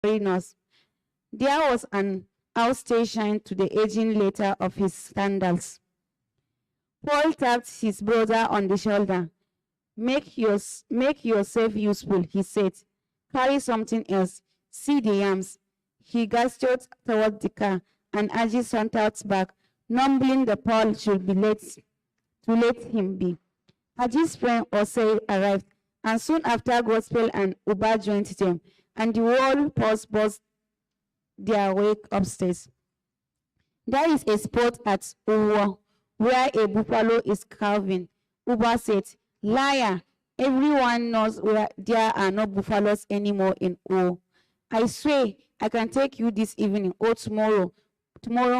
foreigners. There was an outstation to the aging letter of his scandals. Paul tapped his brother on the shoulder. Make yourself useful, he said. Carry something else. See the yams. He gestured toward the car, and Aji sauntered back, mumbling the Paul should be to let him be. Aji's friend Osei arrived, and soon after Gospel and Uba joined them, and the whole posse buzzed their way upstairs. There is a spot at Uwo where a buffalo is calving. Uba said, liar, everyone knows where there are no buffaloes anymore in Uwo. I swear I can take you this evening or tomorrow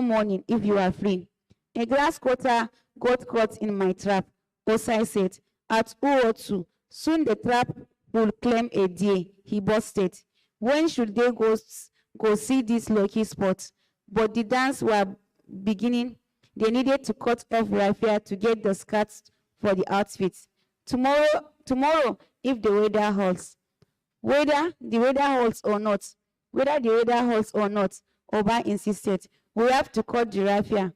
morning if you are free. A grass cutter got caught in my trap, Osai said. At Uwo too, soon the trap will claim a deer, he boasted. When should they go see this lucky spot? But the dance were beginning. They needed to cut off raffia to get the skirts for the outfits. Tomorrow, if the weather holds. Whether the weather holds or not, Oba insisted. We have to cut the raffia.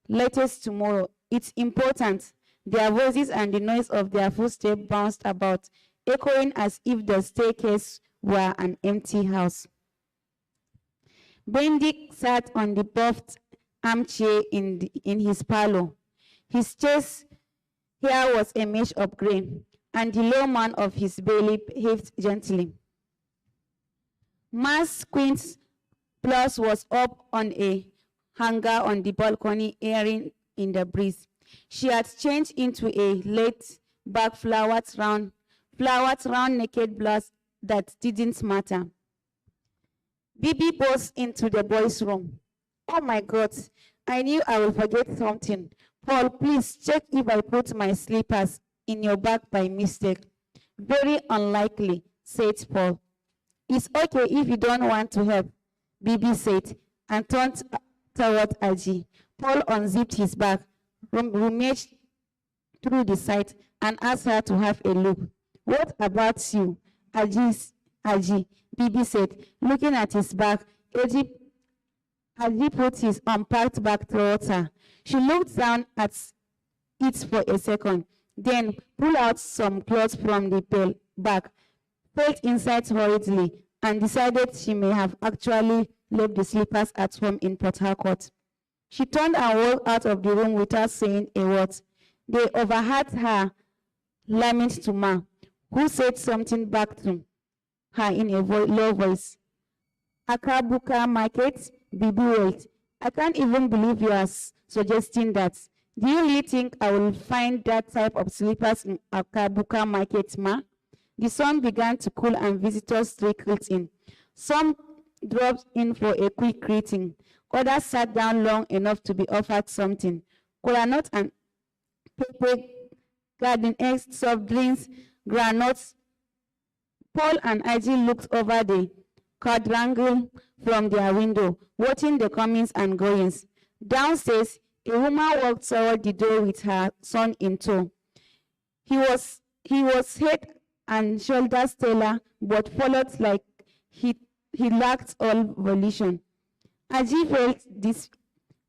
Latest tomorrow. It's important. Their voices and the noise of their footsteps bounced about, echoing as if the staircase were an empty house. Bendik sat on the buffed armchair in his parlor. His chest hair was a mesh of grain, and the low man of his belly heaved gently. Ma's Queen's blouse was up on a hanger on the balcony, airing in the breeze. She had changed into a laid-back flowered round naked blouse that didn't matter. Bibi burst into the boys' room. Oh my God, I knew I would forget something. Paul, please check if I put my slippers in your bag by mistake. Very unlikely, said Paul. It's okay if you don't want to help, Bibi said, and turned toward Aji. Paul unzipped his bag, rummaged through the side, and asked her to have a look. What about you, Aji? Bibi said, looking at his bag. Aji put his unpacked bag towards her. She looked down at it for a second, then pulled out some clothes from the bag, felt inside hurriedly, and decided she may have actually left the slippers at home in Port Harcourt. She turned and walked out of the room without saying a word. They overheard her lament to Ma, who said something back to her in a low voice. Akabuka Market, Bibi wailed. I can't even believe you are suggesting that. Do you really think I will find that type of slippers in Akabuka Market, Ma? The sun began to cool and visitors trickled in. Some dropped in for a quick greeting. Others sat down long enough to be offered something. Kolanut and pepper, garden eggs, soft drinks, granuts. Paul and Aji looked over the quadrangle from their window, watching the comings and goings. Downstairs, a woman walked toward the door with her son in tow. He was head and shoulders taller, but followed like he lacked all volition. Aji felt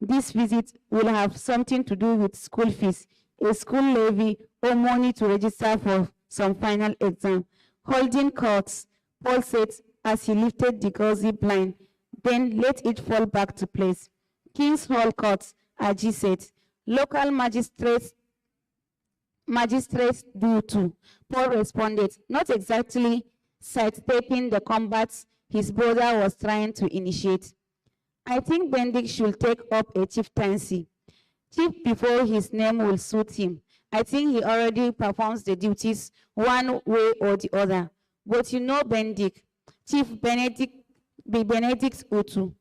this visit will have something to do with school fees, a school levy, or money to register for some final exam. Holding courts, Paul said as he lifted the gauzy blind, then let it fall back to place. King's Hall Court, Aji said. Local magistrates do too, Paul responded, not exactly sidestepping the combats his brother was trying to initiate. I think Bendik should take up a chieftaincy. Chief before his name will suit him. I think he already performs the duties one way or the other. But you know Bendik, Chief Benedict Utu.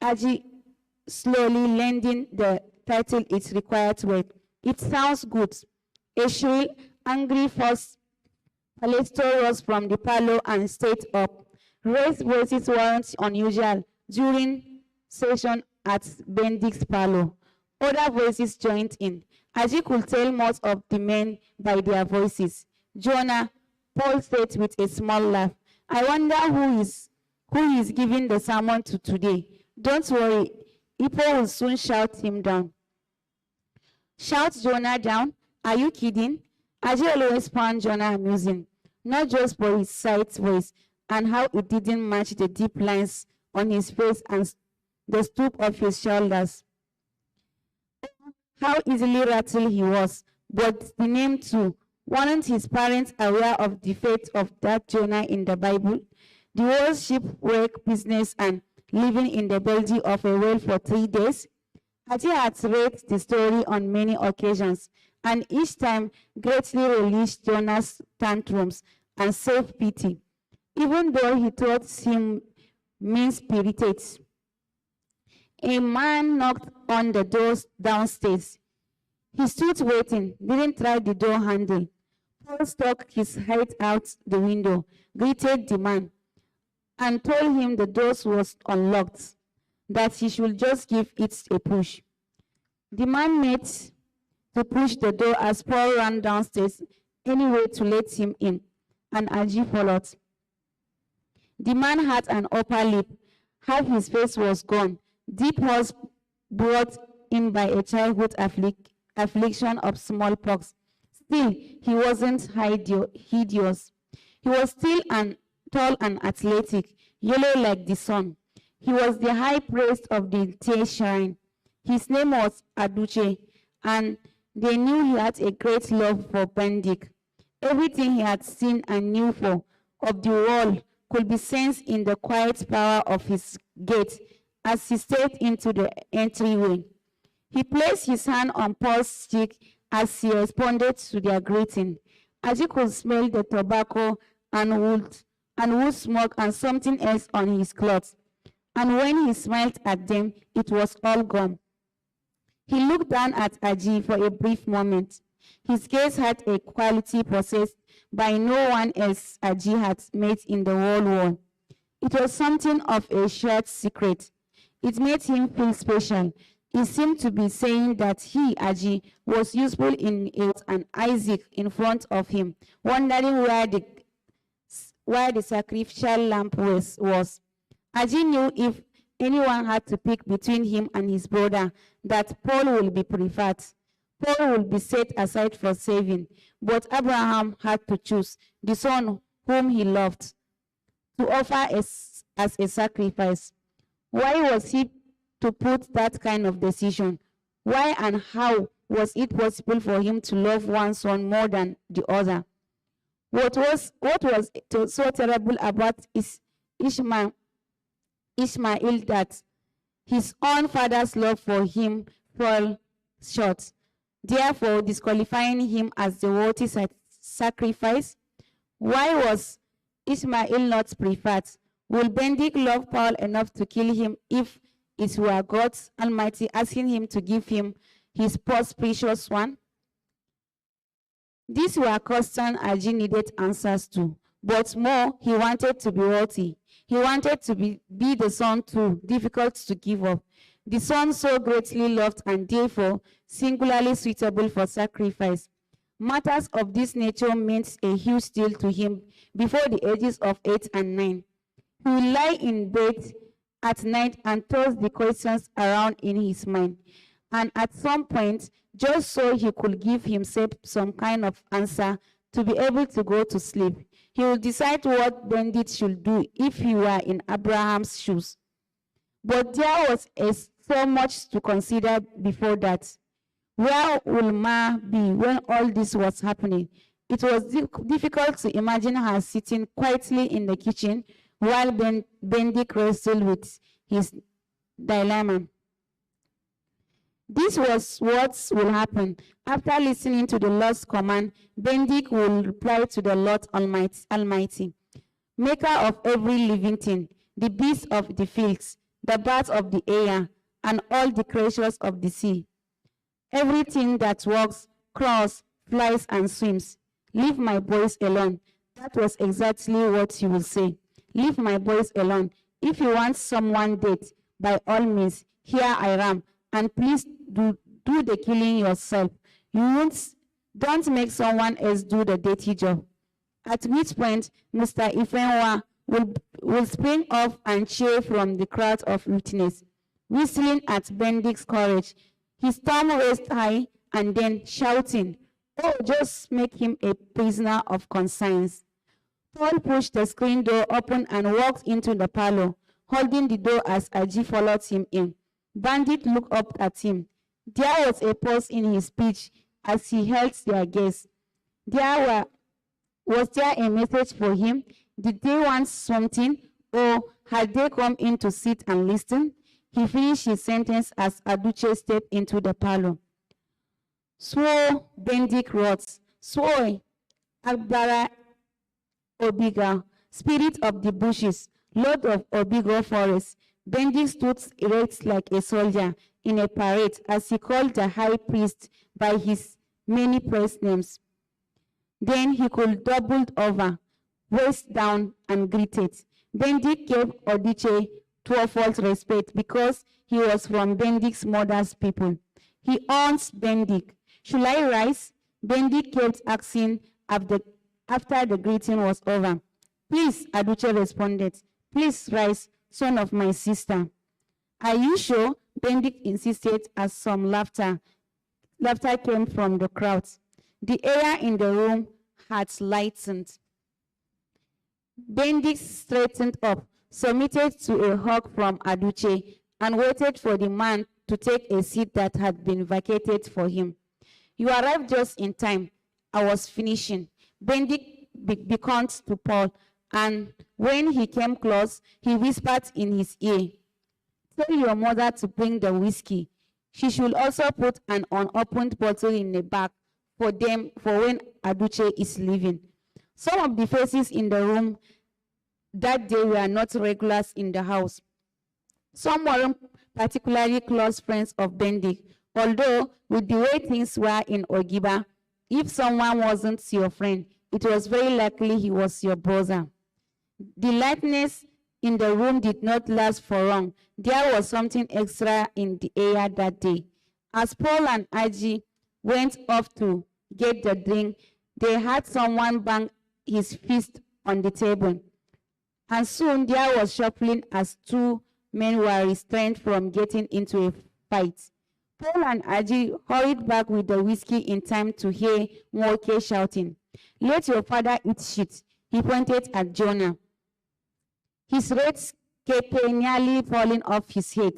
Aji slowly lending the title its required weight. It sounds good. A shrill, angry voice rose from the parlor and stayed up. Raised voices weren't unusual during session at Bendik's parlor. Other voices joined in. Aji could tell most of the men by their voices. Jonah, Paul said with a small laugh. I wonder who he is giving the sermon to today. Don't worry, Ipo will soon shout him down. Shout Jonah down? Are you kidding? Aji always found Jonah amusing, not just for his slight voice and how it didn't match the deep lines on his face and the stoop of his shoulders. How easily rattled he was, but the name too. Weren't his parents aware of the fate of that Jonah in the Bible? The whole shipwreck business and living in the belly of a whale for 3 days? Aji had read the story on many occasions, and each time greatly relished Jonah's tantrums and self-pity, even though he thought him mean-spirited. A man knocked on the door downstairs. He stood waiting, didn't try the door handle. Paul stuck his head out the window, greeted the man, and told him the door was unlocked, that he should just give it a push. The man made to push the door as Paul ran downstairs anyway to let him in, and Aji followed. The man had an upper lip. Half his face was gone, deep holes brought in by a childhood affliction of smallpox. Still, he wasn't hideous. He was still tall and athletic, yellow like the sun. He was the high priest of the Tea Shrine. His name was Aduche, and they knew he had a great love for Bendik. Everything he had seen and knew of the world could be sensed in the quiet power of his gait as he stepped into the entryway. He placed his hand on Paul's cheek as he responded to their greeting. Aji could smell the tobacco and wood smoke and something else on his clothes. And when he smiled at them, it was all gone. He looked down at Aji for a brief moment. His gaze had a quality possessed by no one else Aji had met in the whole world. It was something of a shared secret. It made him feel special. He seemed to be saying that he, Aji, was useful in it, and Isaac in front of him, wondering where the sacrificial lamb was. Aji knew if anyone had to pick between him and his brother, that Paul will be preferred. Paul will be set aside for saving, but Abraham had to choose the son whom he loved to offer as a sacrifice. Why was he to put that kind of decision? Why and how was it possible for him to love one son more than the other? What was so terrible about Ishmael that his own father's love for him fell short, therefore disqualifying him as the worthy sacrifice? Why was Ishmael not preferred? Will Bendik love Paul enough to kill him if it were God Almighty asking him to give him his most precious one? These were questions Aji needed answers to, but more, he wanted to be worthy. He wanted to be the son too difficult to give up, the son so greatly loved and therefore singularly suitable for sacrifice. Matters of this nature meant a huge deal to him before the ages of 8 and 9. He would lie in bed at night and toss the questions around in his mind, and at some point, just so he could give himself some kind of answer to be able to go to sleep, he would decide what Bendik should do if he were in Abraham's shoes. But there was so much to consider before that. Where would Ma be when all this was happening? It was difficult to imagine her sitting quietly in the kitchen while Bendik wrestled with his dilemma. This was what will happen. After listening to the Lord's command, Bendik will reply to the Lord Almighty, maker of every living thing, the beasts of the fields, the birds of the air, and all the creatures of the sea. Everything that walks, crawls, flies, and swims. Leave my boys alone. That was exactly what he would say. Leave my boys alone. If you want someone dead, by all means, here I am. And please do the killing yourself. Don't make someone else do the dirty job. At which point, Mr. Ifenwa will spring off and cheer from the crowd of witnesses, whistling at Bendick's courage. His thumb raised high and then shouting, "Oh, just make him a prisoner of conscience." Paul pushed the screen door open and walked into the parlor, holding the door as Aji followed him in. Bandit looked up at him. There was a pause in his speech as he held their gaze. Was there a message for him? Did they want something, or had they come in to sit and listen? He finished his sentence as Aduche stepped into the parlor. "Swoy," Bendick wrote. "Swoy, Agbara Obiga, spirit of the bushes, lord of Obigo forest." Bendick stood erect like a soldier in a parade as he called the high priest by his many praise names. Then he could doubled over, waist down, and greeted. Bendick gave Odiche twofold respect because he was from Bendick's mother's people. He owns Bendick. "Should I rise?" Bendick kept asking after the greeting was over. "Please," Aduche responded. "Please rise, son of my sister." "Are you sure?" Bendick insisted as some laughter came from the crowd. The air in the room had lightened. Bendick straightened up, submitted to a hug from Aduche, and waited for the man to take a seat that had been vacated for him. "You arrived just in time. I was finishing." Bendick beckoned to Paul, and when he came close, he whispered in his ear, "Tell your mother to bring the whiskey. She should also put an unopened bottle in the bag for when Aduche is leaving." Some of the faces in the room that day were not regulars in the house. Some weren't particularly close friends of Bendick, although with the way things were in Ogiba, if someone wasn't your friend, it was very likely he was your brother. The lightness in the room did not last for long. There was something extra in the air that day. As Paul and Aji went off to get the drink, they had someone bang his fist on the table. And soon there was shuffling as two men were restrained from getting into a fight. Paul and Aji hurried back with the whiskey in time to hear Nwoke shouting, "Let your father eat shit." He pointed at Jonah, his red cape nearly falling off his head.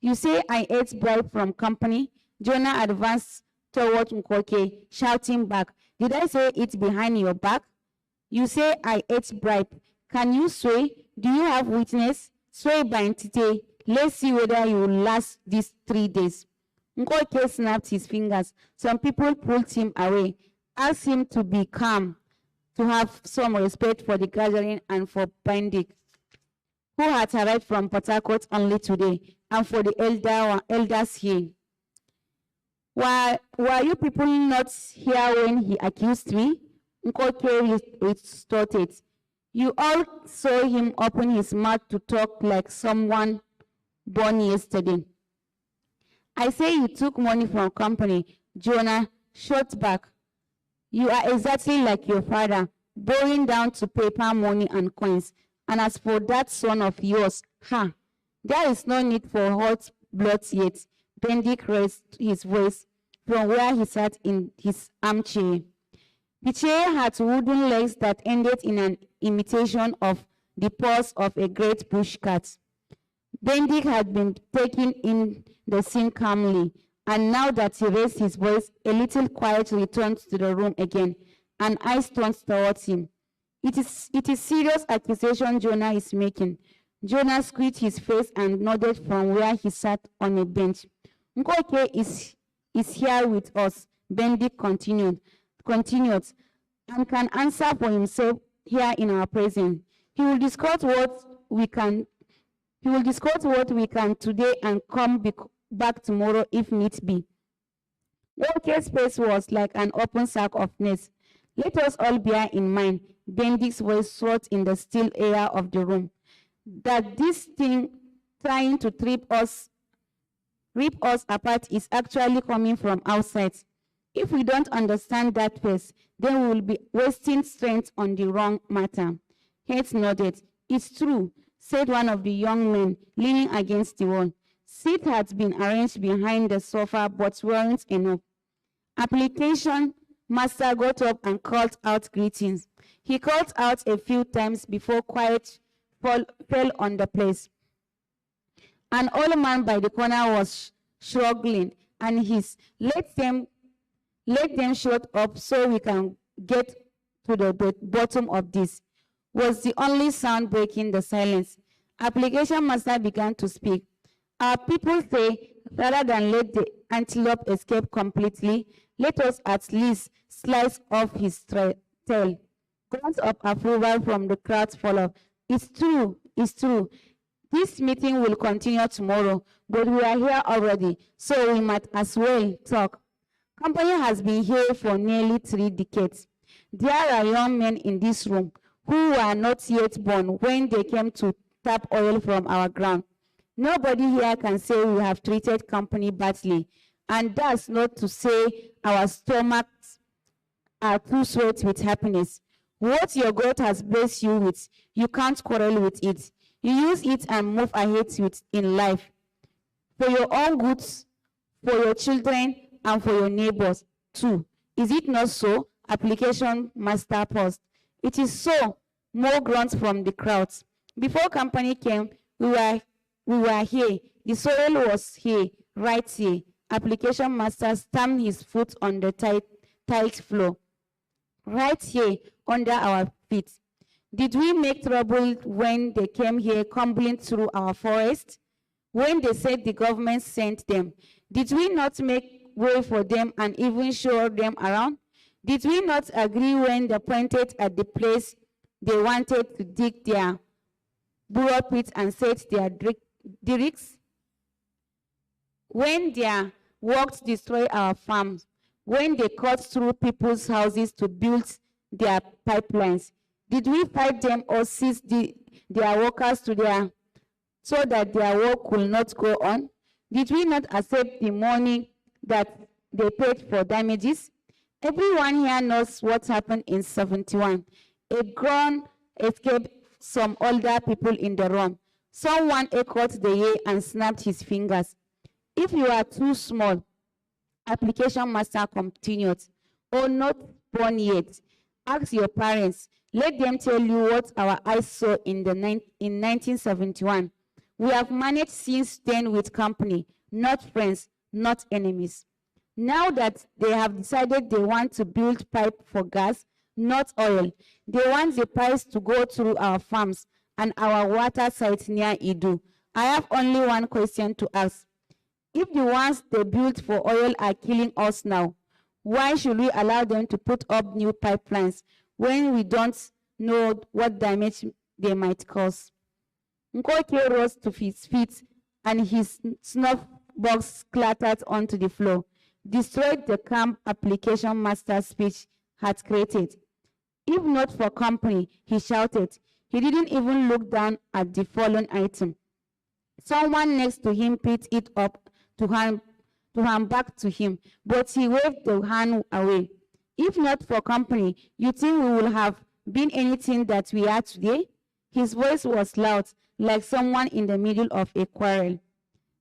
"You say I ate bribe from company?" Jonah advanced toward Nwoke, shouting back, "Did I say it behind your back? You say I ate bribe. Can you swear? Do you have witness? Swear by entity. Let's see whether you will last these 3 days." Nwoke snapped his fingers. Some people pulled him away, asked him to be calm, to have some respect for the gathering and for Bendick, who had arrived from Port Harcourt only today, and for the elders here. Were you people not here when he accused me?" Nwoke retorted. "You all saw him open his mouth to talk like someone born yesterday." "I say you took money from company," Jonah shot back. "You are exactly like your father, borrowing down to paper money and coins. And as for that son of yours, there is no need for hot blood yet." Bendick raised his voice from where he sat in his armchair. The chair had wooden legs that ended in an imitation of the paws of a great bush cat. Bendick had been taking in the scene calmly, and now that he raised his voice, a little quiet returned to the room again, and eyes turned towards him. It is serious accusation Jonah is making." Jonah squeezed his face and nodded from where he sat on a bench. "Nwoke is here with us," Bendick continued, "and can answer for himself here in our presence. He will discuss what we can today and come back tomorrow if need be." Nwoke's face was like an open sack of nuts. "Let us all bear in mind," Bendick's voice soared in the still air of the room, "that this thing trying to rip us apart is actually coming from outside. If we don't understand that first, then we will be wasting strength on the wrong matter." Heads nodded. It's true, said one of the young men, leaning against the wall. Seats had been arranged behind the sofa, but weren't enough. Application master got up and called out greetings. He called out a few times before quiet fell on the place. An old man by the corner was struggling, and his let them shut up so we can get to the bottom of this was the only sound breaking the silence. Application master began to speak. Our people say, rather than let the antelope escape completely, let us at least slice off his tail. Grunts of approval from the crowd followed. It's true, it's true. This meeting will continue tomorrow, but we are here already, so we might as well talk. Company has been here for nearly 3 decades. There are young men in this room who were not yet born when they came to tap oil from our ground. Nobody here can say we have treated company badly, and that's not to say our stomachs are too sweet with happiness. What your God has blessed you with, you can't quarrel with it. You use it and move ahead with in life. For your own goods, for your children, and for your neighbors too. Is it not so? Application master paused. It is so. More grunts from the crowds. Before company came, we were here. The soil was here, right here. Application master stamped his foot on the tiled floor. Right here, under our feet. Did we make trouble when they came here tumbling through our forest? When they said the government sent them, did we not make way for them and even show them around? Did we not agree when they pointed at the place they wanted to dig their burrow pit and set their derricks? When their works destroy our farms, when they cut through people's houses to build their pipelines, did we fight them or seize their workers so that their work could not go on? Did we not accept the money that they paid for damages? Everyone here knows what happened in 71. A groan escaped some older people in the room. Someone echoed the year and snapped his fingers. If you are too small, application master continued, or not born yet, ask your parents. Let them tell you what our eyes saw in 1971. We have managed since then with company, not friends, not enemies. Now that they have decided they want to build pipe for gas, not oil, they want the pipes to go through our farms and our water site near Idu. I have only one question to ask. If the ones they built for oil are killing us now, why should we allow them to put up new pipelines when we don't know what damage they might cause? Nkoke rose to his feet and his snuff box clattered onto the floor, destroyed the calm application master's speech had created. If not for company, he shouted. He didn't even look down at the fallen item. Someone next to him picked it up to hand back to him, but he waved the hand away. If not for company, you think we would have been anything that we are today? His voice was loud, like someone in the middle of a quarrel.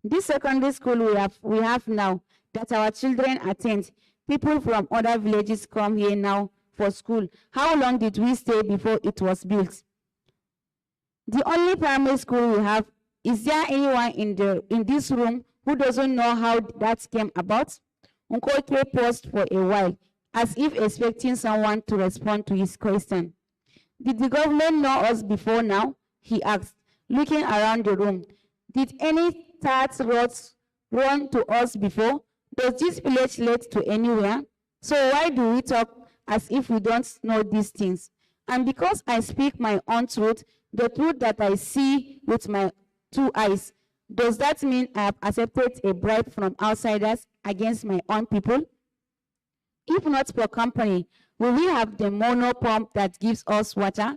This secondary school we have now that our children attend, people from other villages come here now for school. How long did we stay before it was built? The only primary school we have, is there anyone in this room who doesn't know how that came about? Nkoke paused for a while, as if expecting someone to respond to his question. Did the government know us before now? He asked, looking around the room. Did any third roads run to us before? Does this village lead to anywhere? So why do we talk as if we don't know these things? And because I speak my own truth, the truth that I see with my 2 eyes, does that mean I have accepted a bribe from outsiders against my own people? If not for company, will we have the mono pump that gives us water?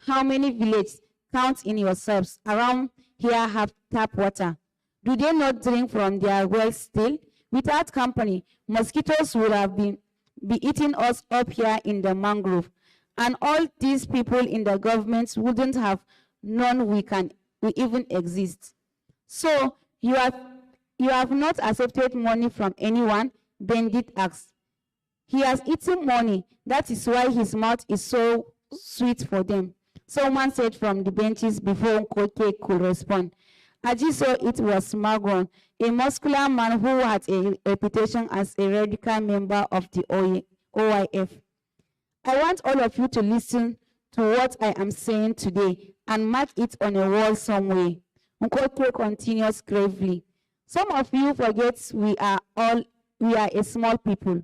How many villages, count in yourselves, around here have tap water? Do they not drink from their wells still? Without company, mosquitoes would have be eating us up here in the mangrove. And all these people in the government wouldn't have none we even exist. So you have not accepted money from anyone? Bandit asked. He has eaten money. That is why his mouth is so sweet for them, someone said from the benches before Nkoke could respond. Aji saw it was Magon, a muscular man who had a reputation as a radical member of the OIF. I want all of you to listen to what I am saying today and mark it on a wall somewhere. Nkoke continues gravely. Some of you forget we are a small people.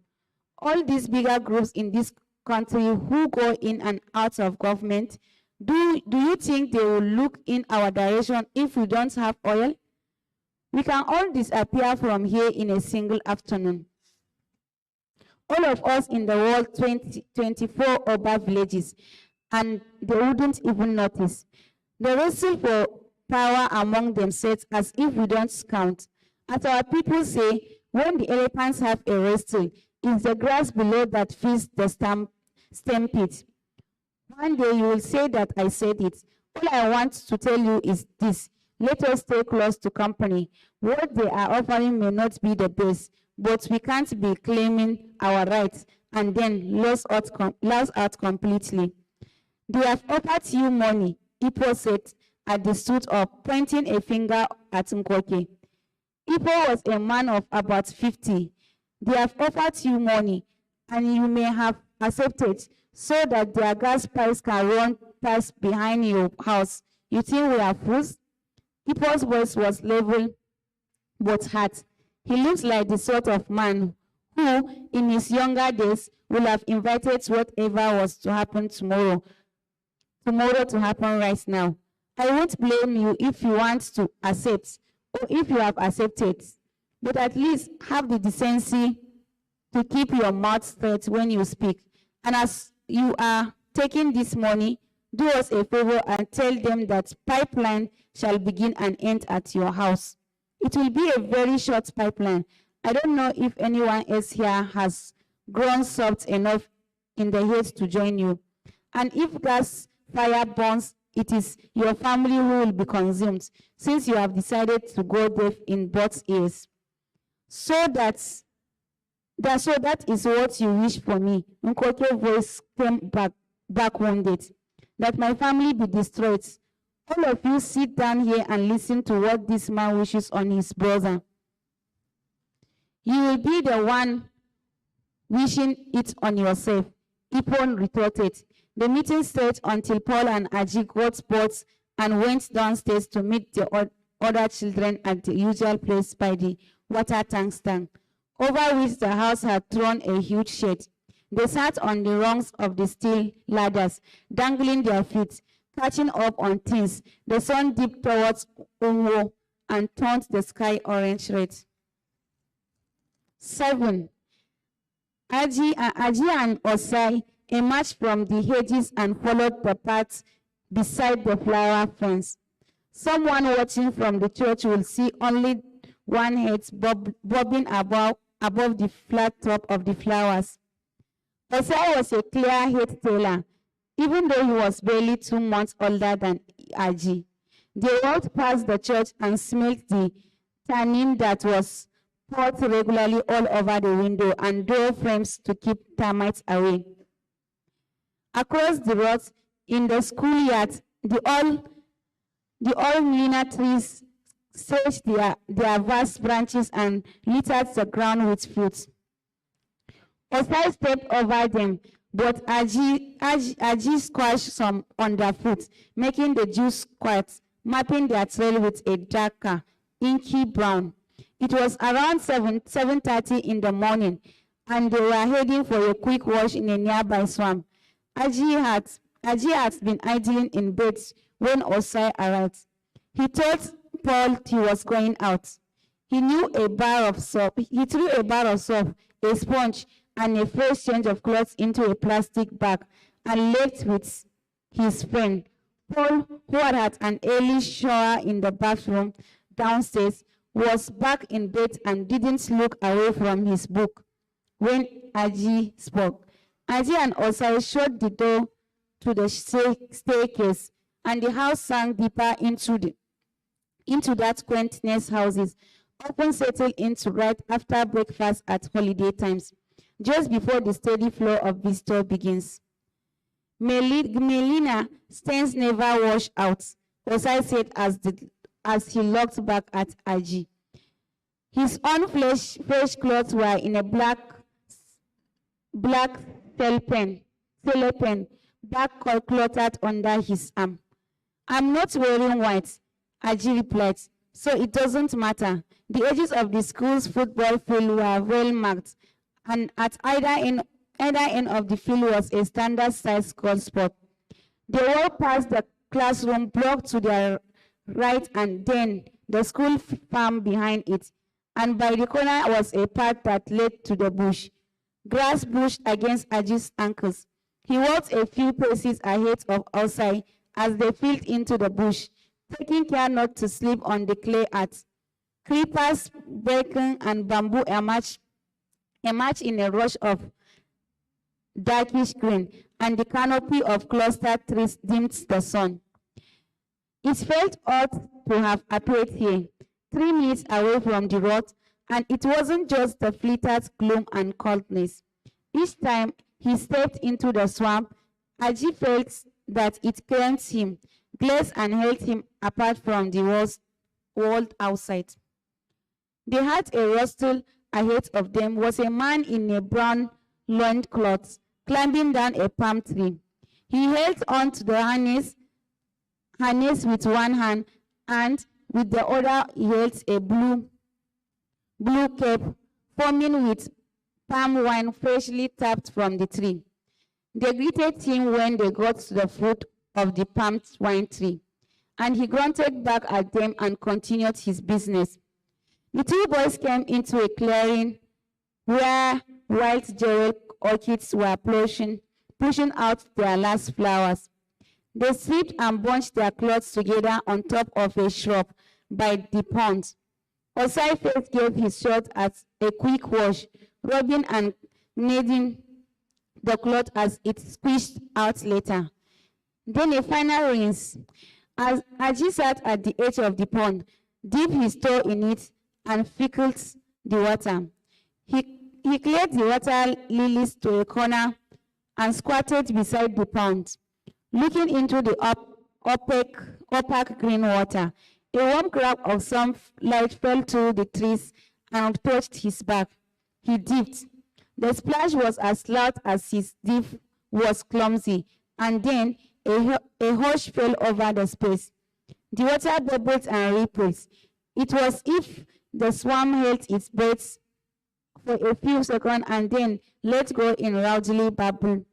All these bigger groups in this country who go in and out of government, do you think they will look in our direction if we don't have oil? We can all disappear from here in a single afternoon. All of us in the world, 24 Oba villages, and they wouldn't even notice. They wrestle for power among themselves as if we don't count. As our people say, when the elephants have a wrestle, it's the grass below that feeds the stampede. One day you will say that I said it. All I want to tell you is this: let us stay close to company. What they are offering may not be the best, but we can't be claiming our rights and then lose out completely. They have offered you money, Ipo said at the stood up, pointing a finger at Nkoke. Ipo was a man of about 50. They have offered you money, and you may have accepted so that their gas pipes can run past behind your house. You think we are fools? Ipo's voice was level but hard. He looks like the sort of man who, in his younger days, would have invited whatever was to happen tomorrow to happen right now. I won't blame you if you want to accept, or if you have accepted, but at least have the decency to keep your mouth shut when you speak. And as you are taking this money, do us a favor and tell them that pipeline shall begin and end at your house. It will be a very short pipeline. I don't know if anyone else here has grown soft enough in the head to join you. And if gas fire burns, it is your family who will be consumed, since you have decided to go deaf in both ears. So that is what you wish for me. Nkoke's voice came back wounded. That my family be destroyed. All of you sit down here and listen to what this man wishes on his brother. You will be the one wishing it on yourself, Ipon retorted. The meeting stayed until Paul and Aji got boats and went downstairs to meet the other children at the usual place by the water tank stand, over which the house had thrown a huge shade. They sat on the rungs of the steel ladders, dangling their feet, catching up on things. The sun dipped towards Unwo and turned the sky orange red. 7. Aji and Osai emerged from the hedges and followed the path beside the flower fence. Someone watching from the church will see only one head bobbing above the flat top of the flowers. Osai was a clear-head tailor, even though he was barely 2 months older than Aji. They walked past the church and smelled the tannin that was poured regularly all over the window and door frames to keep termites away. Across the road, in the schoolyard, the old mulina trees stretched their vast branches and littered the ground with fruit. Osai stepped over them, but Aji squashed some underfoot, making the juice squirt, mapping their trail with a darker, inky brown. It was around 7:30 in the morning, and they were heading for a quick wash in a nearby swamp. Aji had been idling in bed when Osai arrived. He told Paul he was going out. He threw a bar of soap, a sponge, and a fresh change of clothes into a plastic bag and left with his friend. Paul, who had had an early shower in the bathroom downstairs, was back in bed and didn't look away from his book when Aji spoke. Aji and Osai shut the door to the staircase and the house sank deeper into that quaint nest houses, often settled into right after breakfast at holiday times, just before the steady flow of visitors begins. Melina stains never wash out, Osai said as he looked back at Aji. His own fresh clothes were in a black cellophane bag cluttered under his arm. I'm not wearing white, Aji replied, so it doesn't matter. The edges of the school's football field were well marked, and at either end of the field was a standard-sized goal spot. They walked past the classroom block to their right and then the school farm behind it, and by the corner was a path that led to the bush. Grass brushed against Aji's ankles. He walked a few paces ahead of Osai as they filed into the bush, taking care not to slip on the clay earth. Creepers, bracken, and bamboo emerged in a rush of darkish green, and the canopy of clustered trees dimmed the sun. It felt odd to have appeared here, 3 minutes away from the road, and it wasn't just the fleeted gloom and coldness. Each time he stepped into the swamp, Aji felt that it cleansed him, glazed and held him apart from the world outside. They had a rustle ahead of them was a man in a brown loincloth, climbing down a palm tree. He held on to the harness with one hand, and with the other he held a blue cape, foaming with palm wine freshly tapped from the tree. They greeted him when they got to the foot of the palm wine tree, and he grunted back at them and continued his business. The two boys came into a clearing where wild jewel orchids were pushing out their last flowers. They stripped and bunched their clothes together on top of a shrub by the pond. Osai first gave his shirt as a quick wash, rubbing and kneading the cloth as it squished out later. Then a final rinse. As Aji sat at the edge of the pond, dipped his toe in it and fickled the water. He cleared the water lilies to a corner and squatted beside the pond, looking into the opaque green water. A warm crack of sunlight fell through the trees and touched his back. He dipped. The splash was as loud as his dip was clumsy, and then a hush fell over the space. The water bubbled and rippled. It was as if the swarm held its breath for a few seconds and then let go in rowdy babble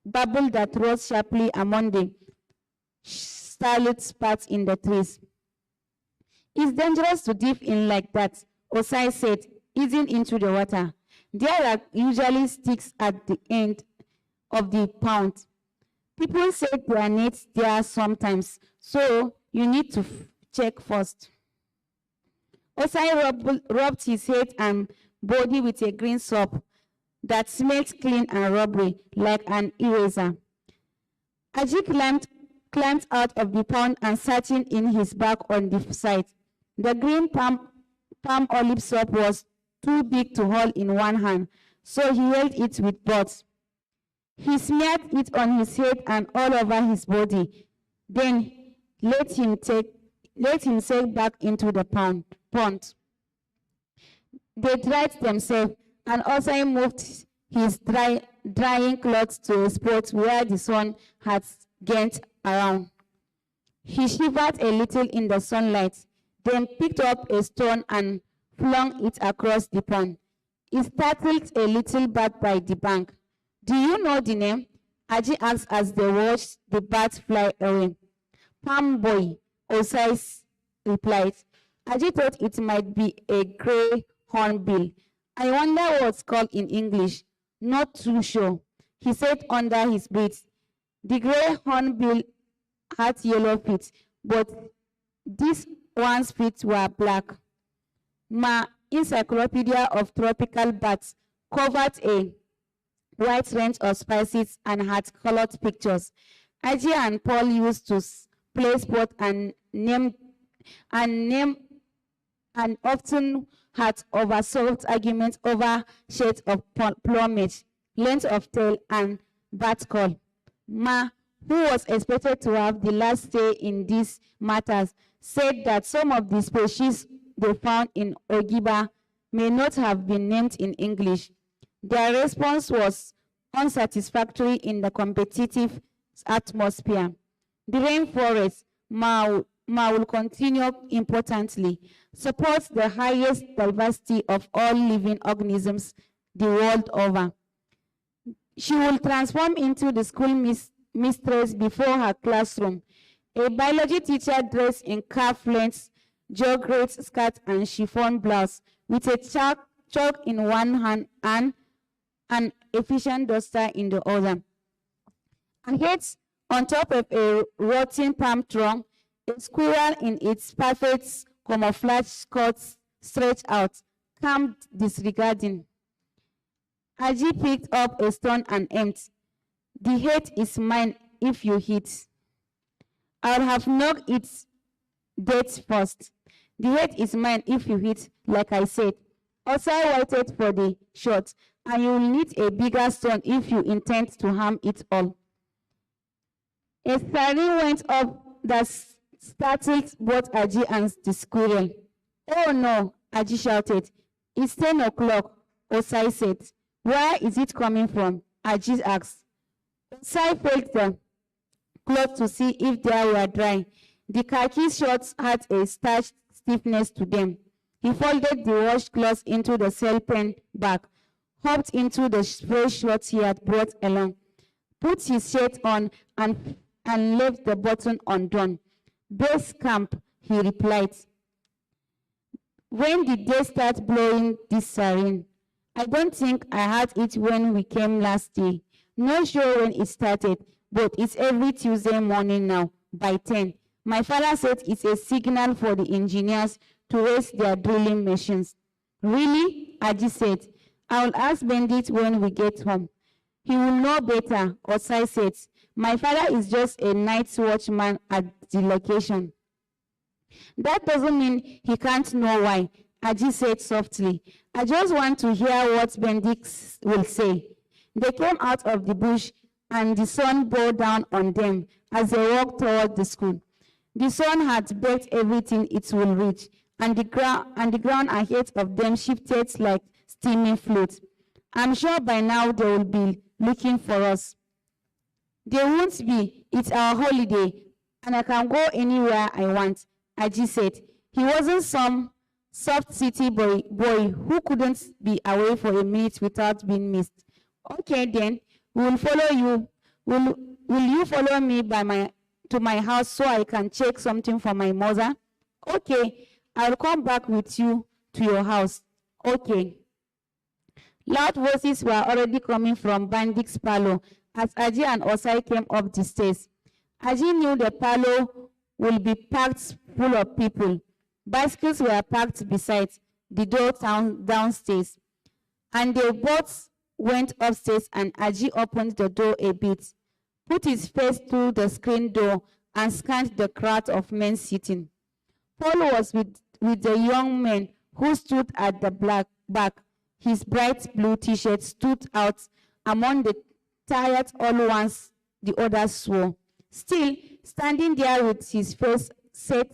that rose sharply among the starlit spots in the trees. It's dangerous to dip in like that, Osai said, easing into the water. There are usually sticks at the end of the pond. People say there are nets there sometimes, so you need to check first. Osai rubbed his head and body with a green soap that smelled clean and rubbery, like an eraser. Aji climbed out of the pond and searching in his bag on the side. The green palm olive soap was too big to hold in one hand, so he held it with both. He smeared it on his head and all over his body, then let himself back into the pond. They dried themselves, and also moved his drying clothes to a spot where the sun had gained around. He shivered a little in the sunlight, then picked up a stone and flung it across the pond. It startled a little bird by the bank. Do you know the name? Aji asked as they watched the bird fly away. Palm boy, Osai replied. Aji thought it might be a gray hornbill. I wonder what's called in English. Not too sure, he said under his breath. The gray hornbill had yellow feet, but this one's feet were black. My encyclopedia of tropical birds covered a wide range of species and had colored pictures. Aji and Paul used to play sport and often had oversolved arguments over shades of plumage, length of tail, and bat call. Ma, who was expected to have the last say in these matters, said that some of the species they found in Ogiba may not have been named in English. Their response was unsatisfactory in the competitive atmosphere. The rainforest, Ma will continue importantly, supports the highest diversity of all living organisms the world over. She will transform into the school mistress before her classroom, a biology teacher dressed in calf-length jogger skirt and chiffon blouse, with a chalk in one hand and an efficient duster in the other. Ahead, on top of a rotting palm trunk, a squirrel in its perfect camouflage skirt stretched out, calm disregarding. Aji picked up a stone and aimed. The head is mine if you hit. I would have knocked its dead first. The head is mine if you hit, like I said. Osai waited for the shot, and you will need a bigger stone if you intend to harm it all. A siren went up that startled both Aji and the squirrel. Oh no, Aji shouted. It's 10 o'clock, Osai said. Where is it coming from? Aji asked. Osai felt the cloth to see if they were dry. The khaki shorts had a starched stiffness to them. He folded the washed cloth into the cell pen bag, hopped into the fresh shorts he had brought along, put his shirt on, and left the button undone. Base camp, he replied. When did they start blowing this siren? I don't think I had it when we came last day. Not sure when it started, but it's every Tuesday morning now, by 10. My father said it's a signal for the engineers to raise their drilling machines. Really? Aji said. I will ask Bendit when we get home. He will know better, Osai said. My father is just a night watchman at the location. That doesn't mean he can't know why, Aji said softly. I just want to hear what Bendix will say. They came out of the bush and the sun bore down on them as they walked toward the school. The sun had baked everything it will reach, and the ground ahead of them shifted like steaming flute. I'm sure by now they will be looking for us. They won't be. It's our holiday, and I can go anywhere I want, Aji said. He wasn't some soft city boy who couldn't be away for a minute without being missed. Okay then, we will follow you. Will you follow me to my house so I can check something for my mother? Okay, I'll come back with you to your house. Okay. Loud voices were already coming from Bandik's parlor as Aji and Osai came up the stairs. Aji knew the parlor would be packed full of people. Bicycles were parked beside the door downstairs, and they both went upstairs and Aji opened the door a bit, put his face through the screen door and scanned the crowd of men sitting. Paul was with the young man who stood at the back. His bright blue t-shirt stood out among the tired old ones the others swore. Still, standing there with his face set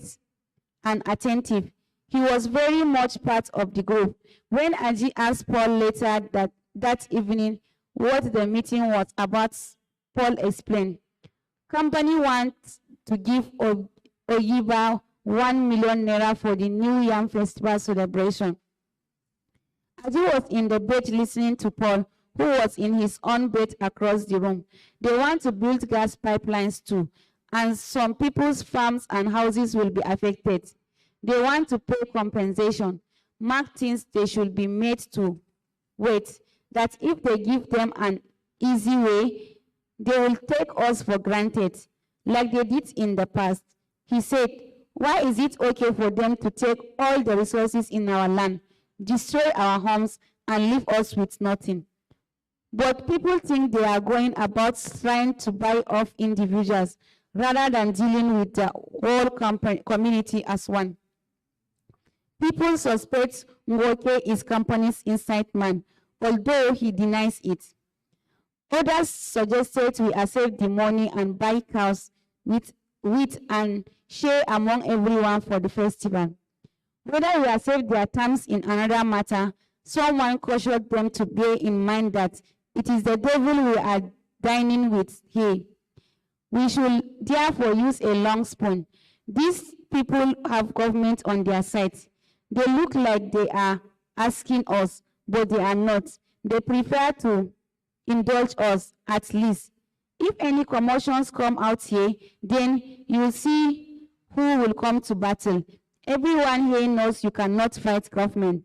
and attentive, he was very much part of the group. When Aji asked Paul later that evening what the meeting was about, Paul explained. Company wants to give Ogiba 1 million Naira for the New Yam Festival celebration. Aji was in the bed listening to Paul, who was in his own bed across the room. They want to build gas pipelines too, and some people's farms and houses will be affected. They want to pay compensation. Mark thinks they should be made to wait, that if they give them an easy way, they will take us for granted, like they did in the past. He said, why is it okay for them to take all the resources in our land, destroy our homes, and leave us with nothing? But people think they are going about trying to buy off individuals rather than dealing with the whole community as one. People suspect Nwoke is company's inside man, although he denies it. Others suggested we accept the money and buy cows with and share among everyone for the festival. Whether we accept their terms in another matter, someone cautioned them to bear in mind that it is the devil we are dining with here. We should therefore use a long spoon. These people have government on their side. They look like they are asking us, but they are not. They prefer to indulge us, at least. If any commotions come out here, then you'll see who will come to battle. Everyone here knows you cannot fight government.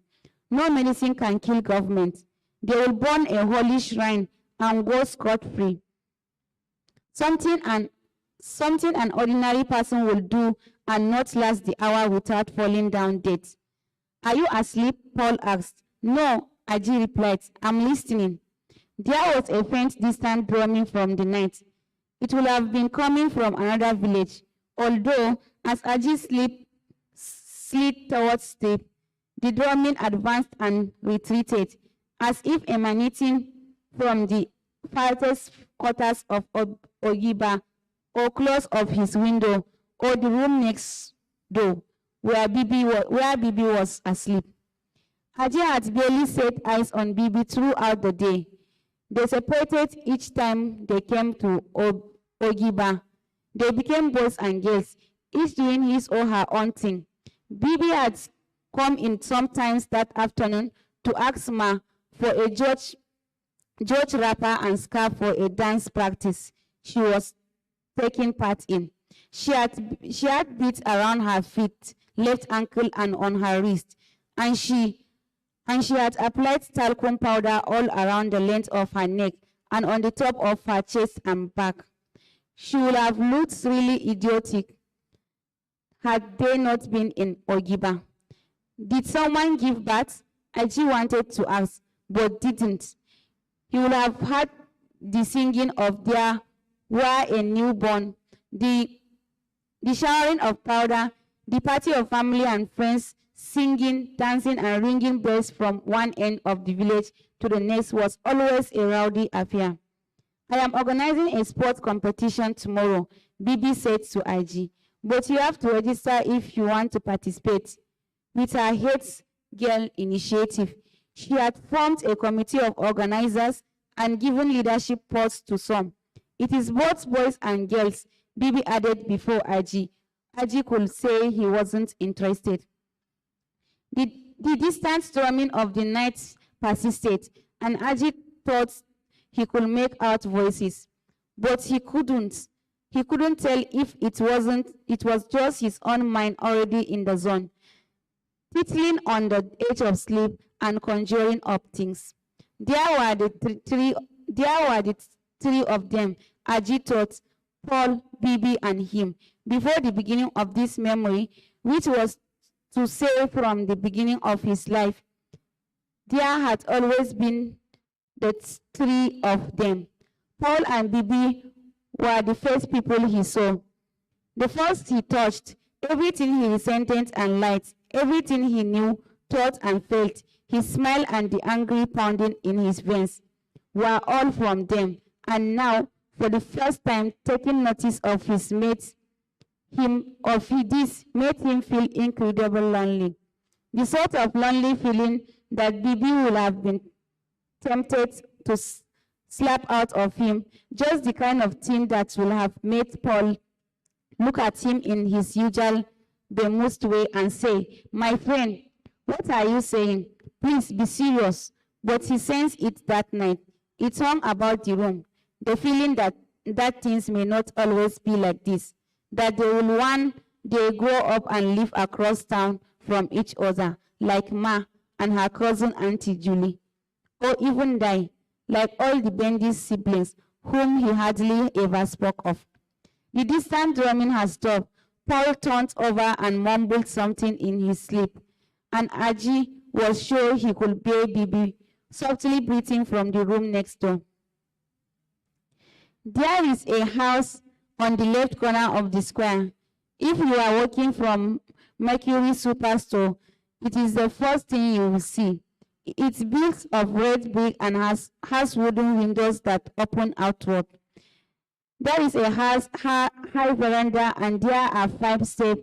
No medicine can kill government. They will burn a holy shrine and go scot-free. Something an ordinary person will do and not last the hour without falling down dead. Are you asleep? Paul asked. No, Aji replied. I'm listening. There was a faint distant drumming from the night. It would have been coming from another village, although as Aji slid towards Step, the drumming advanced and retreated, as if emanating from the farthest quarters of Ogiba, or close of his window, or the room next door, where Bibi was asleep. Aji had barely set eyes on Bibi throughout the day. They separated each time they came to Ogiba. They became boys and girls, each doing his or her own thing. Bibi had come in sometimes that afternoon to ask Ma for a George wrapper and scarf for a dance practice she was taking part in. She had beads around her feet, left ankle and on her wrist, and she had applied talcum powder all around the length of her neck and on the top of her chest and back. She would have looked really idiotic had they not been in Ogiba. Did someone give birth? Aji wanted to ask, but didn't. He would have heard the singing of their were a newborn, the showering of powder, the party of family and friends singing, dancing, and ringing bells from one end of the village to the next was always a rowdy affair. I am organizing a sports competition tomorrow, Bibi said to IG, but you have to register if you want to participate. With her Heads Girl initiative, she had formed a committee of organizers and given leadership posts to some. It is both boys and girls, Bibi added before Aji. Aji could say he wasn't interested. The distant drumming of the night persisted, and Aji thought he could make out voices, but he couldn't. He couldn't tell if it was just his own mind already in the zone, titillating on the edge of sleep and conjuring up things. There were the three of them, Aji thought, Paul, Bibi, and him, before the beginning of this memory, which was to say from the beginning of his life. There had always been the three of them. Paul and Bibi were the first people he saw. The first he touched, everything he resented and liked, everything he knew, thought, and felt, his smile and the angry pounding in his veins were all from them, and now, for the first time, taking notice of his mates, this made him feel incredibly lonely. The sort of lonely feeling that Bibi would have been tempted to slap out of him, just the kind of thing that would have made Paul look at him in his usual bemused way and say, "My friend, what are you saying? Please be serious." But he sensed it that night. It hung about the room, the feeling that things may not always be like this, that they will one day grow up and live across town from each other, like Ma and her cousin Auntie Julie, or even die, like all the Bendy's siblings, whom he hardly ever spoke of. The distant drumming had stopped. Paul turned over and mumbled something in his sleep, and Aji was sure he could hear Bibi softly breathing from the room next door. There is a house on the left corner of the square. If you are walking from Mercury Superstore, it is the first thing you will see. It's built of red brick and has wooden windows that open outward. There is a high veranda, and there are 5 steps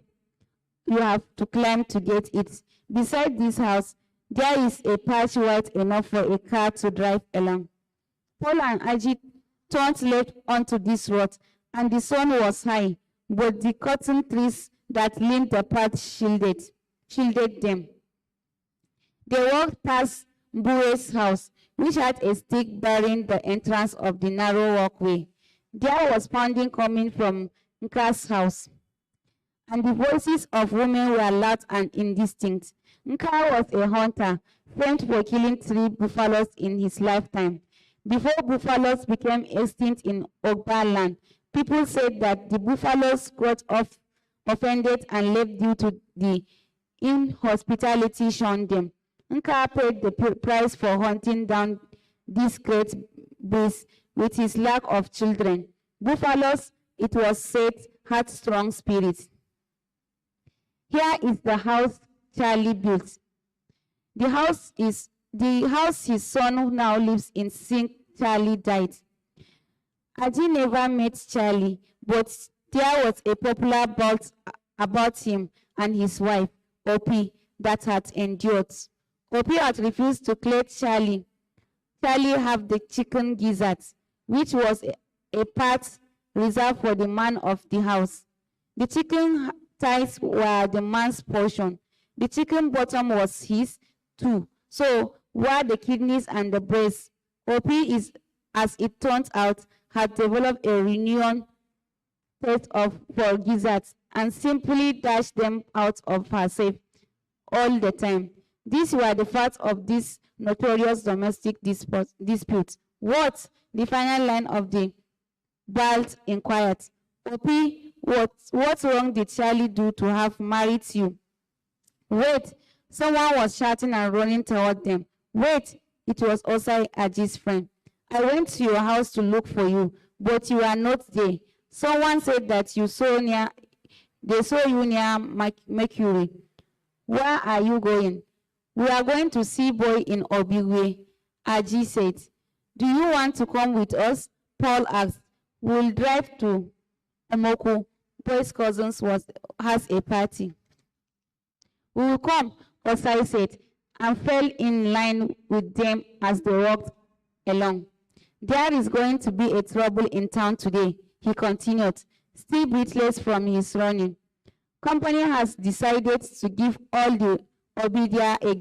you have to climb to get it. Beside this house, there is a patch wide enough for a car to drive along. Paul and Ajit turned left onto this road, and the sun was high, but the cotton trees that lined the path shielded them. They walked past Bure's house, which had a stick barring the entrance of the narrow walkway. There was pounding coming from Nka's house, and the voices of women were loud and indistinct. Nka was a hunter, famed for killing 3 buffaloes in his lifetime. Before buffaloes became extinct in Ogba land, people said that the buffaloes got offended and left due to the inhospitality shown them. Nka paid the price for hunting down these great beasts with his lack of children. Buffaloes, it was said, had strong spirits. Here is the house Charlie built. The house his son now lives in since Charlie died. Aji never met Charlie, but there was a popular buzz about him and his wife, Opie, that had endured. Opie had refused to let Charlie have the chicken gizzards, which was a part reserved for the man of the house. The chicken thighs were the man's portion. The chicken bottom was his too. So were the kidneys and the breast. Opie is, as it turns out, had developed a renewed taste for gizzards and simply dashed them out of herself all the time. These were the facts of this notorious domestic dispute. What? The final line of the bald inquired. Opie, what wrong did Charlie do to have married you? Wait, someone was shouting and running toward them. Wait, it was Osai, Aji's friend. I went to your house to look for you, but you are not there. Someone said that they saw you near Mercury. Where are you going? We are going to see boy in Obigwe, Aji said. Do you want to come with us? Paul asked. We'll drive to Emoku. Boy's cousins has a party. We will come, Osai said, and fell in line with them as they walked along. There is going to be a trouble in town today, he continued, still breathless from his running. Company has decided to give all the Obidia a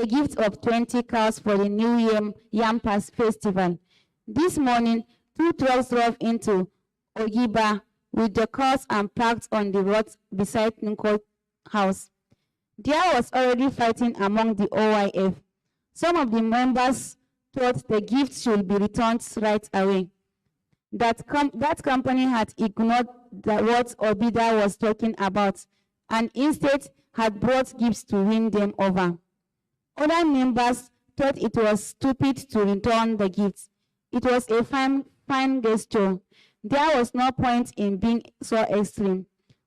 gift of 20 cows for the New Yam Festival. This morning, 2 trucks drove into Ogiba with the cows and parked on the road beside Nko's house. There was already fighting among the OYF. Some of the members thought the gift should be returned right away. That company had ignored what Obida was talking about and instead had brought gifts to win them over. Other members thought it was stupid to return the gifts. It was a fine gesture. There was no point in being so extreme.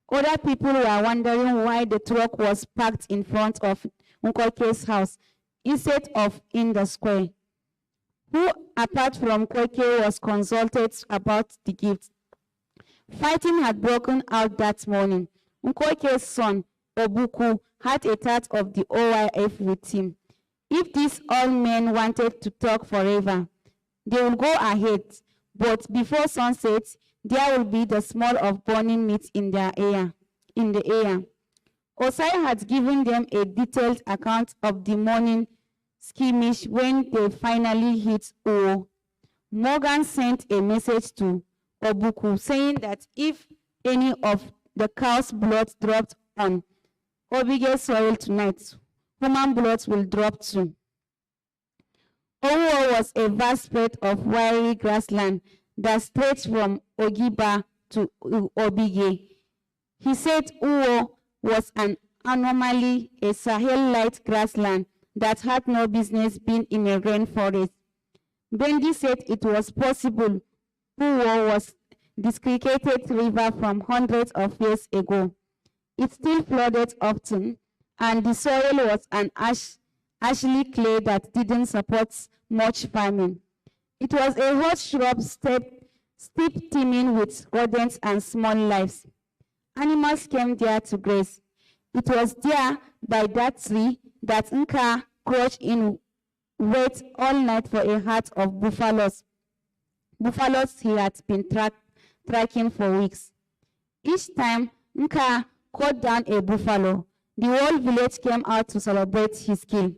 Other people were wondering why the truck was parked in front of Nkoke's house instead of in the square. Who, apart from Koke, was consulted about the gift? Fighting had broken out that morning. Nkoke's son, Obuku, had a third of the OYF with him. If these old men wanted to talk forever, they will go ahead, but before sunset, there will be the smell of burning meat in the air. Osai had given them a detailed account of the morning skirmish when they finally hit Uwo. Morgan sent a message to Obuku saying that if any of the cow's blood dropped on Obige soil tonight, human blood will drop too. Uwo was a vast spread of wiry grassland that stretched from Ogiba to Obige. He said Uwo was an anomaly, a Sahel-like grassland that had no business being in a rainforest. Bendy said it was possible Uwo was desiccated river from hundreds of years ago. It still flooded often, and the soil was an ashy clay that didn't support much farming. It was a hot shrub steep teeming with rodents and small lives. Animals came there to graze. It was there, by that tree, that Nka crouched in wait all night for a herd of buffaloes. Buffaloes he had been tracking for weeks. Each time Nka cut down a buffalo, the whole village came out to celebrate his kill.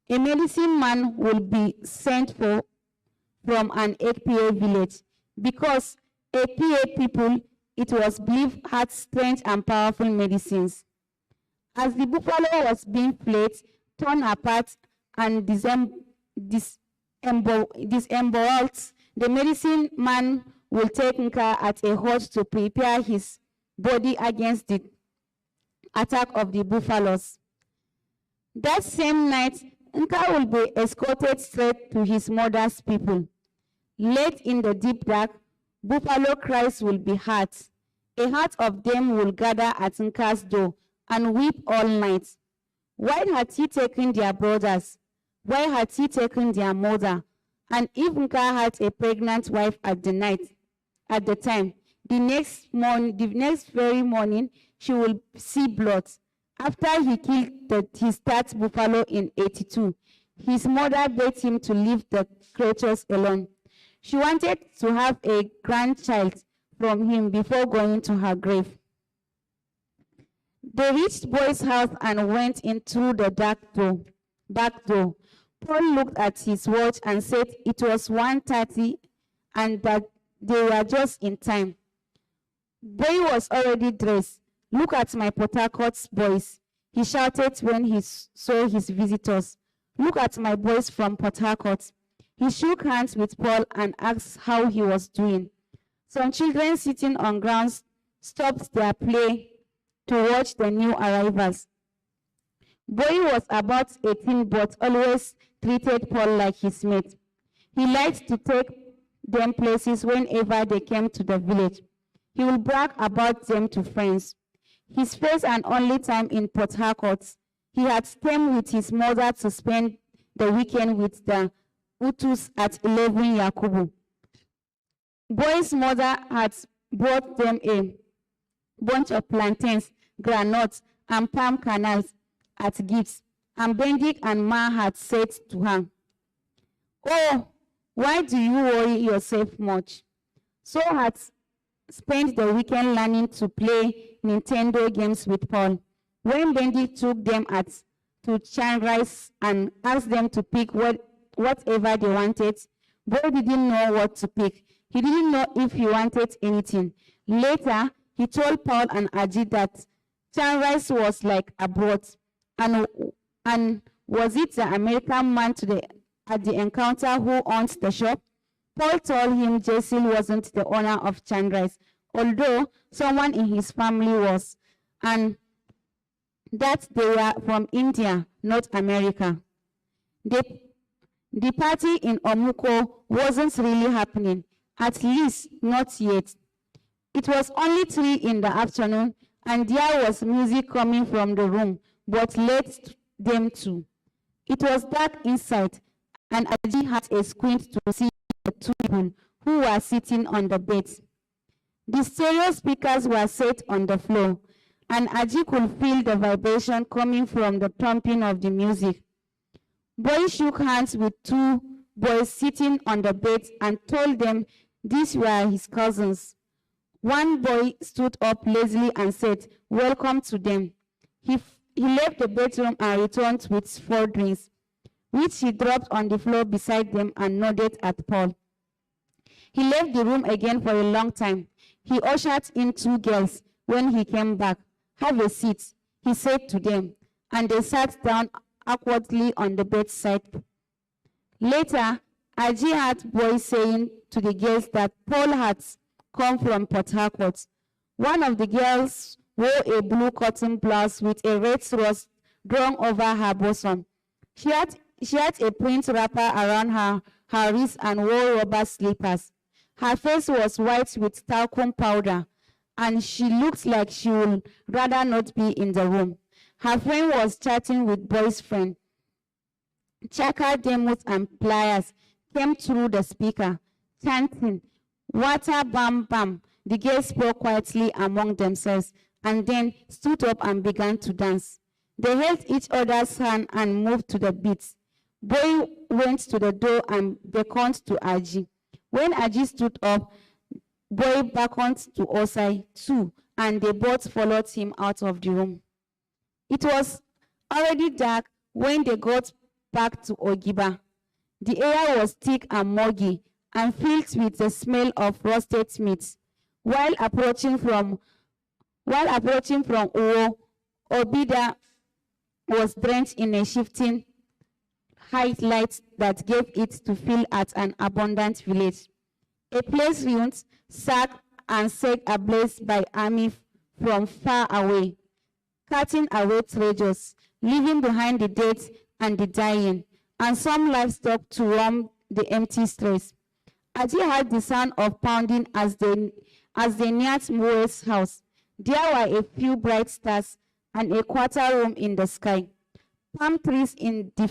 A medicine man will be sent from an APA village because APA people, it was believed, had strange and powerful medicines. As the buffalo was being flayed, torn apart, and disemboweled, the medicine man will take Nka at a horse to prepare his body against the attack of the buffaloes. That same night, Nka will be escorted straight to his mother's people. Late in the deep dark, buffalo cries will be heard. A herd of them will gather at Nka's door and weep all night. Why had he taken their brothers? Why had he taken their mother? And if Nka had a pregnant wife at the time, the next very morning, she will see blood. After he killed his third buffalo in 82, his mother begged him to leave the creatures alone. She wanted to have a grandchild from him before going to her grave. They reached boy's house and went in through the back door. Paul looked at his watch and said it was 1:30 and that they were just in time. Boy was already dressed. Look at my Port Harcourt boys, he shouted when he saw his visitors. Look at my boys from Port Harcourt. He shook hands with Paul and asked how he was doing. Some children sitting on grounds stopped their play to watch the new arrivals. Boy was about 18 but always treated Paul like his mate. He liked to take them places whenever they came to the village. He will brag about them to friends. His first and only time in Port Harcourt, he had came with his mother to spend the weekend with the Utus at 11 Yakubu. Boy's mother had brought them a bunch of plantains, granules, and palm kernels at gifts, and Bendik and Ma had said to her, "Oh, why do you worry yourself much?" So had spent the weekend learning to play Nintendo games with Paul. When Bendik took them to Chandrais and asked them to pick whatever they wanted, Boy didn't know what to pick. He didn't know if he wanted anything. Later, he told Paul and Ajit that Chandrais was like abroad, and was it the American man at the encounter who owns the shop? Paul told him Jason wasn't the owner of Chandrais, although someone in his family was, and that they were from India, not America. The party in Omuko wasn't really happening, at least not yet. It was only 3 in the afternoon, and there was music coming from the room, but let them too. It was dark inside, and Aji had a squint to see the 2 people who were sitting on the beds. The stereo speakers were set on the floor, and Aji could feel the vibration coming from the thumping of the music. Boy shook hands with 2 boys sitting on the bed and told them these were his cousins. One boy stood up lazily and said, "Welcome to them." He left the bedroom and returned with 4 drinks, which he dropped on the floor beside them and nodded at Paul. He left the room again for a long time. He ushered in 2 girls. When he came back, "Have a seat," he said to them, and they sat down awkwardly on the bedside. Later, Aji had Boy saying to the girls that Paul had come from Port Harcourt. One of the girls wore a blue cotton blouse with a red rose drawn over her bosom. She had a print wrapper around her wrist and wore rubber slippers. Her face was white with talcum powder, and she looked like she would rather not be in the room. Her friend was chatting with boy's friend. Chaka, Demus, and Pliers came through the speaker, chanting, "Water, bam, bam." The girls spoke quietly among themselves and then stood up and began to dance. They held each other's hand and moved to the beats. Boy went to the door and beckoned to Aji. When Aji stood up, Boy beckoned to Osai too, and they both followed him out of the room. It was already dark when they got back to Ogiba. The air was thick and muggy and filled with the smell of roasted meat. While approaching from Uwo, Obida was drenched in a shifting highlight that gave it to feel at an abundant village. A place ruined, sacked, and set ablaze by army from far away, cutting away treasures, leaving behind the dead and the dying, and some livestock to roam the empty streets. Aji heard the sound of pounding as they neared Moe's house. There were a few bright stars and a quarter room in the sky. Palm trees in the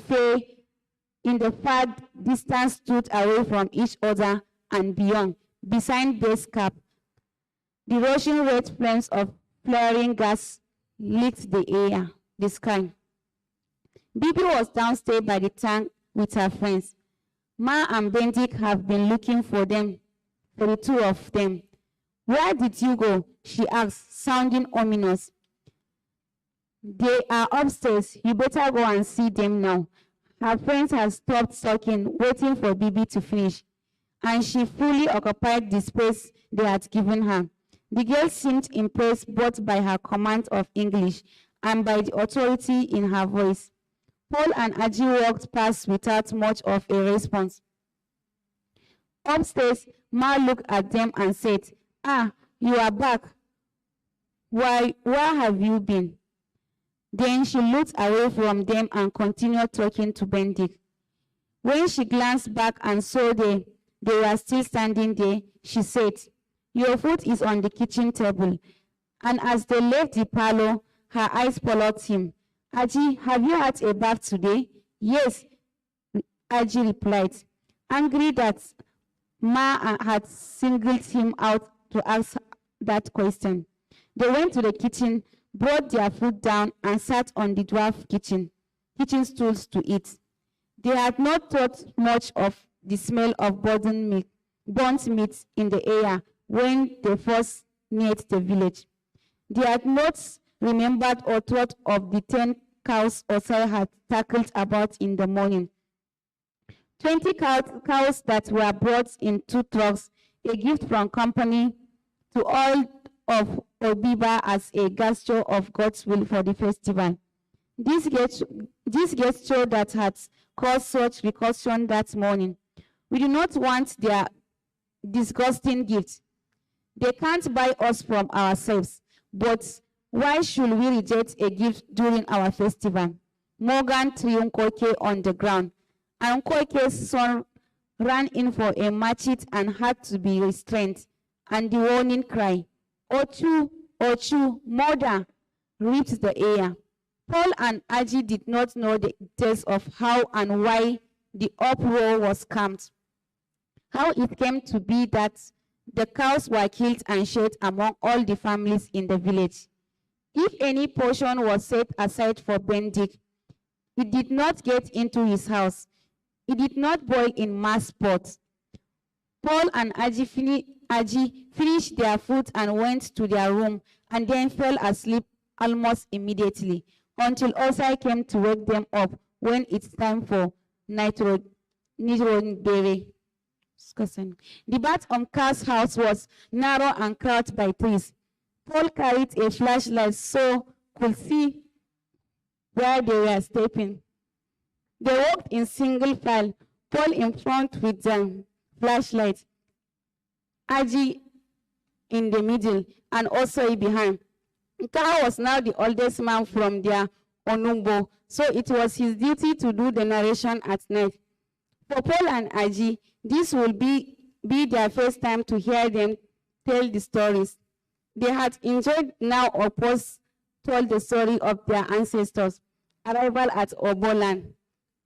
far distance stood away from each other and beyond, beside base cap. The rushing red flames of flaring gas lit the sky. Bibi was downstairs by the tank with her friends. Ma and Bendik have been looking for the two of them. "Where did you go?" she asked, sounding ominous. "They are upstairs. You better go and see them now." Her friends had stopped talking, waiting for Bibi to finish, and she fully occupied the space they had given her. The girl seemed impressed both by her command of English and by the authority in her voice. Paul and Aji walked past without much of a response. Upstairs, Ma looked at them and said, "Ah, you are back. Why, where have you been?" Then she looked away from them and continued talking to Bendik. When she glanced back and saw they were still standing there, she said, "Your food is on the kitchen table." And as they left the parlor, her eyes followed him. "Aji, have you had a bath today?" "Yes," Aji replied, angry that Ma had singled him out to ask that question. They went to the kitchen, brought their food down, and sat on the dwarf kitchen stools to eat. They had not thought much of the smell of burnt meat in the air when they first neared the village. They had not remembered or thought of the 10 cows Osai had tackled about in the morning. 20 cows that were brought in 2 trucks, a gift from company to all of Obiba as a gesture of God's will for the festival. This gesture that had caused such repercussion that morning. We do not want their disgusting gifts. They can't buy us from ourselves, but why should we reject a gift during our festival? Morgan threw Nkoke on the ground, and Nkoke's son ran in for a machete and had to be restrained, and the warning cry, "Ochu, Ochu, murder," ripped the air. Paul and Aji did not know the details of how and why the uproar was calmed. How it came to be that the cows were killed and shared among all the families in the village. If any portion was set aside for Bendik, it did not get into his house. It did not boil in mass pots. Paul and Aji finished their food and went to their room and then fell asleep almost immediately until Osai came to wake them up when it's time for Nidrondere. The bath on Carl's house was narrow and crowded by trees. Paul carried a flashlight so could see where they were stepping. They walked in single file, Paul in front with the flashlight, Aji in the middle, and Osai behind. Carl was now the oldest man from their Onumbo, so it was his duty to do the narration at night. For Paul and Aji, this will be be their first time to hear them tell the stories. They had enjoyed now Opos told the story of their ancestors' arrival at Oboland.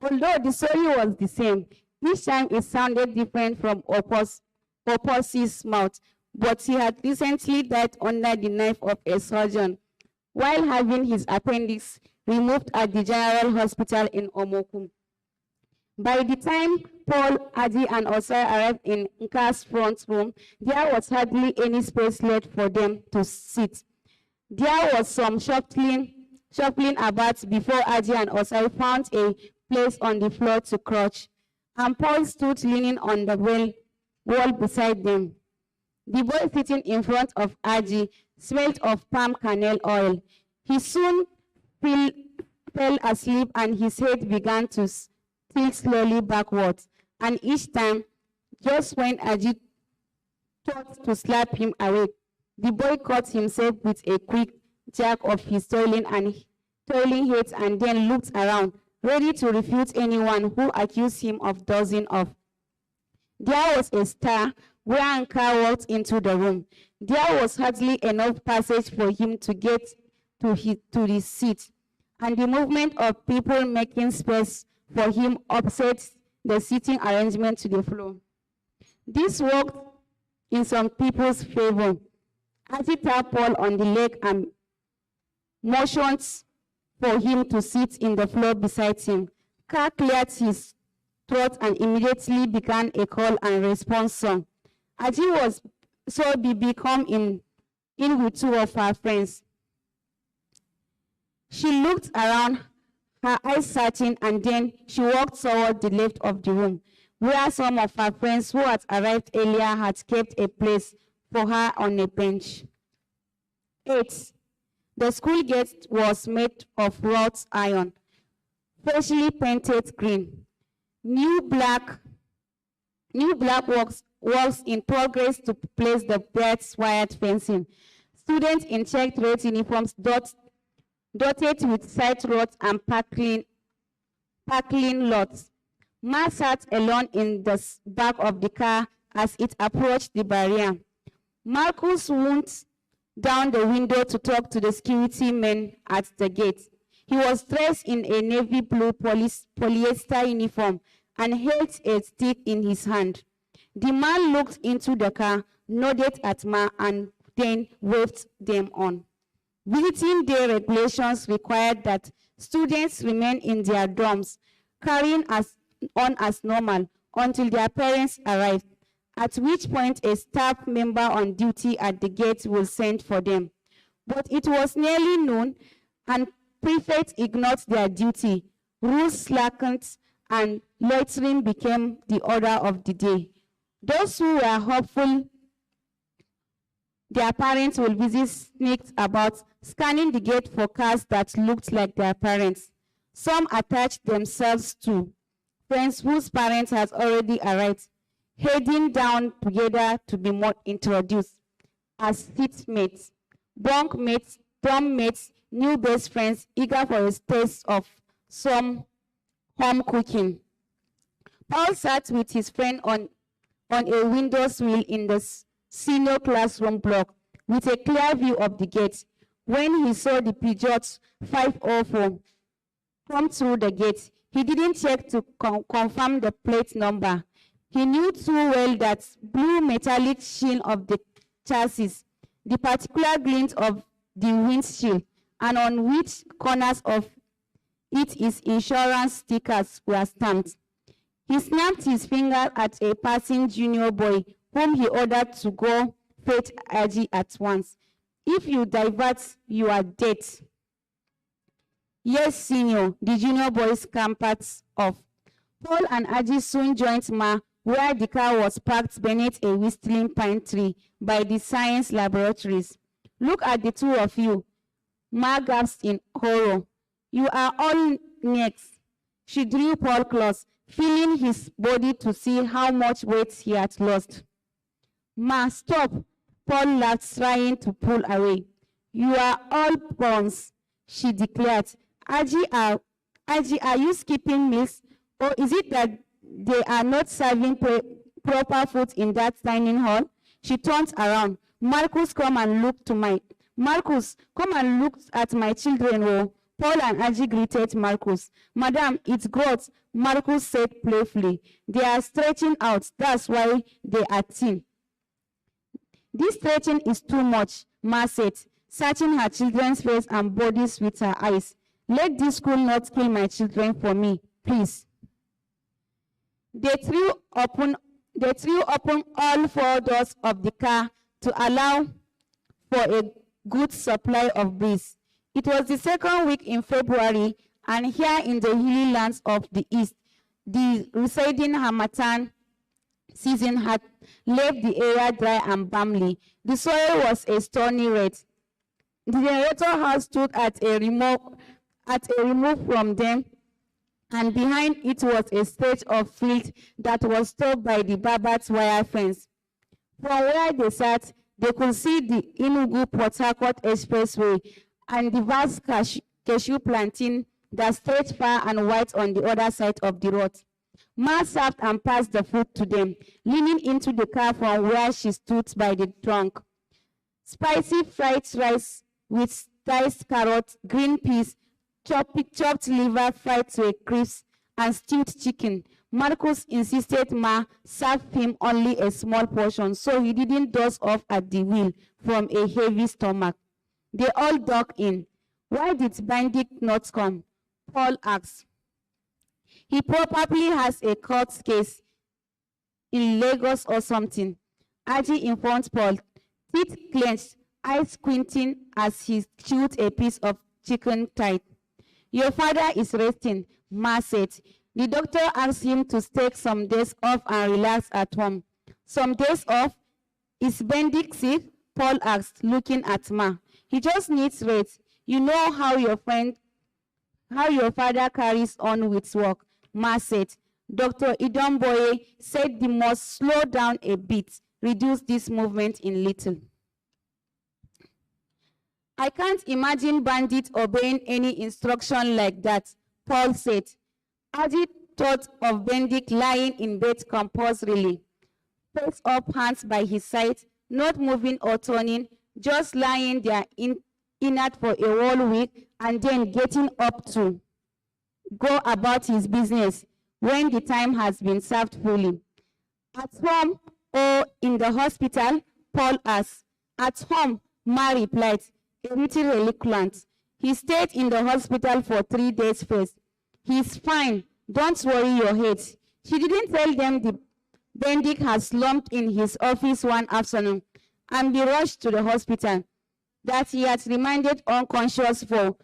Although the story was the same, each time it sounded different from Opos's mouth, but he had recently died under the knife of a surgeon while having his appendix removed at the General Hospital in Omokum. By the time Paul, Adi, and Osai arrived in Nka's front room, there was hardly any space left for them to sit. There was some shuffling about before Adi and Osai found a place on the floor to crouch, and Paul stood leaning on the wall beside them. The boy sitting in front of Adi smelled of palm kernel oil. He soon fell asleep and his head began to tilt slowly backwards, and each time, just when Adi thought to slap him awake, the boy caught himself with a quick jerk of his toiling head and then looked around, ready to refute anyone who accused him of dozing off. There was a stir where Nka walked into the room. There was hardly enough passage for him to get to his seat, and the movement of people making space for him upset the seating arrangement to the floor. This worked in some people's favor. Ati tapped Paul on the leg and motioned for him to sit in the floor beside him. Ka cleared his throat and immediately began a call and response song. Ati was so become in with two of her friends. She looked around, her eyes searching, and then she walked toward the left of the room, where some of her friends who had arrived earlier had kept a place for her on a bench. 8. The school gate was made of wrought iron, freshly painted green. New black walls in progress to place the bright wired fencing. Students in checked red uniforms dotted with side roads and parking lots. Ma sat alone in the back of the car as it approached the barrier. Marcus went down the window to talk to the security men at the gate. He was dressed in a navy blue polyester uniform and held a stick in his hand. The man looked into the car, nodded at Ma, and then waved them on. Visiting day regulations required that students remain in their dorms, carrying on as normal until their parents arrived, at which point a staff member on duty at the gate will send for them. But it was nearly noon, and prefects ignored their duty. Rules slackened, and loitering became the order of the day. Those who were hopeful their parents will visit sneaked about, scanning the gate for cars that looked like their parents. Some attached themselves to friends whose parents had already arrived, heading down together to be more introduced as seatmates, bunkmates, dormmates, new best friends, eager for a taste of some home cooking. Paul sat with his friend on a window sill in the senior classroom block with a clear view of the gate when he saw the Peugeot 504 come through the gate. He didn't check to confirm the plate number. He knew too well that blue metallic sheen of the chassis, the particular glint of the windshield, and on which corners of it his insurance stickers were stamped. He snapped his finger at a passing junior boy whom he ordered to go fetch Aji at once. If you divert, you are dead. Yes, senior, the junior boy scampered off. Paul and Aji soon joined Ma, where the car was parked beneath a whistling pine tree by the science laboratories. Look at the two of you, Ma gasped in horror. You are all necks. She drew Paul close, feeling his body to see how much weight he had lost. Ma, stop, Paul laughed, trying to pull away. You are all bones, she declared. Aji, are you skipping meals, or is it that they are not serving proper food in that dining hall? She turned around. Marcus, come and look at my children. Oh. Paul and Aji greeted Marcus. Madam, it's growth, Marcus said playfully. They are stretching out. That's why they are thin. This stretching is too much, Ma said, searching her children's face and bodies with her eyes. Let this school not kill my children for me, please. They threw open all 4 doors of the car to allow for a good supply of breeze. It was the 2nd week in February, and here in the hilly lands of the east, the receding harmattan season had left the area dry and balmy. The soil was a stony red. The generator house stood at a remove from them, and behind it was a stretch of field that was stopped by the barbed wire fence. From where they sat, they could see the Enugu-Port Harcourt Expressway and the vast cashew planting that stretched far and wide on the other side of the road. Ma served and passed the food to them, leaning into the car from where she stood by the trunk. Spicy fried rice with diced carrots, green peas, chopped liver fried to a crisp, and stewed chicken. Marcus insisted Ma serve him only a small portion so he didn't doze off at the wheel from a heavy stomach. They all dug in. Why did Benedict not come? Paul asked. He probably has a court case in Lagos or something. Aji informed Paul, teeth clenched, eyes squinting as he chewed a piece of chicken thigh. Your father is resting, Ma said. The doctor asked him to take some days off and relax at home. Some days off? Is Benedict sick? Paul asked, looking at Ma. He just needs rest. You know how your father carries on with work, Ma said. Dr. Idomboye said they must slow down a bit, reduce this movement in little. I can't imagine Bandit obeying any instruction like that, Paul said. Aji thought of Benedict lying in bed composedly, face up, hands by his side, not moving or turning, just lying there inert for a whole week and then getting up to go about his business when the time has been served fully. At home or in the hospital, Paul asked. At home, Ma replied, a little reluctant. He stayed in the hospital for 3 days first. He's fine. Don't worry your head. She didn't tell them the Benedict had slumped in his office one afternoon and be rushed to the hospital, that he had remained unconscious for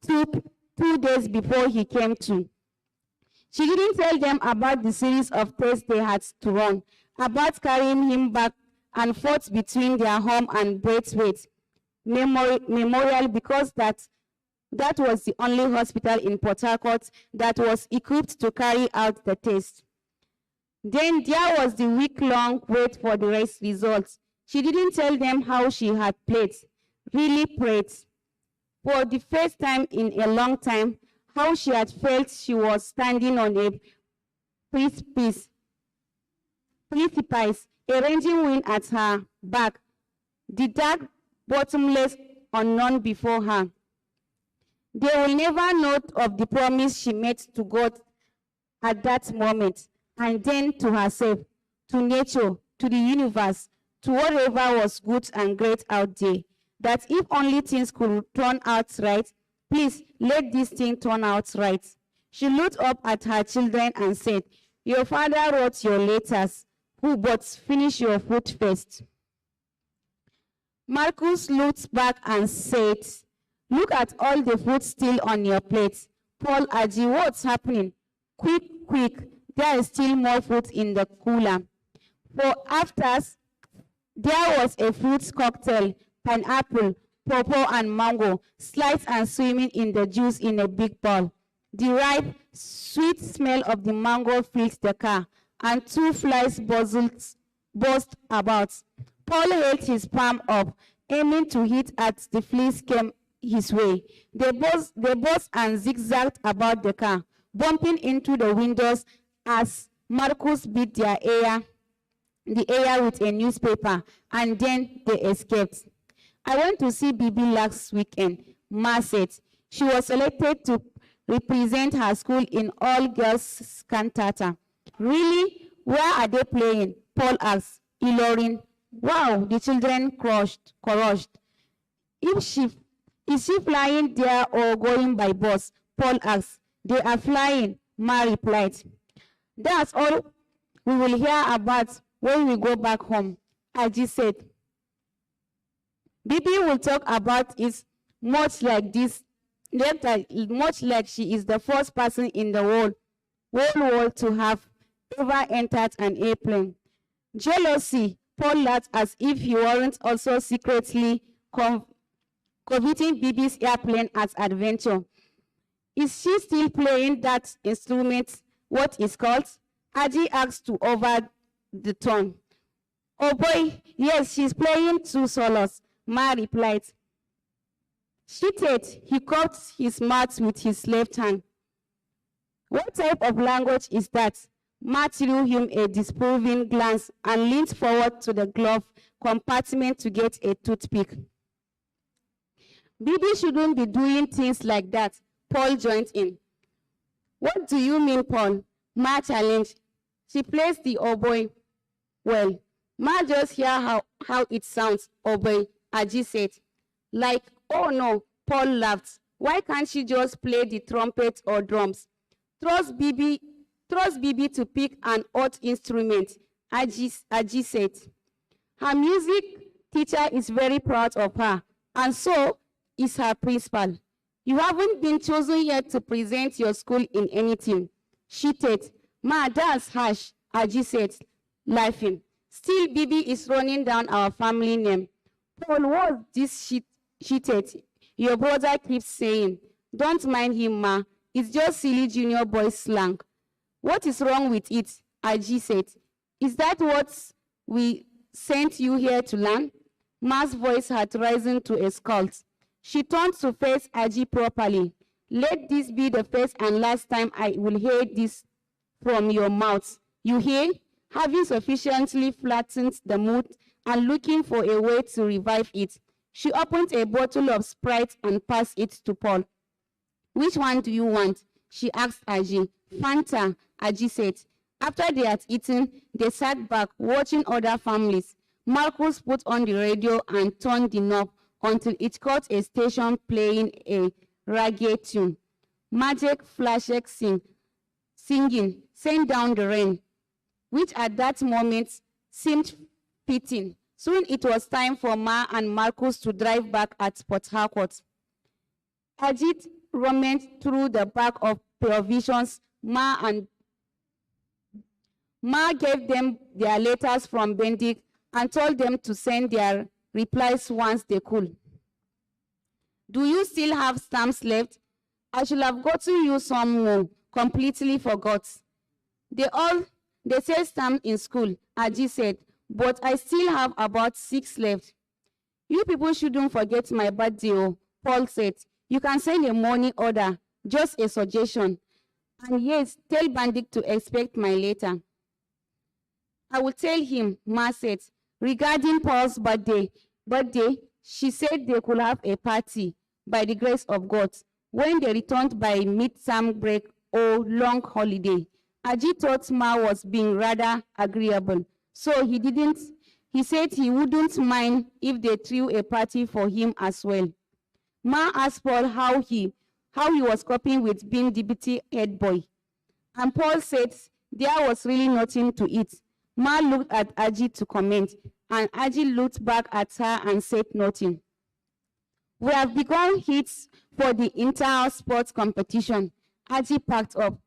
two days before he came to. She didn't tell them about the series of tests they had to run, about carrying him back and forth between their home and Braithwaite Memorial, because that was the only hospital in Port Harcourt that was equipped to carry out the test. Then there was the week-long wait for the results. She didn't tell them how she had played, really played, for the first time in a long time, how she had felt she was standing on a precipice, a raging wind at her back, the dark, bottomless unknown before her. They will never know of the promise she made to God at that moment, and then to herself, to nature, to the universe, to whatever was good and great out there, that if only things could turn out right, please let this thing turn out right. She looked up at her children and said, your father wrote your letters, but finish your food first. Marcus looked back and said, look at all the food still on your plate. Paul Aji, what's happening? Quick, quick, there is still more food in the cooler. For afters, there was a fruit cocktail, pineapple, pawpaw and mango, sliced and swimming in the juice in a big bowl. The ripe, sweet smell of the mango filled the car, and 2 flies buzzed about. Paul held his palm up, aiming to hit as the fleas came his way. They buzzed and zigzagged about the car, bumping into the windows as Marcus beat their air the area with a newspaper, and then they escaped. I went to see Bibi last weekend, Ma said. She was selected to represent her school in all-girls cantata. Really? Where are they playing? Paul asked. Ilorin. Wow, the children crushed. Is she flying there or going by bus? Paul asked. They are flying, Ma replied. That's all we will hear about when we go back home, Aji said. Bibi will talk about it much like this, much like she is the first person in the whole world to have ever entered an airplane. Jealousy, Paul laughed as if he weren't also secretly coveting Bibi's airplane as adventure. Is she still playing that instrument, what is called? Aji asked to over the tone. Oh boy, yes, she's playing 2 solos, Ma replied. Cheated, he cupped his mouth with his left hand. What type of language is that? Ma threw him a disapproving glance and leaned forward to the glove compartment to get a toothpick. Bibi shouldn't be doing things like that, Paul joined in. What do you mean, Paul? Ma challenged. She plays the oboe well. Ma just hear how it sounds, oboe, Aji said. Like, oh no, Paul laughed. Why can't she just play the trumpet or drums? Trust Bibi to pick an odd instrument, Aji said. Her music teacher is very proud of her, and so is her principal. You haven't been chosen yet to present your school in anything. She said. Ma, that's harsh, Aji said, laughing. Still, Bibi is running down our family name. Paul, what's this shit? Your brother keeps saying. Don't mind him, Ma. It's just silly junior boy slang. What is wrong with it? Aji said. Is that what we sent you here to learn? Ma's voice had risen to a scold. She turned to face Aji properly. Let this be the first and last time I will hear this from your mouth. You hear? Having sufficiently flattened the mood and looking for a way to revive it, she opened a bottle of Sprite and passed it to Paul. Which one do you want? She asked Aji. Fanta, Aji said. After they had eaten, they sat back watching other families. Marcus put on the radio and turned the knob until it caught a station playing a reggae tune. Magic Flashek singing, Send Down the Rain, which at that moment seemed fitting. Soon it was time for Ma and Marcus to drive back at Port Harcourt. Ajit rummaged through the bag of provisions. Ma gave them their letters from Bendik and told them to send their replies once they could. Do you still have stamps left? I should have gotten you some more. Completely forgot. They say stamps in school, Aji said, but I still have about 6 left. You people shouldn't forget my birthday, Paul said. You can send a money order, just a suggestion. And yes, tell Bandik to expect my letter. I will tell him, Ma said. Regarding Paul's birthday, she said they could have a party, by the grace of God, when they returned by mid-term break or long holiday. Aji thought Ma was being rather agreeable, so he said he wouldn't mind if they threw a party for him as well. Ma asked Paul how he was coping with being deputy head boy, and Paul said there was really nothing to it. Ma looked at Aji to comment, and Aji looked back at her and said nothing. We have begun hits for the inter-house sports competition. Aji packed up.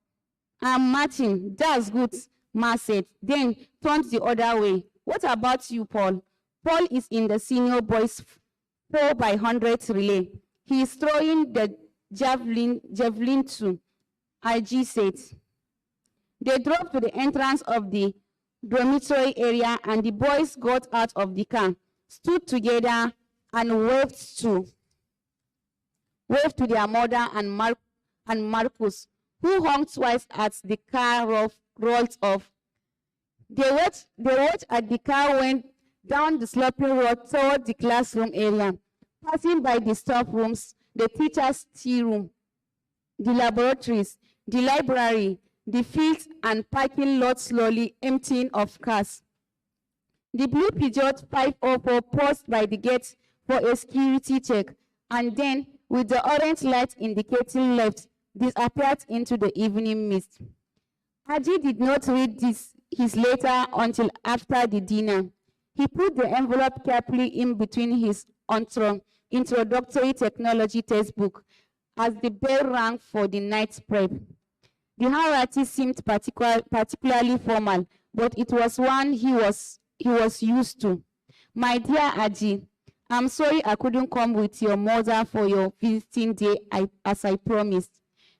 I'm marching. That's good, Ma said, then turned the other way. What about you, Paul? Paul is in the senior boys 4x100 relay. He is throwing the javelin too, Aji said. They drove to the entrance of the dormitory area and the boys got out of the car, stood together and waved to their mother and Marcus, who hung twice as the car rolled off. They watched as the car went down the sloping road toward the classroom area, passing by the staff rooms, the teacher's tea room, the laboratories, the library, the fields and parking lot slowly emptying of cars. The blue Peugeot 504 paused by the gate for a security check, and then, with the orange light indicating left, disappeared into the evening mist. Aji did not read his letter until after the dinner. He put the envelope carefully in between his introductory technology textbook as the bell rang for the night prep. The handwriting seemed particularly formal, but it was one he was used to. My dear Aji, I'm sorry I couldn't come with your mother for your visiting day as I promised.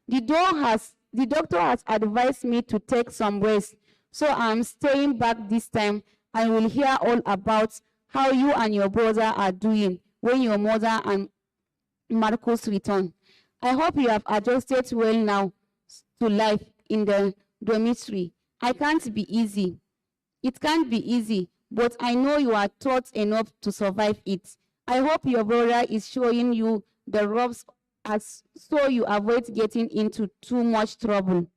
The doctor has advised me to take some rest, so I'm staying back this time and will hear all about how you and your brother are doing when your mother and Marcus return. I hope you have adjusted well now to life in the dormitory. It can't be easy, but I know you are taught enough to survive it. I hope your brother is showing you the ropes so you avoid getting into too much trouble.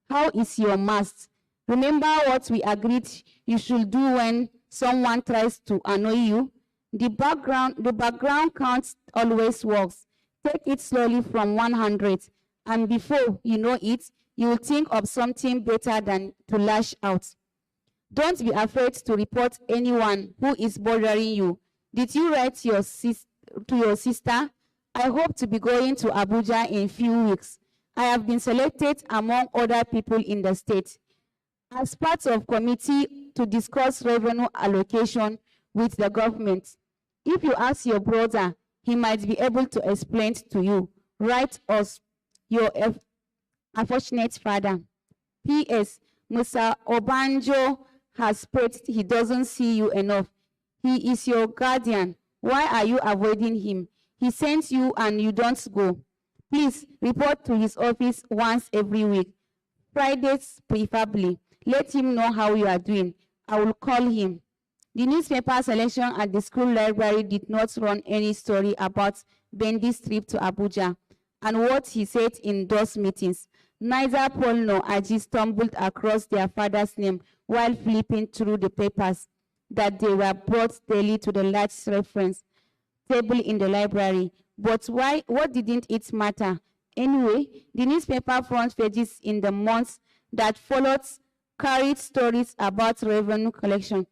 How is your maths? Remember what we agreed you should do when someone tries to annoy you? The background count always works. Take it slowly from 100, and before you know it, you will think of something better than to lash out. Don't be afraid to report anyone who is bothering you. Did you write to your sister? I hope to be going to Abuja in a few weeks. I have been selected among other people in the state as part of committee to discuss revenue allocation with the government. If you ask your brother, he might be able to explain to you. Write us, your unfortunate father. P.S. Mr. Obanjo has prayed he doesn't see you enough. He is your guardian. Why are you avoiding him? He sends you and you don't go. Please report to his office once every week. Fridays preferably. Let him know how you are doing. I will call him. The newspaper selection at the school library did not run any story about Bendy's trip to Abuja and what he said in those meetings. Neither Paul nor Aji stumbled across their father's name while flipping through the papers that they were brought daily to the large reference table in the library. But what didn't it matter? Anyway, the newspaper front pages in the months that followed carried stories about revenue collection,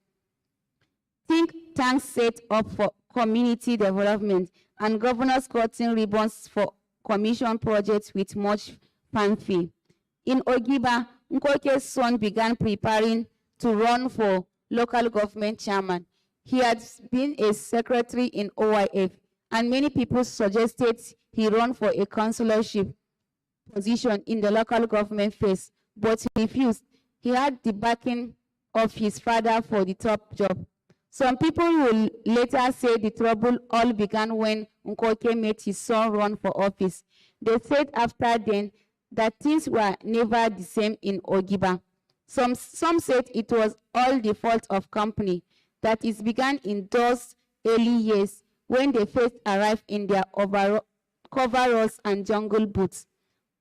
think tanks set up for community development, and governors cutting ribbons for commission projects with much fanfare. In Ogiba, Nkoke's son began preparing to run for local government chairman. He had been a secretary in OYF, and many people suggested he run for a councillorship position in the local government phase, but he refused. He had the backing of his father for the top job. Some people will later say the trouble all began when Nkoke made his son run for office. They said after then that things were never the same in Ogiba. Some said it was all the fault of company, that it began in those early years when they first arrived in their coveralls and jungle boots.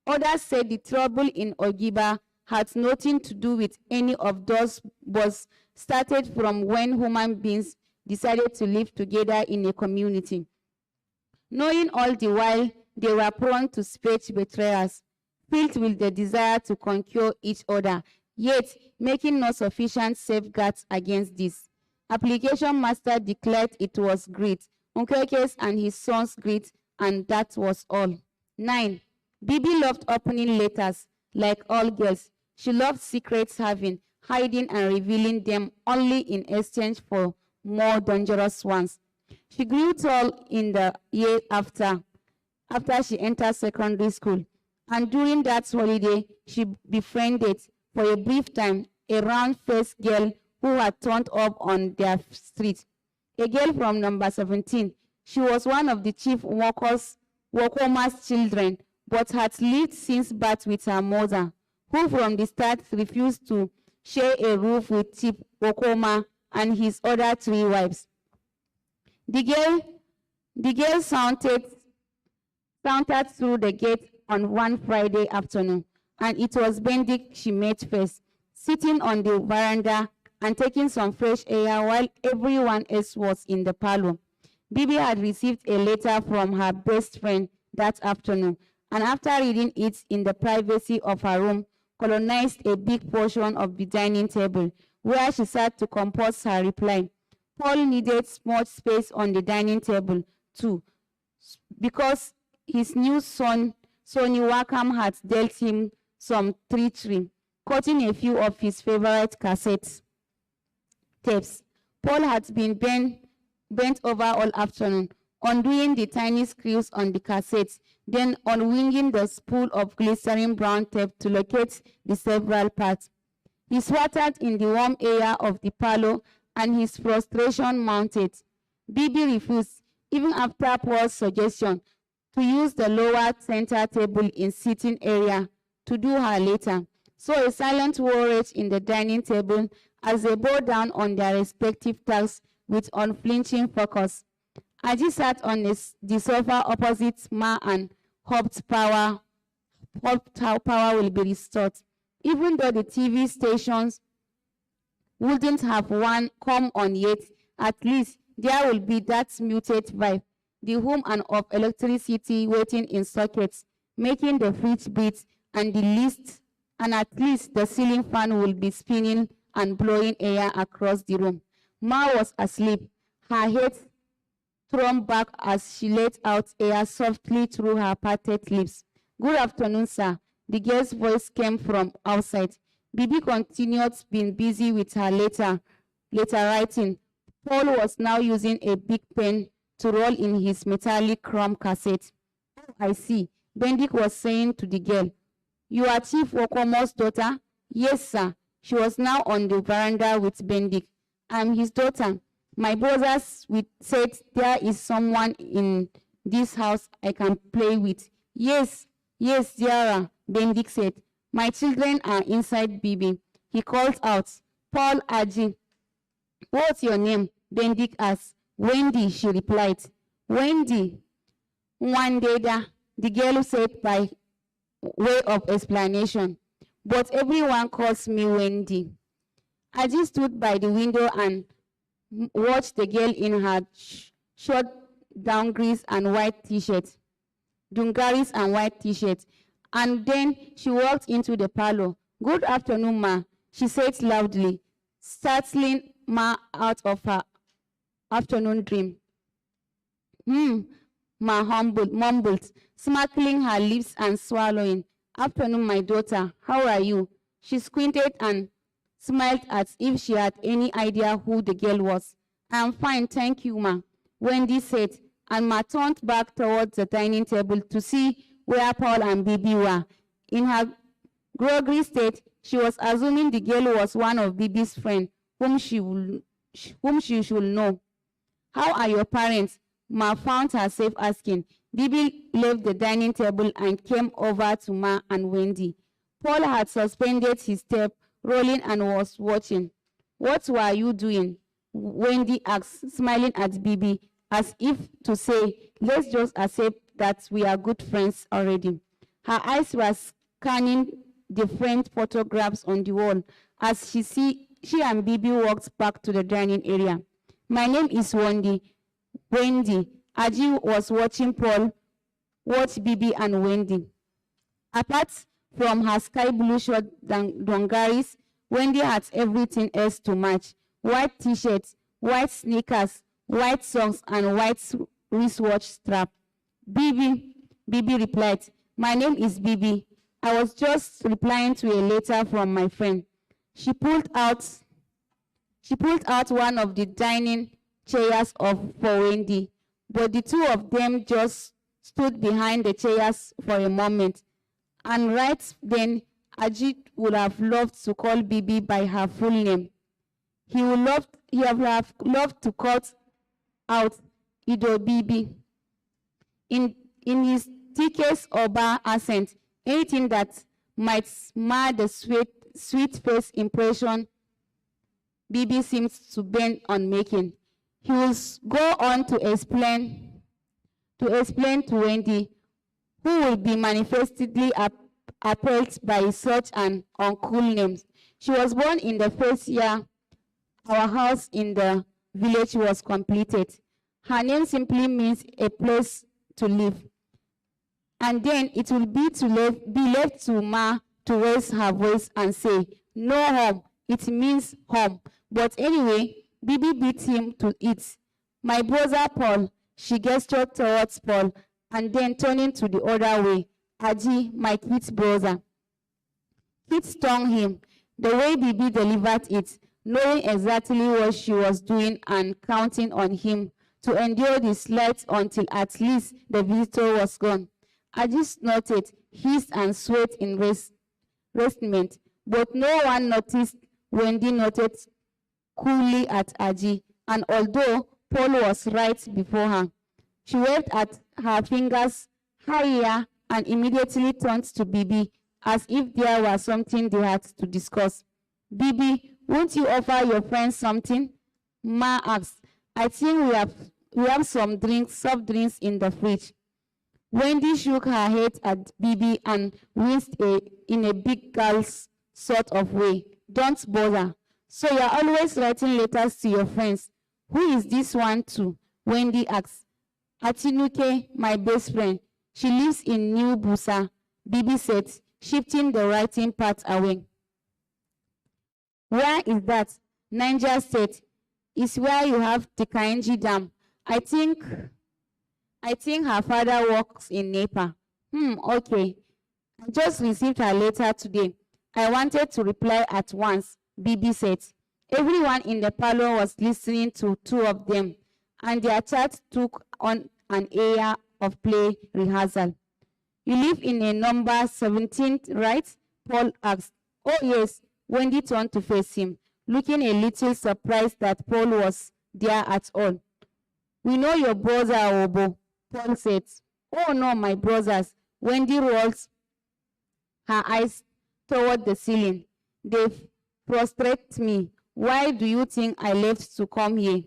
Others said the trouble in Ogiba had nothing to do with any of those, but started from when human beings decided to live together in a community. Knowing all the while they were prone to speech betrayers, filled with the desire to conquer each other, yet making no sufficient safeguards against this. Application master declared it was greed, Nkoke's and his son's greed, and that was all. 9. Bibi loved opening letters like all girls. She loved secrets having, hiding and revealing them only in exchange for more dangerous ones. She grew tall in the year after she entered secondary school, and during that holiday, she befriended, for a brief time, a round-faced girl who had turned up on their street, a girl from number 17. She was one of the chief Wokoma's children, but had lived since birth with her mother, who from the start refused to share a roof with Chief Okoma and his other 3 wives. The girl sauntered through the gate on one Friday afternoon, and it was Bendik she met first, sitting on the veranda and taking some fresh air while everyone else was in the parlor. Bibi had received a letter from her best friend that afternoon, and after reading it in the privacy of her room, colonized a big portion of the dining table, where she sat to compose her reply. Paul needed much space on the dining table, too, because his new son, Sonny Wakam, had dealt him some treachery, cutting a few of his favorite cassette tapes. Paul had been bent over all afternoon, undoing the tiny screws on the cassettes, then unwinging the spool of glistening brown tape to locate the several parts. He swatted in the warm air of the parlor, and his frustration mounted. Bibi refused, even after Paul's suggestion, to use the lower center table in sitting area to do her later. So a silent war raged in the dining table as they bore down on their respective tasks with unflinching focus. Aji sat on the sofa opposite Ma and hoped how power will be restored. Even though the TV stations wouldn't have one come on yet, at least there will be that muted vibe, the hum and of electricity waiting in sockets, making the fridge beat, and at least the ceiling fan will be spinning and blowing air across the room. Ma was asleep, her head thrown back as she let out air softly through her parted lips. Good afternoon, sir. The girl's voice came from outside. Bibi continued being busy with her letter writing. Paul was now using a big pen to roll in his metallic chrome cassette. Oh, I see, Bendik was saying to the girl. You are Chief Okomo's daughter? Yes, sir. She was now on the veranda with Bendik. I'm his daughter. My brothers said there is someone in this house I can play with. Yes, Zara, Bendik said. My children are inside, Bibi. He called out, Paul Aji. What's your name? Bendik asked. Wendy, she replied. Wendy. Wandeda, the girl said by way of explanation. But everyone calls me Wendy. Aji stood by the window and watched the girl in her short dungarees and white t-shirt. And then she walked into the parlor. Good afternoon, Ma, she said loudly, startling Ma out of her afternoon dream. Ma mumbled, smackling her lips and swallowing. Afternoon, my daughter, how are you? She squinted and smiled as if she had any idea who the girl was. I'm fine, thank you, Ma, Wendy said, and Ma turned back towards the dining table to see where Paul and Bibi were. In her groggy state, she was assuming the girl was one of Bibi's friends, whom she should know. How are your parents? Ma found herself asking. Bibi left the dining table and came over to Ma and Wendy. Paul had suspended his step, rolling, and was watching. What were you doing? Wendy asked, smiling at Bibi, as if to say, let's just accept that we are good friends already. Her eyes were scanning the framed photographs on the wall as she and Bibi walked back to the dining area. My name is Wendy. Aji was watching Paul watch Bibi and Wendy. Apart from her sky blue short dungarees, Wendy had everything else to match. White t-shirts, white sneakers, white socks, and white wristwatch strap. Bibi replied, my name is Bibi. I was just replying to a letter from my friend. She pulled out one of the dining chairs for Wendy, but the two of them just stood behind the chairs for a moment. And right then, Ajit would have loved to call Bibi by her full name. He would have loved to cut out Ido Bibi. In his thickest Oba accent, anything that might mar the sweet face impression Bibi seems to bend on making. He will go on to explain to Wendy, who will be manifestly appalled by such an uncool name. She was born in the first year our house in the village was completed. Her name simply means a place to live. And then it will be left to Ma to raise her voice and say, no home, it means home. But anyway, Bibi beat him to it. My brother Paul, she gestured towards Paul, and then turning to the other way, Aji, my kid's brother. Kid stung him, the way Bibi delivered it, knowing exactly what she was doing and counting on him to endure the slight until at least the visitor was gone. Aji snorted, hissed, and sweat in resentment, but no one noticed. Wendy noted coolly at Aji, and although Paul was right before her, she waved at her fingers higher and immediately turned to Bibi as if there was something they had to discuss. Bibi, won't you offer your friends something? Ma asked. I think we have some soft drinks in the fridge. Wendy shook her head at Bibi and winced in a big girl's sort of way. Don't bother. So you're always writing letters to your friends. Who is this one to? Wendy asked. Atinuke, my best friend. She lives in New Busa, Bibi said, shifting the writing part away. Where is that? Niger State. Is where you have the Kainji Dam. I think her father works in NEPA. Okay. I just received her letter today. I wanted to reply at once, Bibi said. Everyone in the parlor was listening to two of them, and their chat took on an air of play rehearsal. You live in a number 17, right? Paul asked. Oh yes, Wendy turned to face him, looking a little surprised that Paul was there at all. We know your brother, Obo, Paul said. Oh no, my brothers. Wendy rolled her eyes toward the ceiling. They frustrate me. Why do you think I left to come here?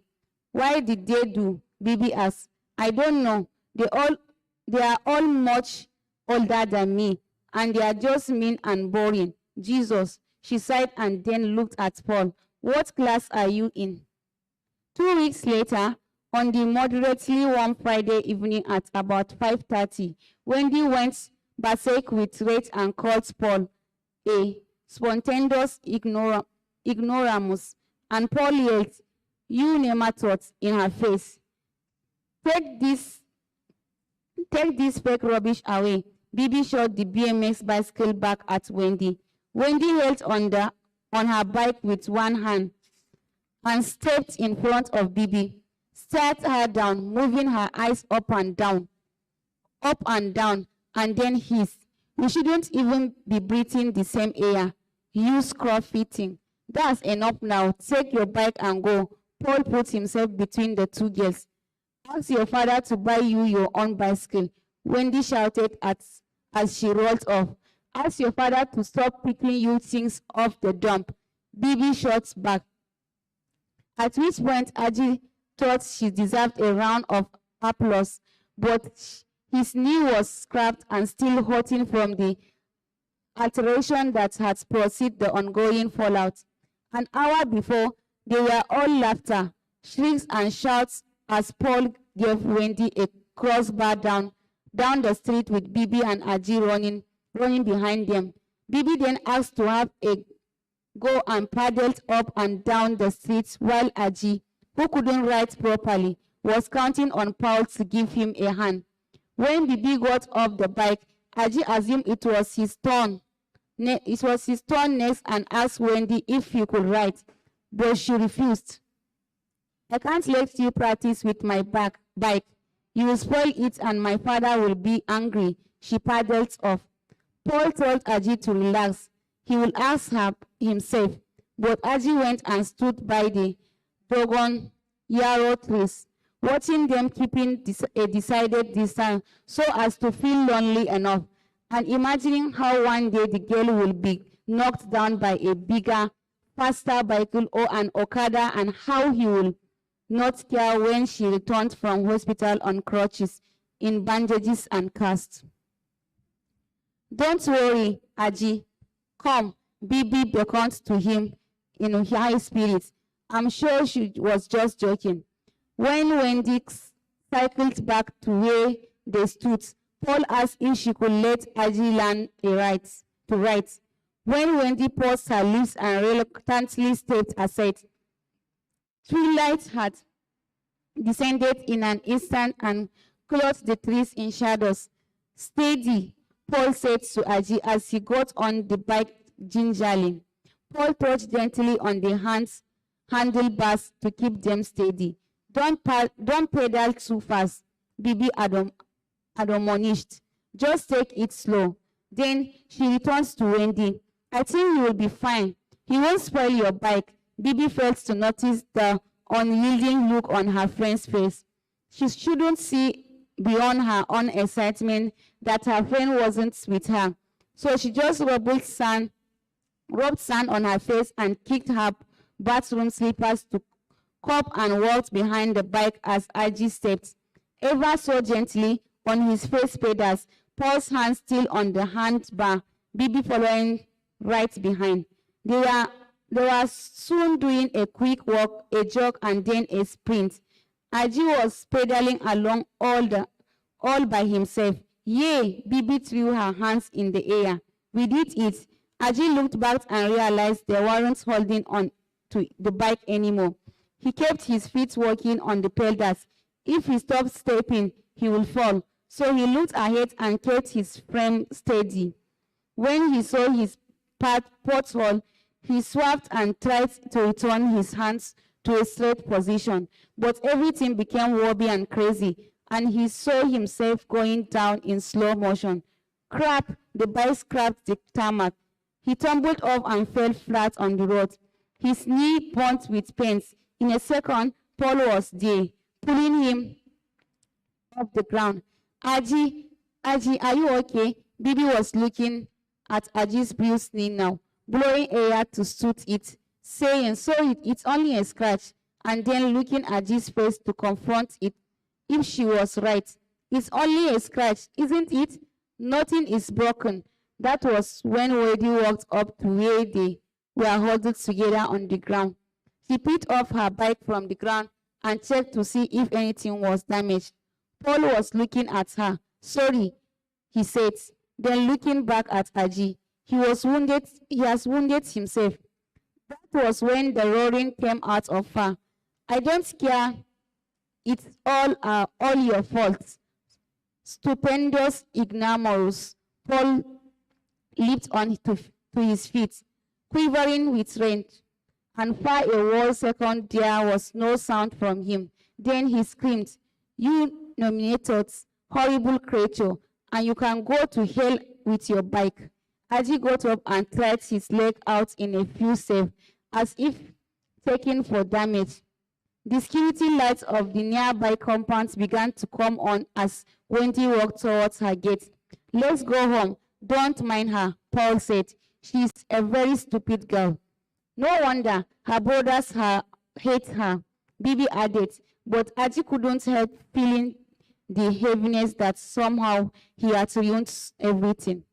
Why did they do? Bibi asked. I don't know. They are all much older than me, and they are just mean and boring. Jesus, she sighed and then looked at Paul. What class are you in? 2 weeks later, on the moderately warm Friday evening at about 5:30, Wendy went berserk with rage and called Paul a spontaneous ignoramus, and Paul yelled, you nematodes, in her face. Take this fake rubbish away. Bibi shot the BMX bicycle back at Wendy. Wendy held on her bike with one hand and stepped in front of Bibi, stared her down, moving her eyes up and down, and then hissed. You shouldn't even be breathing the same air. You scruff fitting. That's enough now. Take your bike and go. Paul put himself between the two girls. Ask your father to buy you your own bicycle, Wendy shouted as she rolled off. Ask your father to stop picking you things off the dump. Bibi shot back. At which point Aji thought she deserved a round of applause, but his knee was scrapped and still hurting from the alteration that had preceded the ongoing fallout. An hour before, they were all laughter, shrieks and shouts as Paul gave Wendy a crossbar down the street with Bibi and Aji running behind them. Bibi then asked to have a go and paddled up and down the street while Aji, who couldn't write properly, was counting on Paul to give him a hand. When Bibi got off the bike, Aji assumed it was his turn. It was his turn next and asked Wendy if he could write, but she refused. I can't let you practice with my bike. You will spoil it and my father will be angry. She paddled off. Paul told Aji to relax. He will ask her himself, but Aji went and stood by the doggone yarrow trees, watching them keeping a decided distance so as to feel lonely enough, and imagining how one day the girl will be knocked down by a bigger, faster vehicle or an Okada, and how he will not care when she returned from hospital on crutches, in bandages and casts. Don't worry, Aji. Come, Bibi beckoned to him in high spirits. I'm sure she was just joking. When Wendy cycled back to where they stood, Paul asked if she could let Aji learn to write. When Wendy paused her lips and reluctantly stepped aside, twilight had descended in an instant and clothed the trees in shadows. Steady, Paul said to Aji as he got on the bike gingerly. Paul touched gently on the handlebars to keep them steady. Don't pedal too fast, Bibi admonished. Just take it slow. Then she returns to Wendy. I think you will be fine. He won't spoil your bike. Bibi failed to notice the unyielding look on her friend's face. She shouldn't see beyond her own excitement that her friend wasn't with her. So she just rubbed sand on her face and kicked her bathroom slippers to cup and walked behind the bike as Aji stepped, ever so gently, on his face pedals, Paul's hand still on the handbar, Bibi following right behind. They were soon doing a quick walk, a jog, and then a sprint. Aji was pedaling along all by himself. Yay! Bibi threw her hands in the air. We did it. Aji looked back and realized they weren't holding on to the bike anymore. He kept his feet walking on the pedals. If he stopped stepping, he would fall. So he looked ahead and kept his frame steady. When he saw his pothole, he swerved and tried to return his hands to a straight position, but everything became wobbly and crazy, and he saw himself going down in slow motion. Crap! The bike scraped the tarmac. He tumbled off and fell flat on the road. His knee burnt with pains. In a second, Paul was there, pulling him off the ground. Aji, are you okay? Bibi was looking at Aji's bruised knee now, blowing air to soothe it, saying, it's only a scratch, and then looking at Aji's face to confront it if she was right. It's only a scratch, isn't it? Nothing is broken. That was when Wendy walked up to where they were huddled together on the ground. She picked up her bike from the ground and checked to see if anything was damaged. Paul was looking at her. Sorry, he said, then looking back at Aji. He has wounded himself. That was when the roaring came out of her. I don't care. It's all your fault. Stupendous, ignominious. Paul leaped on to his feet, quivering with rage, and for a whole second there was no sound from him. Then he screamed, "You nominated horrible creature, and you can go to hell with your bike." Aji got up and tried his leg out in a few saves, as if taken for damage. The security lights of the nearby compounds began to come on as Wendy walked towards her gate. Let's go home. Don't mind her, Paul said. She's a very stupid girl. No wonder her brothers hate her, Bibi added, but Aji couldn't help feeling the heaviness that somehow he had ruined everything.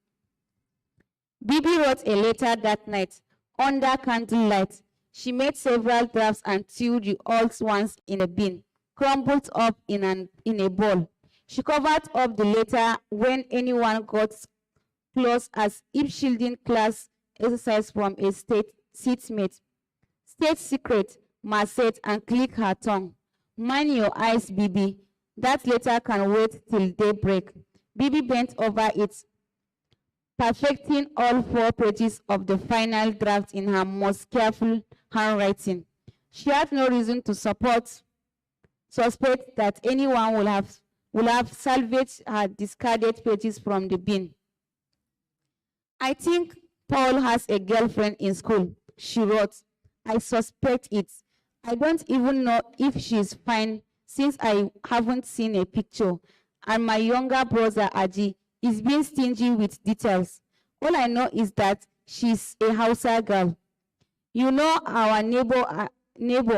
Bibi wrote a letter that night, under candlelight. She made several drafts and threw the old ones in a bin, crumbled up in a bowl. She covered up the letter when anyone got close, as if shielding class exercise from a seatmate. State secret, Ma said, and clicked her tongue. Mind your eyes, Bibi. That letter can wait till daybreak. Bibi bent over it, perfecting all 4 pages of the final draft in her most careful handwriting. She had no reason to suspect that anyone will have salvaged her discarded pages from the bin. I think Paul has a girlfriend in school, she wrote. I suspect it. I don't even know if she's fine since I haven't seen a picture, and my younger brother Aji is being stingy with details. All I know is that she's a Hausa girl. You know our neighbor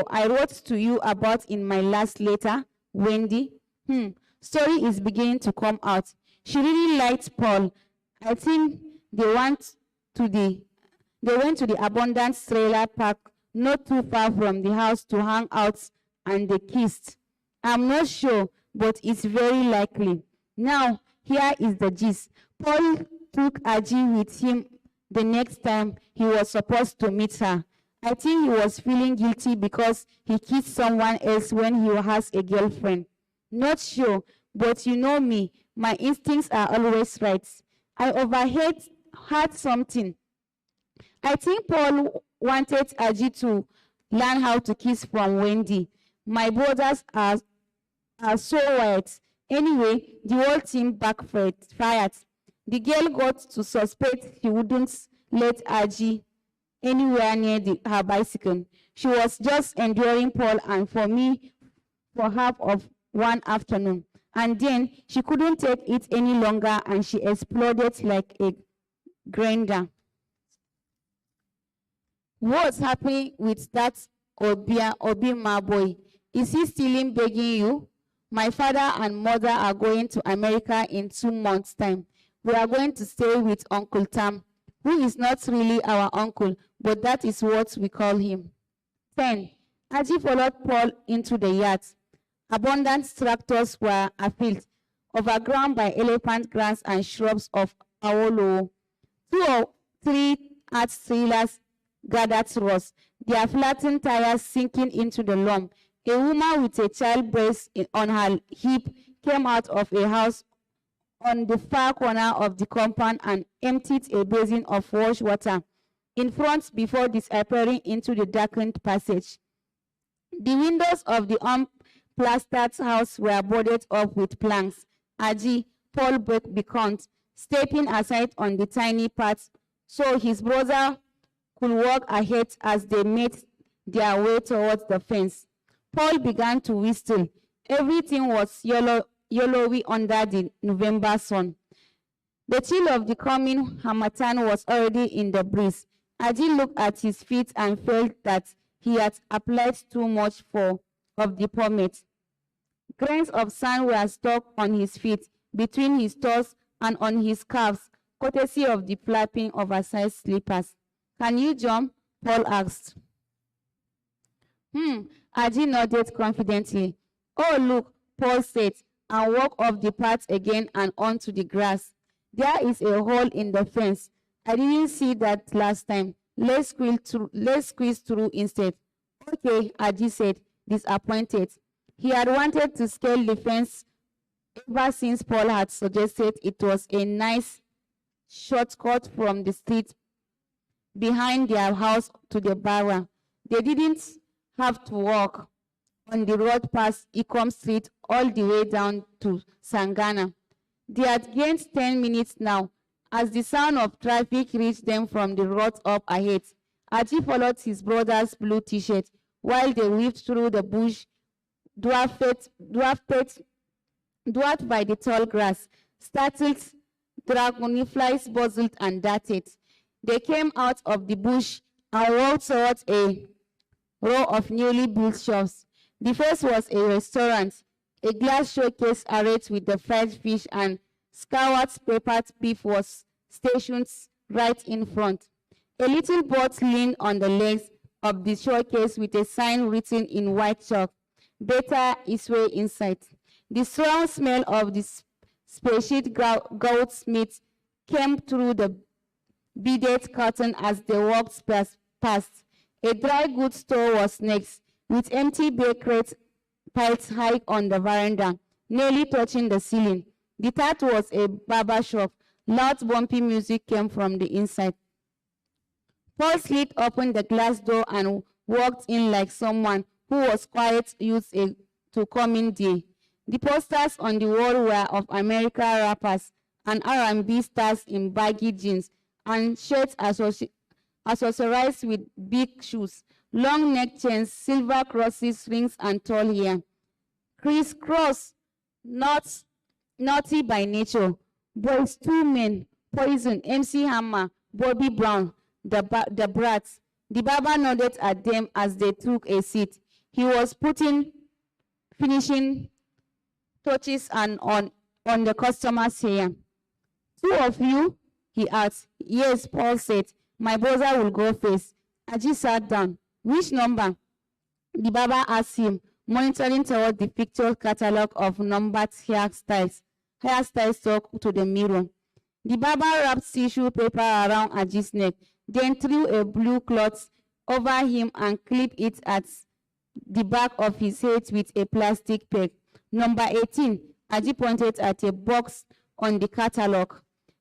I wrote to you about in my last letter, Wendy? Story is beginning to come out. She really liked Paul. I think they went to the Abundance Trailer Park not too far from the house to hang out and they kissed. I'm not sure, but it's very likely. Now, here is the gist. Paul took Aji with him the next time he was supposed to meet her. I think he was feeling guilty because he kissed someone else when he has a girlfriend. Not sure, but you know me, my instincts are always right. I overheard something. I think Paul wanted Aji to learn how to kiss from Wendy. My brothers are so wild. Anyway, the whole team backfired. The girl got to suspect he wouldn't let Aji anywhere near her bicycle. She was just enduring Paul and for me for half of one afternoon. And then she couldn't take it any longer and she exploded like a grinder. What's happening with that Obima boy? Is he still begging you? My father and mother are going to America in 2 months' time. We are going to stay with Uncle Tam, who is not really our uncle, but that is what we call him. 10. Aji followed Paul into the yard. Abundant tractors were afield, overgrown by elephant grass and shrubs of Awolo. 2 or 3 art trailers gathered to us, their flattened tires sinking into the lawn. A woman with a child brace on her hip came out of a house on the far corner of the compound and emptied a basin of wash water in front before disappearing into the darkened passage. The windows of the unplastered house were boarded up with planks. Aji, Paul beckoned, stepping aside on the tiny path so his brother could walk ahead as they made their way towards the fence. Paul began to whistle. Everything was yellowy under the November sun. The chill of the coming harmattan was already in the breeze. Aji looked at his feet and felt that he had applied too much of the pomade. Grains of sand were stuck on his feet, between his toes and on his calves, courtesy of the flapping oversized slippers. Can you jump? Paul asked. Aji nodded confidently. Oh, look, Paul said, and walked off the path again and onto the grass. There is a hole in the fence. I didn't see that last time. Let's squeeze through instead. Okay, Aji said, disappointed. He had wanted to scale the fence ever since Paul had suggested it was a nice shortcut from the street behind their house to the barra. They didn't have to walk on the road past Icom Street all the way down to Sangana. They had gained 10 minutes now as the sound of traffic reached them from the road up ahead. Aji followed his brother's blue t-shirt while they weaved through the bush, dwarfed by the tall grass. Startled dragonflies buzzed and darted. They came out of the bush and walked towards a row of newly built shops. The first was a restaurant, a glass showcase arrayed with the fried fish and scoured peppered beef was stationed right in front. A little boat leaned on the legs of the showcase with a sign written in white chalk, "Better is way inside." The strong smell of the spaceship goat's meat came through the beaded curtain as they walked past. A dry goods store was next, with empty bake crates piled high on the veranda, nearly touching the ceiling. The third was a barber shop. Loud bumpy music came from the inside. Paul slid open the glass door and walked in like someone who was quiet used to coming day. The posters on the wall were of American rappers and R&B stars in baggy jeans and shirts accessorized with big shoes, long neck chains, silver crosses, rings, and tall hair. Criss-cross, naughty by nature. Boys, 2 men, Poison, MC Hammer, Bobby Brown, the brats. The Baba nodded at them as they took a seat. He was putting finishing touches on the customer's hair. Two of you? He asked. Yes, Paul said. My brother will go first. Aji sat down. Which number? The Baba asked him, monitoring toward the picture catalog of numbered hairstyles stuck to the mirror. The Baba wrapped tissue paper around Aji's neck, then threw a blue cloth over him and clipped it at the back of his head with a plastic peg. Number 18, Aji pointed at a box on the catalog.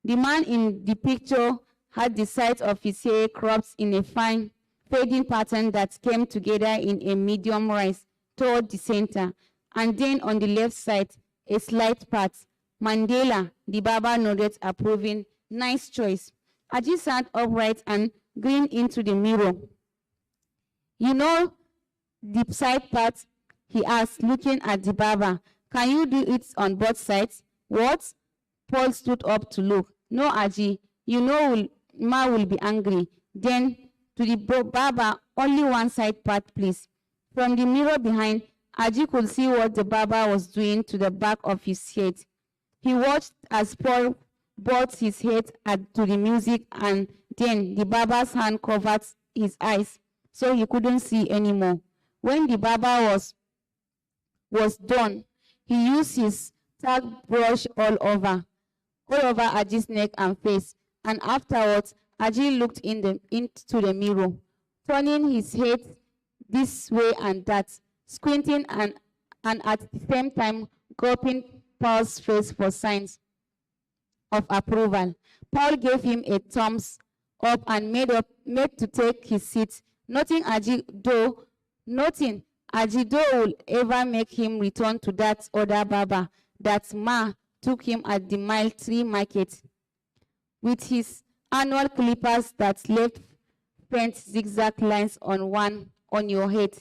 The man in the picture had the sides of his hair cropped in a fine, fading pattern that came together in a medium rise toward the center, and then on the left side, a slight part. Mandela, the Baba nodded, approving. Nice choice. Aji sat upright and grinned into the mirror. You know the side part? He asked, looking at the Baba. Can you do it on both sides? What? Paul stood up to look. No, Aji. You know Ma will be angry. Then, to the Baba, only one side part, please. From the mirror behind, Aji could see what the Baba was doing to the back of his head. He watched as Paul bowed his head to the music, and then the Baba's hand covered his eyes, so he couldn't see anymore. When the Baba was done, he used his tag brush all over Aji's neck and face, and afterwards, Aji looked into the mirror, turning his head this way and that, squinting and at the same time groping Paul's face for signs of approval. Paul gave him a thumbs up and made to take his seat. Nothing Aji will ever make him return to that other Baba that Ma took him at the Mile 3 market with his annual clippers that left faint zigzag lines on your head.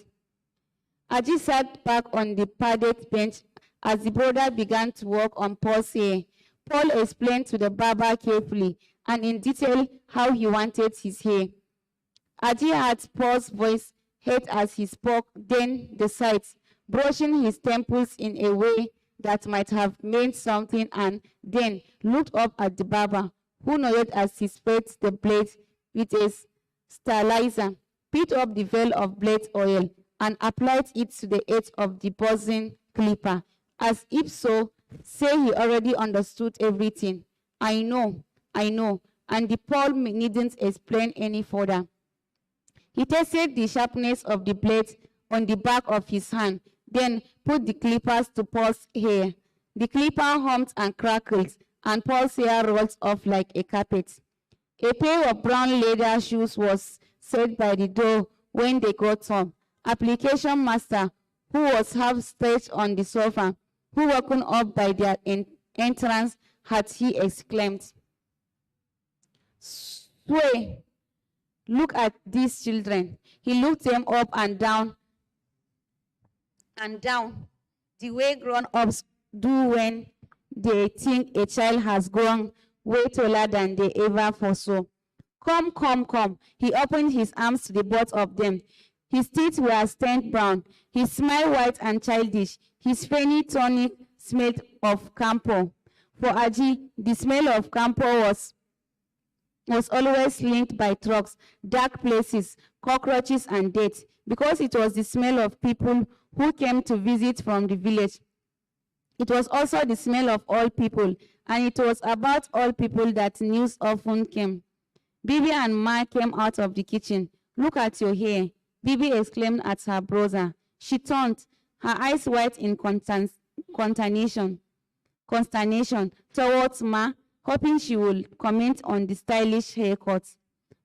Aji sat back on the padded bench as the brother began to work on Paul's hair. Paul explained to the Baba carefully and in detail how he wanted his hair. Aji had Paul's voice heard as he spoke, then the sides, brushing his temples in a way that might have meant something, and then looked up at the Baba, who nodded as he spread the blade with a sterilizer, picked up the veil of blade oil, and applied it to the edge of the buzzing clipper, as if so, say he already understood everything. I know, and the Paul needn't explain any further. He tested the sharpness of the blade on the back of his hand, then put the clippers to Paul's hair. The clipper hummed and crackled, and Paul's hair rolled off like a carpet. A pair of brown leather shoes was set by the door when they got home. Application master, who was half stretched on the sofa, who woken up by their entrance, had he exclaimed, Sway, look at these children. He looked them up and down, the way grown-ups do when they think a child has grown way taller than they ever foresaw. Come. He opened his arms to the both of them. His teeth were stained brown, his smile white and childish, his funny tonic smelled of camphor. For Aji, the smell of camphor was always linked by trucks, dark places, cockroaches, and death, because it was the smell of people who came to visit from the village. It was also the smell of all people, and it was about all people that news often came. Bibi and Ma came out of the kitchen. Look at your hair, Bibi exclaimed at her brother. She turned, her eyes wide in consternation towards Ma, hoping she would comment on the stylish haircut.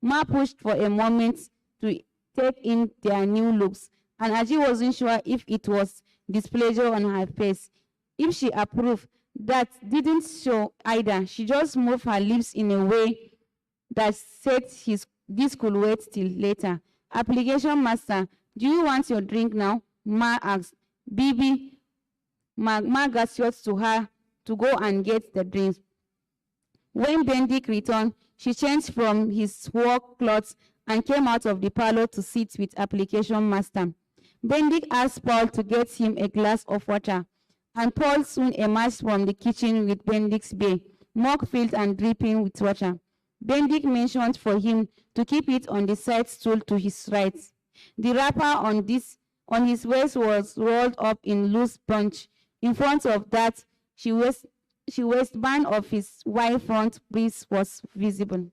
Ma pushed for a moment to take in their new looks, and Aji wasn't sure if it was displeasure on her face. If she approved, that didn't show either. She just moved her lips in a way that said this could wait till later. Application master, do you want your drink now? Ma asked. Bibi, Ma gestured to her to go and get the drinks. When Bendik returned, She changed from his work clothes and came out of the parlor to sit with application master. Bendik asked Paul to get him a glass of water, and Paul soon emerged from the kitchen with Bendik's bay, mug filled and dripping with water. Bendik mentioned for him to keep it on the side stool to his right. The wrapper on his waist was rolled up in loose bunch. In front of that, the waistband of his wide front breast was visible.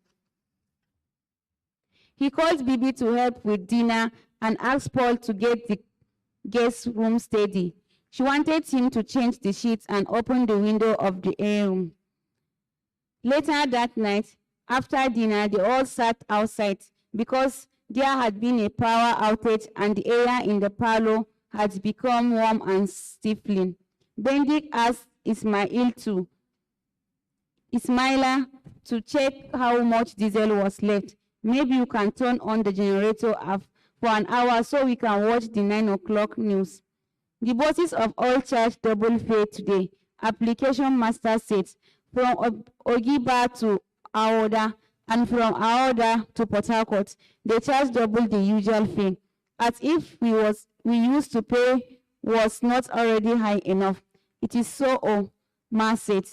He called Bibi to help with dinner and asked Paul to get the guest room steady. She wanted him to change the sheets and open the window of the air room. Later that night, after dinner, they all sat outside because there had been a power outage and the air in the parlor had become warm and stifling. Bendik asked Ismaila to check how much diesel was left. Maybe you can turn on the generator for an hour so we can watch the 9 o'clock news. The bosses of all charged double fare today. Application master said, from Ogiba to Aoda and from Aoda to Port Harcourt, they charge double the usual fare, as if we used to pay was not already high enough. It is so, Ma said.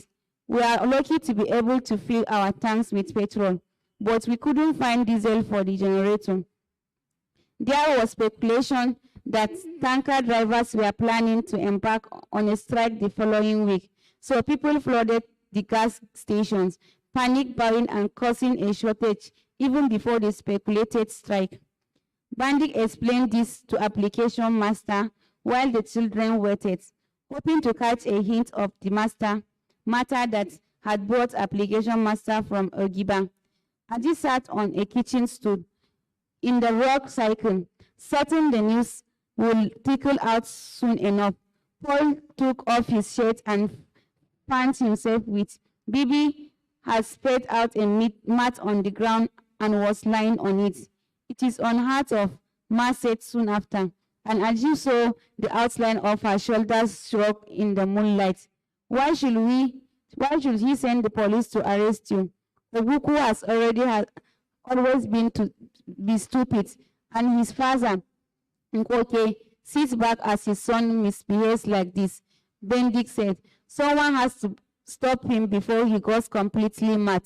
We are lucky to be able to fill our tanks with petrol, but we couldn't find diesel for the generator. There was speculation that tanker drivers were planning to embark on a strike the following week, so people flooded the gas stations, panic buying and causing a shortage even before the speculated strike. Bendik explained this to application master while the children waited, hoping to catch a hint of the matter that had brought application master from Ogiba. Adi sat on a kitchen stool in the rock cycle, certain the news will trickle out soon enough. Paul took off his shirt and fanned himself with. Bibi had spread out a mat on the ground and was lying on it. It is unheard of, Ma said soon after, and Aju saw the outline of her shoulders shrug in the moonlight. Why should he send the police to arrest you? Oguku has always been to be stupid, and his father, Nkoke, sits back as his son misbehaves like this. Bendik said, someone has to stop him before he goes completely mad.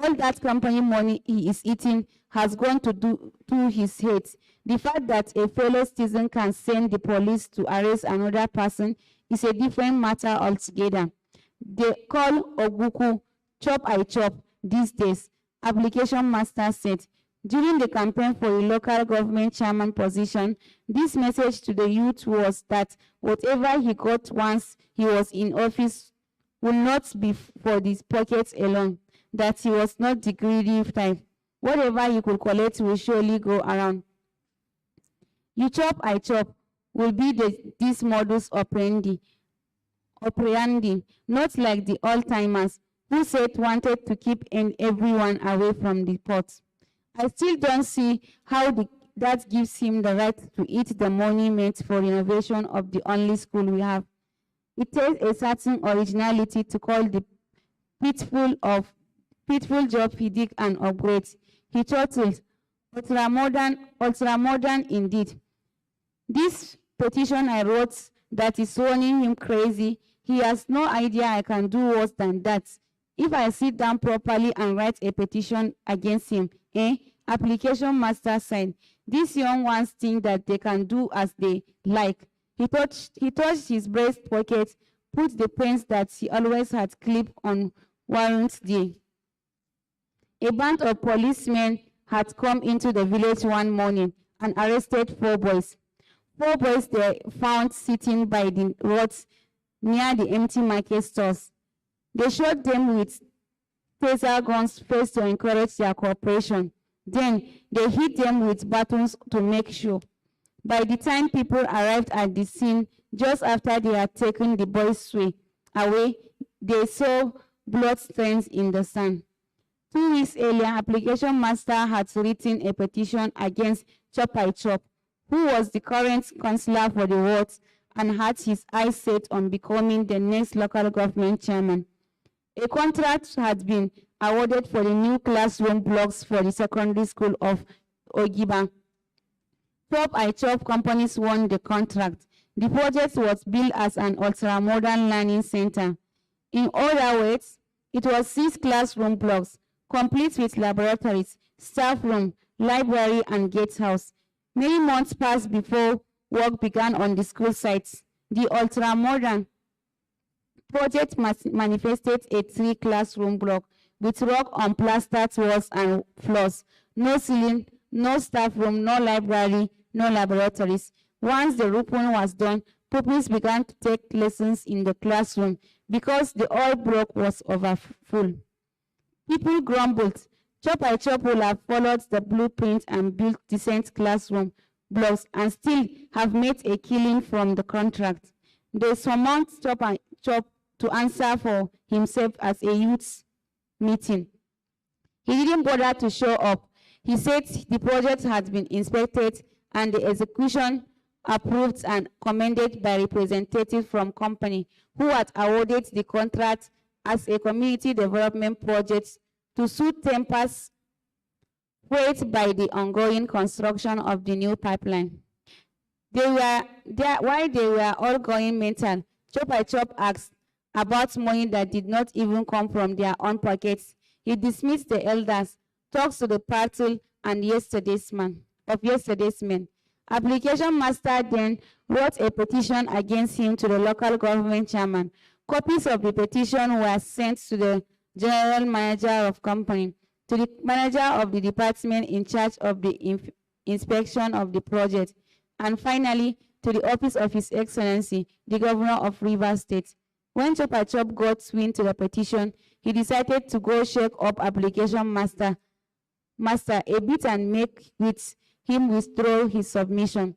All that company money he is eating has gone to his head. The fact that a fellow citizen can send the police to arrest another person is a different matter altogether. They call Oguku chop I chop these days, application master said. During the campaign for a local government chairman position, this message to the youth was that whatever he got once he was in office would not be for his pockets alone, that he was not the greedy type. Whatever he could collect will surely go around. You chop, I chop will be this modus operandi, not like the old-timers who said wanted to keep everyone away from the pot. I still don't see how that gives him the right to eat the money meant for renovation of the only school we have. It takes a certain originality to call the pitiful job he did and upgrades. He chortled, ultra modern indeed. This petition I wrote that is running him crazy, he has no idea I can do worse than that. If I sit down properly and write a petition against him, application master signed. These young ones think that they can do as they like. He touched his breast pocket, put the pens that he always had clipped on Warrant Day. A band of policemen had come into the village one morning and arrested 4 boys. 4 boys they found sitting by the roads near the empty market stores. They shot them with taser guns first to encourage their cooperation. Then they hit them with batons to make sure. By the time people arrived at the scene, just after they had taken the boys away, they saw blood stains in the sand. 2 weeks earlier, application master had written a petition against Chop I Chop, who was the current councillor for the wards and had his eyes set on becoming the next local government chairman. A contract had been awarded for the new classroom blocks for the secondary school of Ogiba. Chop I Chop companies won the contract. The project was built as an ultra-modern learning center. In other words, it was 6 classroom blocks, complete with laboratories, staff room, library, and gatehouse. Many months passed before work began on the school sites. The ultra-modern project manifested a 3 classroom block with rock on plastered walls and floors, no ceiling, no staff room, no library, no laboratories. Once the roofing was done, pupils began to take lessons in the classroom because the old block was overfull. People grumbled. Chop I Chop will have followed the blueprint and built decent classroom blocks and still have made a killing from the contract. They summoned Chop I Chop to answer for himself at a youth meeting. He didn't bother to show up. He said the project had been inspected and the execution approved and commended by representatives from company who had awarded the contract as a community development project to soothe tempers raised by the ongoing construction of the new pipeline. While they were all going mental, Chop I Chop asked about money that did not even come from their own pockets. He dismissed the elders, talks to the party and yesterday's men. Application master then wrote a petition against him to the local government chairman. Copies of the petition were sent to the general manager of company, to the manager of the department in charge of the inspection of the project, and finally to the office of His Excellency, the Governor of Rivers State. When Chop I Chop got wind to the petition, he decided to go shake up application master a bit and make with him withdraw his submission.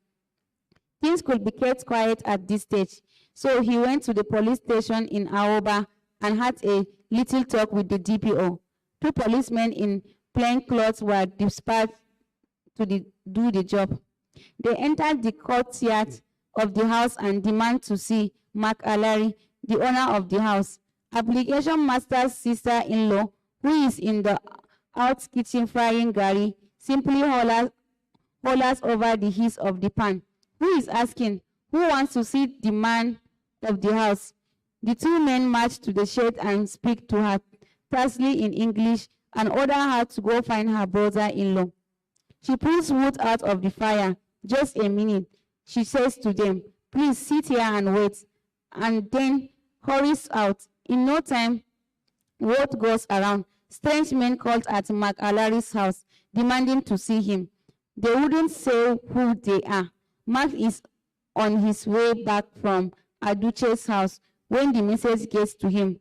Things could be kept quiet at this stage, so he went to the police station in Aoba and had a little talk with the DPO. 2 policemen in plain clothes were dispatched to do the job. They entered the courtyard of the house and demanded to see Mark Alari, the owner of the house. Application master's sister-in-law, who is in the out kitchen frying gari, simply hollers over the heat of the pan. Who is asking? Who wants to see the man of the house? The 2 men marched to the shed and speak to her tersely in English and order her to go find her brother-in-law. She pulls wood out of the fire. Just a minute, she says to them, please sit here and wait, and then hurries out. In no time, word goes around. Strange men called at Mark Alari's house, demanding to see him. They wouldn't say who they are. Mark is on his way back from Aduche's house when the message gets to him.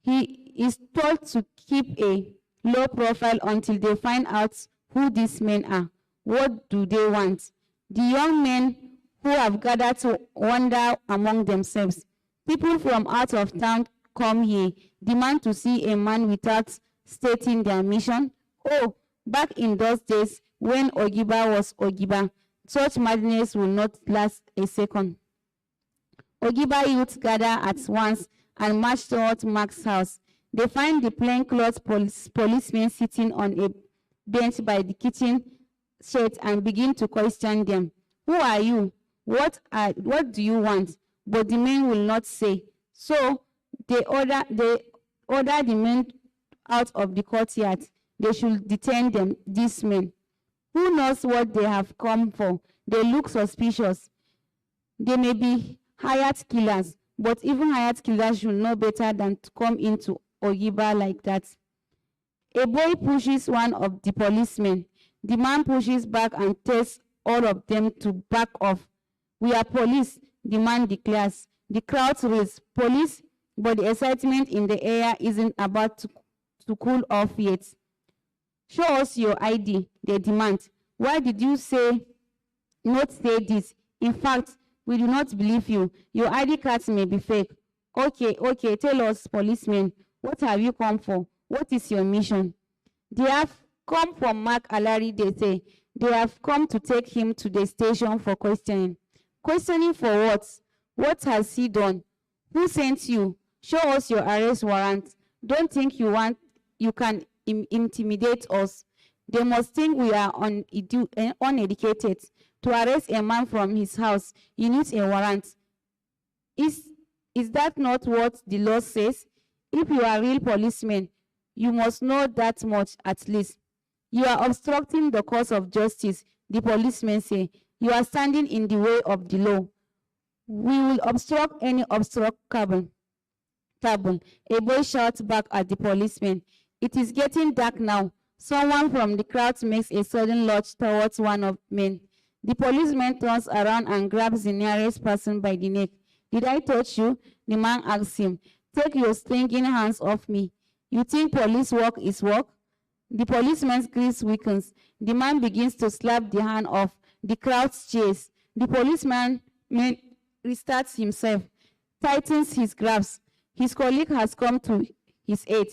He is told to keep a low profile until they find out who these men are. What do they want? The young men who have gathered to wonder among themselves. People from out of town come here, demand to see a man without stating their mission. Oh, back in those days when Ogiba was Ogiba, such madness will not last a second. Ogiba youths gather at once and march towards Mark's house. They find the plainclothes policemen sitting on a bench by the kitchen shed and begin to question them. Who are you? What do you want? But the men will not say. So they order the men out of the courtyard. They should detain these men. Who knows what they have come for? They look suspicious. They may be hired killers, but even hired killers should know better than to come into Ogiba like that. A boy pushes one of the policemen. The man pushes back and tells all of them to back off. We are police, the man declares. The crowd raise police, but the excitement in the air isn't about to cool off yet. Show us your ID, they demand. Why did you not say this? In fact, we do not believe you. Your ID cards may be fake. Okay, tell us, policemen, what have you come for? What is your mission? They have come from Mark Alari, they say. They have come to take him to the station for questioning. Questioning for what? What has he done? Who sent you? Show us your arrest warrant. Don't think you want intimidate us. They must think we are uneducated. To arrest a man from his house, you need a warrant. Is that not what the law says? If you are a real policeman, you must know that much at least. You are obstructing the course of justice, the policemen say. You are standing in the way of the law. We will obstruct any obstructable. A boy shouts back at the policeman. It is getting dark now. Someone from the crowd makes a sudden lunge towards one of men. The policeman turns around and grabs the nearest person by the neck. Did I touch you? The man asks him. Take your stinking hands off me. You think police work is work? The policeman's grip weakens. The man begins to slap the hand off. The crowd cheers. The policeman restarts himself, tightens his grasp. His colleague has come to his aid,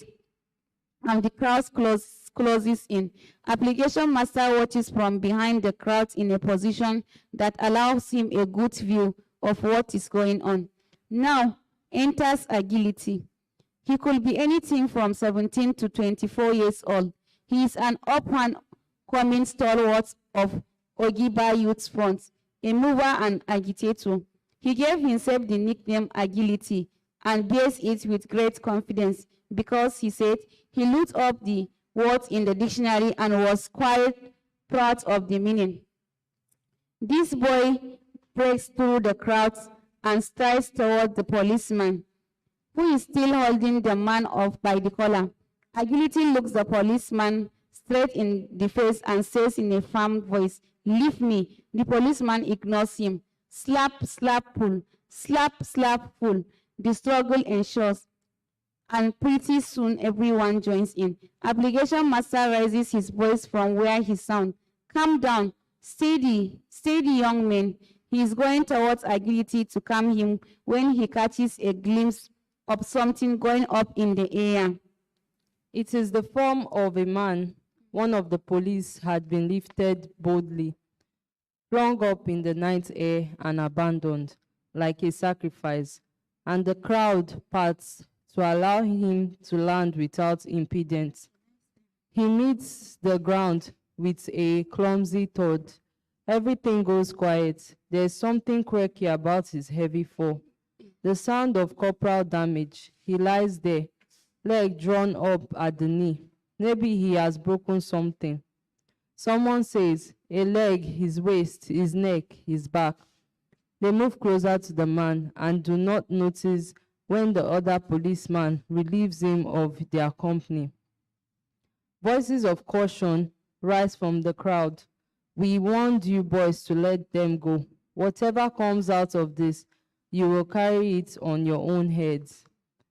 and the crowd closes in. Application master watches from behind the crowd in a position that allows him a good view of what is going on. Now enters agility. He could be anything from 17 to 24 years old. He is an up-and-coming stalwart of Ogiba Youth Front, a mover and agitator. He gave himself the nickname Agility and bears it with great confidence because, he said, he looked up the words in the dictionary and was quite proud of the meaning. This boy breaks through the crowd and strides toward the policeman, who is still holding the man off by the collar. Agility looks the policeman straight in the face and says in a firm voice, "Leave me." The policeman ignores him. Slap, slap, pull. Slap, slap, pull. The struggle ensures, and pretty soon everyone joins in. Application master raises his voice from where he sounds. Calm down. Steady, steady, young man. He is going towards Agility to calm him when he catches a glimpse of something going up in the air. It is the form of a man. One of the police had been lifted boldly, flung up in the night air and abandoned like a sacrifice, and the crowd parts to allow him to land without impedance. He meets the ground with a clumsy thud. Everything goes quiet. There's something quirky about his heavy fall. The sound of corporal damage. He lies there, leg drawn up at the knee. Maybe he has broken something. Someone says, a leg, his waist, his neck, his back. They move closer to the man and do not notice when the other policeman relieves him of their company. Voices of caution rise from the crowd. We warned you boys to let them go. Whatever comes out of this, you will carry it on your own heads.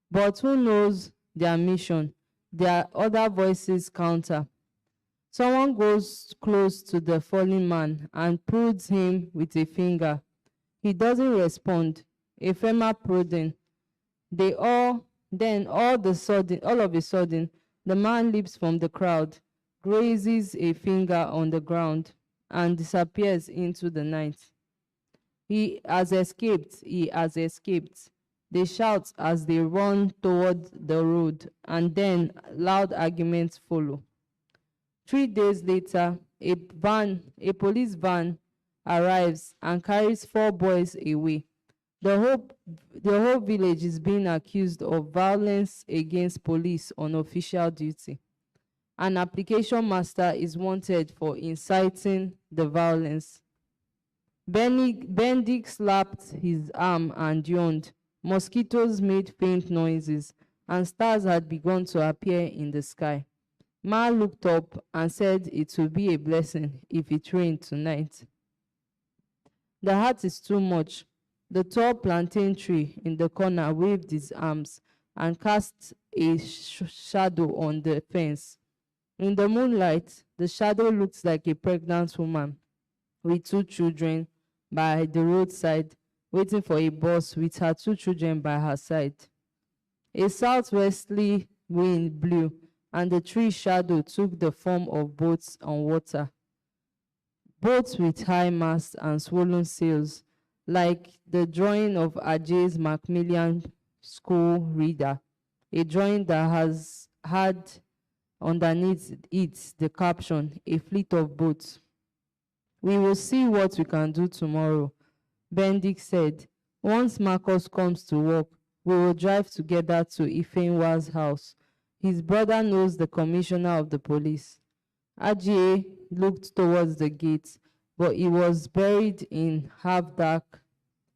But who knows their mission? Their other voices counter. Someone goes close to the fallen man and prods him with a finger. He doesn't respond. A firmer prodding. All of a sudden, the man leaps from the crowd, grazes a finger on the ground, and disappears into the night. He has escaped. He has escaped. They shout as they run toward the road, and then loud arguments follow. 3 days later, a police van arrives and carries 4 boys away. The whole village is being accused of violence against police on official duty. An application master is wanted for inciting the violence. Bendik slapped his arm and yawned. Mosquitoes made faint noises, and stars had begun to appear in the sky. Ma looked up and said it would be a blessing if it rained tonight. The heart is too much. The tall plantain tree in the corner waved his arms and cast a shadow on the fence. In the moonlight, the shadow looked like a pregnant woman with 2 children by the roadside, waiting for a bus with her 2 children by her side. A southwesterly wind blew, and the tree shadow took the form of boats on water. Boats with high masts and swollen sails, like the drawing of Ajay's Macmillan School Reader, a drawing that has had Underneath it, the caption, "A fleet of boats." "We will see what we can do tomorrow," Bendik said. "Once Marcus comes to work, we will drive together to Ifeanyi's house. His brother knows the commissioner of the police." Ajie looked towards the gate, but it was buried in half-dark.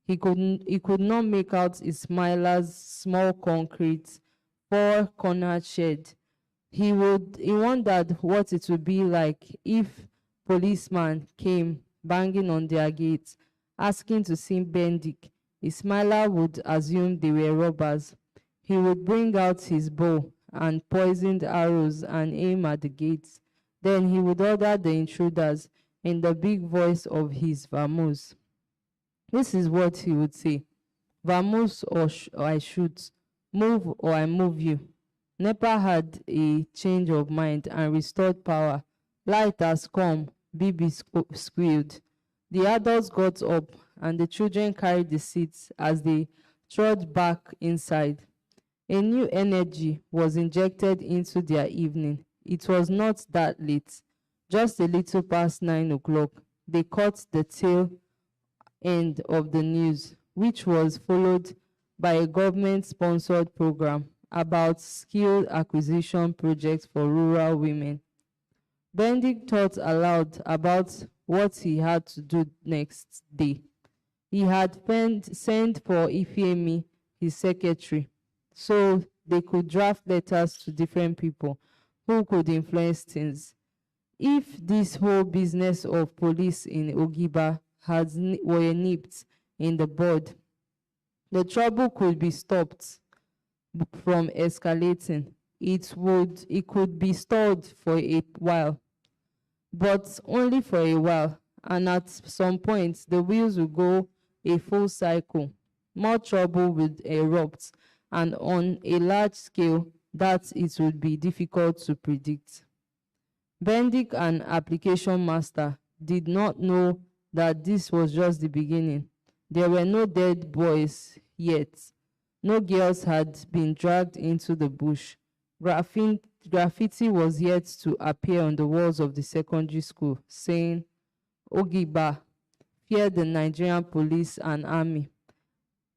He could not make out Ismaila's small concrete four-cornered shed. He wondered what it would be like if policemen came banging on their gates, asking to see Bendik. Ismaila would assume they were robbers. He would bring out his bow and poisoned arrows and aim at the gates. Then he would order the intruders in the big voice of his vamoose. This is what he would say: "Vamoose or I shoot, move or I move you." Nepa had a change of mind and restored power. "Light has come," Bibi squealed. The adults got up and the children carried the seats as they trod back inside. A new energy was injected into their evening. It was not that late, just a little past 9 o'clock. They caught the tail end of the news, which was followed by a government-sponsored program about skill acquisition projects for rural women. Bendik thought aloud about what he had to do next day. He had sent for Ifeanyi, his secretary, so they could draft letters to different people who could influence things. If this whole business of police in Ogiba were nipped in the bud, the trouble could be stopped from escalating. It could be stalled for a while, but only for a while, and at some point the wheels will go a full cycle. More trouble would erupt, and on a large scale that it would be difficult to predict. Bendik, an application master, did not know that this was just the beginning. There were no dead boys yet. No girls had been dragged into the bush. Graffiti was yet to appear on the walls of the secondary school, saying, "Ogiba, fear the Nigerian police and army."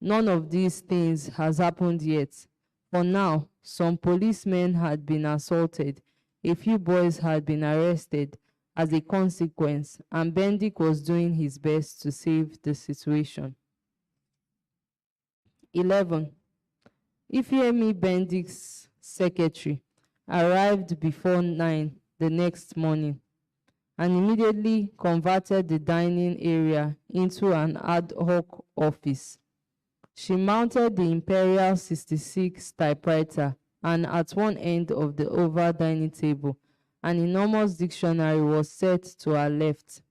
None of these things has happened yet. For now, some policemen had been assaulted, a few boys had been arrested as a consequence, and Bendik was doing his best to save the situation. 11. Ifeanyi, Bendik's secretary, arrived before 9 the next morning and immediately converted the dining area into an ad hoc office. She mounted the Imperial 66 typewriter, and at one end of the oval dining table, an enormous dictionary was set to her left.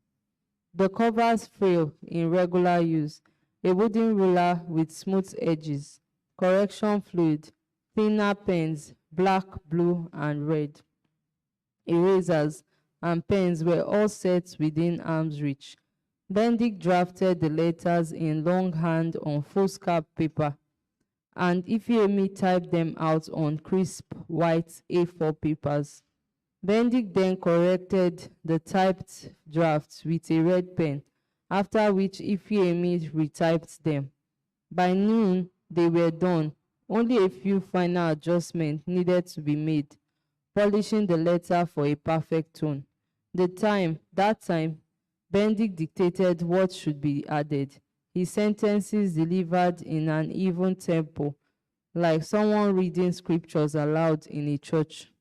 The covers frail in regular use, a wooden ruler with smooth edges, correction fluid, thinner pens, black, blue, and red. Erasers and pens were all set within arm's reach. Bendik drafted the letters in longhand on foolscap paper, and Ifeanyi typed them out on crisp white A4 papers. Bendik then corrected the typed drafts with a red pen, after which Ifeanyi retyped them. By noon, they were done. Only a few final adjustments needed to be made, polishing the letter for a perfect tone. That time, Bendik dictated what should be added, his sentences delivered in an even tempo, like someone reading scriptures aloud in a church.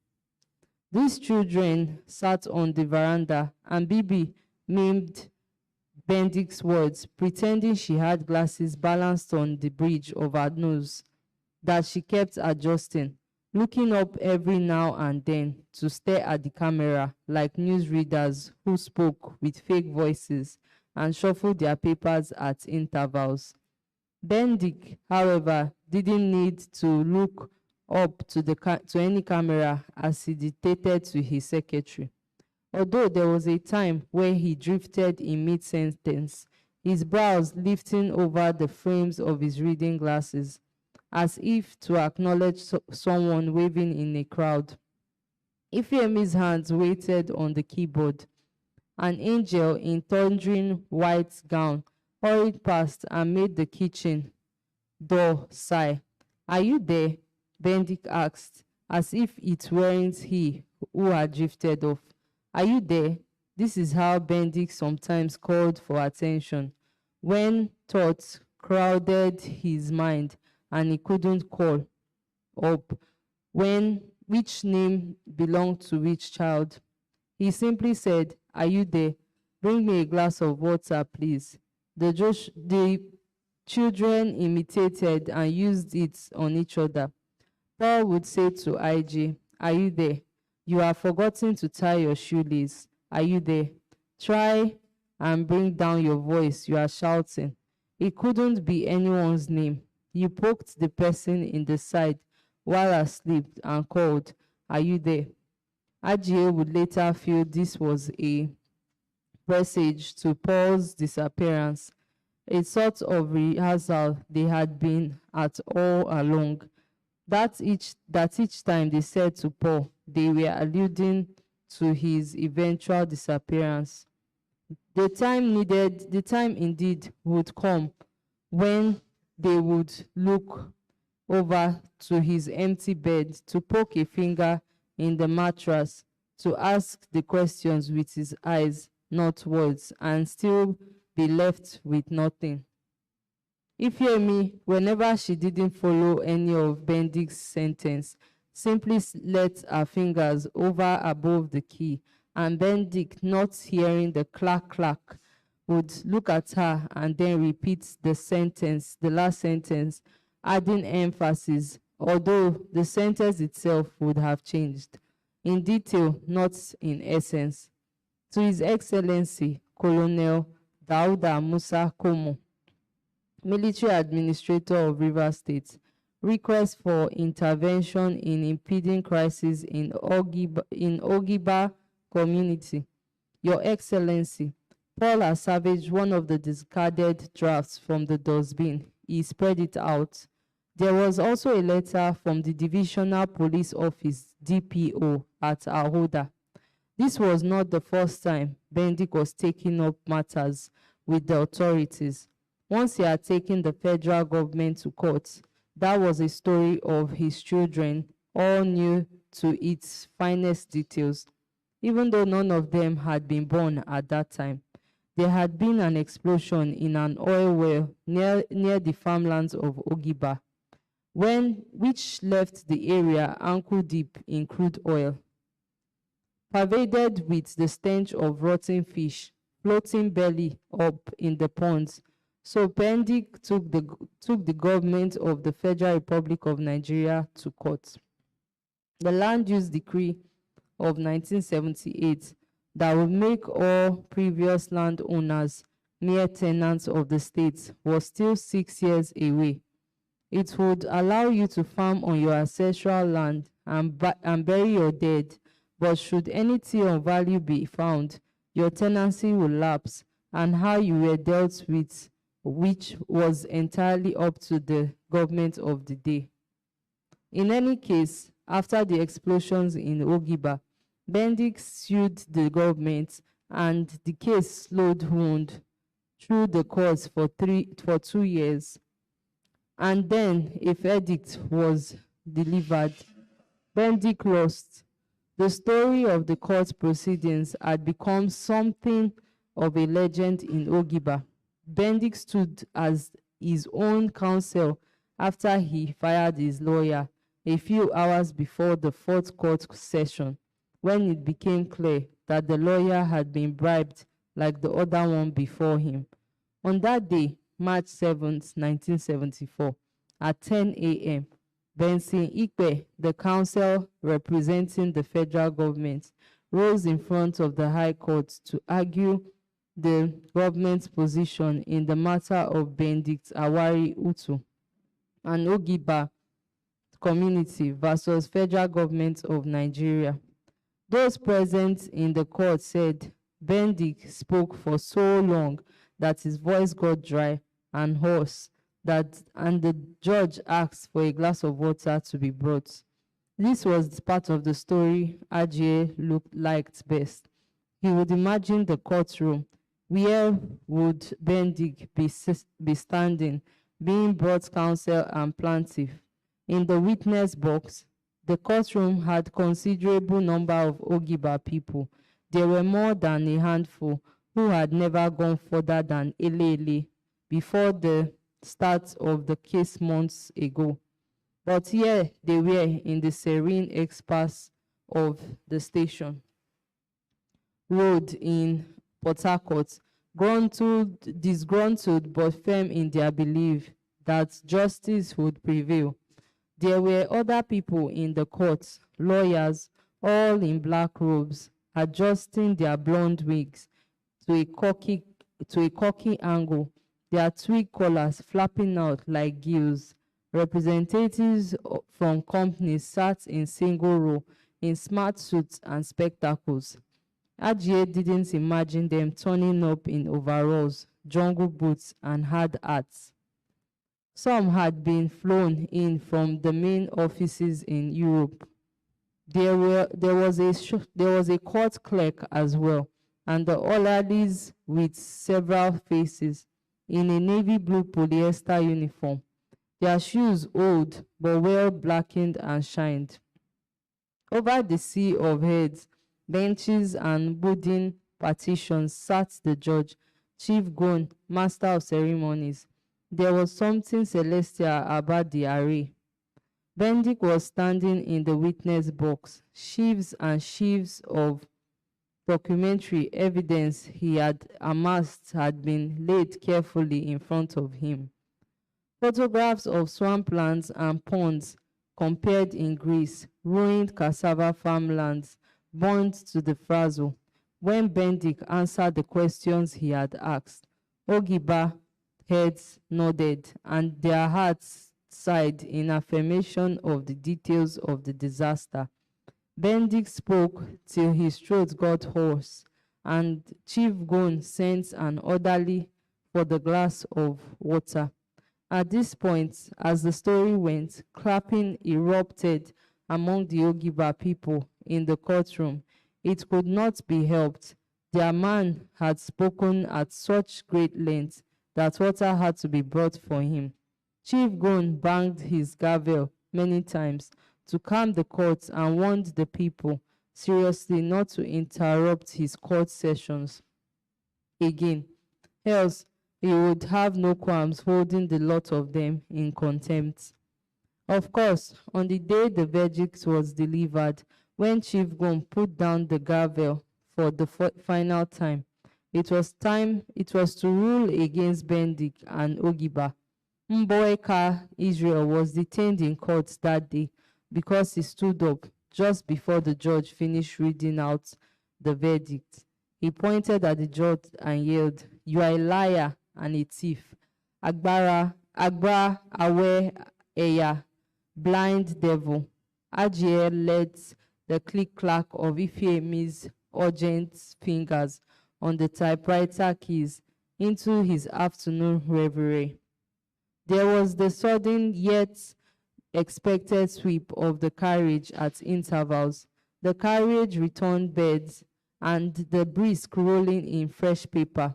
These children sat on the veranda, and Bibi mimed Bendik's words, pretending she had glasses balanced on the bridge of her nose that she kept adjusting, looking up every now and then to stare at the camera like newsreaders who spoke with fake voices and shuffled their papers at intervals. Bendik, however, didn't need to look up to any camera as he dictated to his secretary. Although there was a time where he drifted in mid-sentence, his brows lifting over the frames of his reading glasses, as if to acknowledge someone waving in a crowd. Ifeemi's hands waited on the keyboard. An angel in thundering white gown hurried past and made the kitchen door sigh. Are you there? Benedict asked, as if it weren't he who had drifted off. Are you there? This is how Benedict sometimes called for attention, when thoughts crowded his mind and he couldn't call up when which name belonged to which child. He simply said, Are you there? Bring me a glass of water, please. The children imitated and used it on each other. Paul would say to IJ, Are you there? You have forgotten to tie your shoelace. Are you there? Try and bring down your voice. You are shouting. It couldn't be anyone's name. You poked the person in the side while asleep and called, Are you there? IJ would later feel this was a presage to Paul's disappearance, a sort of rehearsal they had been at all along. That each time they said to Paul, they were alluding to his eventual disappearance. The time indeed would come when they would look over to his empty bed to poke a finger in the mattress, to ask the questions with his eyes, not words, and still be left with nothing. Ifeemi, whenever she didn't follow any of Benedict's sentence, simply let her fingers over above the key, and Benedict, not hearing the clack clack, would look at her and then repeat the last sentence, adding emphasis, although the sentence itself would have changed, in detail, not in essence. To His Excellency, Colonel Dauda Musa Komo, Military Administrator of Rivers State, request for intervention in impeding crisis in Ogiba community. Your Excellency, Paul has salvaged one of the discarded drafts from the dustbin. He spread it out. There was also a letter from the Divisional Police Office, DPO, at Ahoda. This was not the first time Benedict was taking up matters with the authorities. Once he had taken the federal government to court, that was a story of his children, all new to its finest details. Even though none of them had been born at that time, there had been an explosion in an oil well near the farmlands of Ogiba, which left the area ankle deep in crude oil, pervaded with the stench of rotting fish floating belly up in the ponds. So Benedict took the government of the Federal Republic of Nigeria to court. The Land Use Decree of 1978 that would make all previous landowners mere tenants of the state was still 6 years away. It would allow you to farm on your ancestral land and bury your dead, but should anything of value be found, your tenancy will lapse, and how you were dealt with, which was entirely up to the government of the day. In any case, after the explosions in Ogiba, Benedict sued the government, and the case slowed wound through the courts for 2 years. And then a verdict was delivered. Benedict lost. The story of the court proceedings had become something of a legend in Ogiba. Benedict stood as his own counsel after he fired his lawyer a few hours before the fourth court session, when it became clear that the lawyer had been bribed like the other one before him. On that day, March 7, 1974, at 10 a.m., Benson Ikpe, the counsel representing the federal government, rose in front of the High Court to argue the government's position in the matter of Benedict Awari Utu and Ogiba community versus federal government of Nigeria. Those present in the court said Benedict spoke for so long that his voice got dry and hoarse, and the judge asked for a glass of water to be brought. This was the part of the story Ajie liked best. He would imagine the courtroom. Where would Bendik be standing, being brought counsel and plaintiff? In the witness box, the courtroom had considerable number of Ogiba people. There were more than a handful who had never gone further than Elele before the start of the case months ago. But here they were in the serene expanse of the station road in Port Harcourt, disgruntled but firm in their belief that justice would prevail. There were other people in the court, lawyers, all in black robes, adjusting their blonde wigs to a cocky angle, their twig collars flapping out like gills. Representatives from companies sat in single row in smart suits and spectacles. Ajie didn't imagine them turning up in overalls, jungle boots, and hard hats. Some had been flown in from the main offices in Europe. There was a court clerk as well, and the orderlies with several faces in a navy blue polyester uniform. Their shoes old, but well blackened and shined. Over the sea of heads, benches and wooden partitions sat the judge, Chief Gon, master of ceremonies. There was something celestial about the array. Bendik was standing in the witness box. Sheaves and sheaves of documentary evidence he had amassed had been laid carefully in front of him. Photographs of swamplands and ponds compared in Greece, ruined cassava farmlands, burned to the frazzle. When Bendik answered the questions he had asked, Ogiba heads nodded and their hearts sighed in affirmation of the details of the disaster. Bendik spoke till his throat got hoarse, and Chief Gon sent an orderly for the glass of water. At this point, as the story went, clapping erupted among the Ogiba people in the courtroom. It could not be helped. Their man had spoken at such great length that water had to be brought for him. Chief Gon banged his gavel many times to calm the court and warned the people seriously not to interrupt his court sessions again, else he would have no qualms holding the lot of them in contempt. Of course, on the day the verdict was delivered, when Chief Gon put down the gavel for the final time, it was to rule against Bendik and Ogiba. Mboeka Israel was detained in court that day because he stood up just before the judge finished reading out the verdict. He pointed at the judge and yelled, "You are a liar and a thief. Agba Awe Eya, blind devil." Ajie let the click-clack of Ifeemi's urgent fingers on the typewriter keys into his afternoon reverie. There was the sudden yet expected sweep of the carriage at intervals, the carriage returned beds, and the brisk rolling in fresh paper.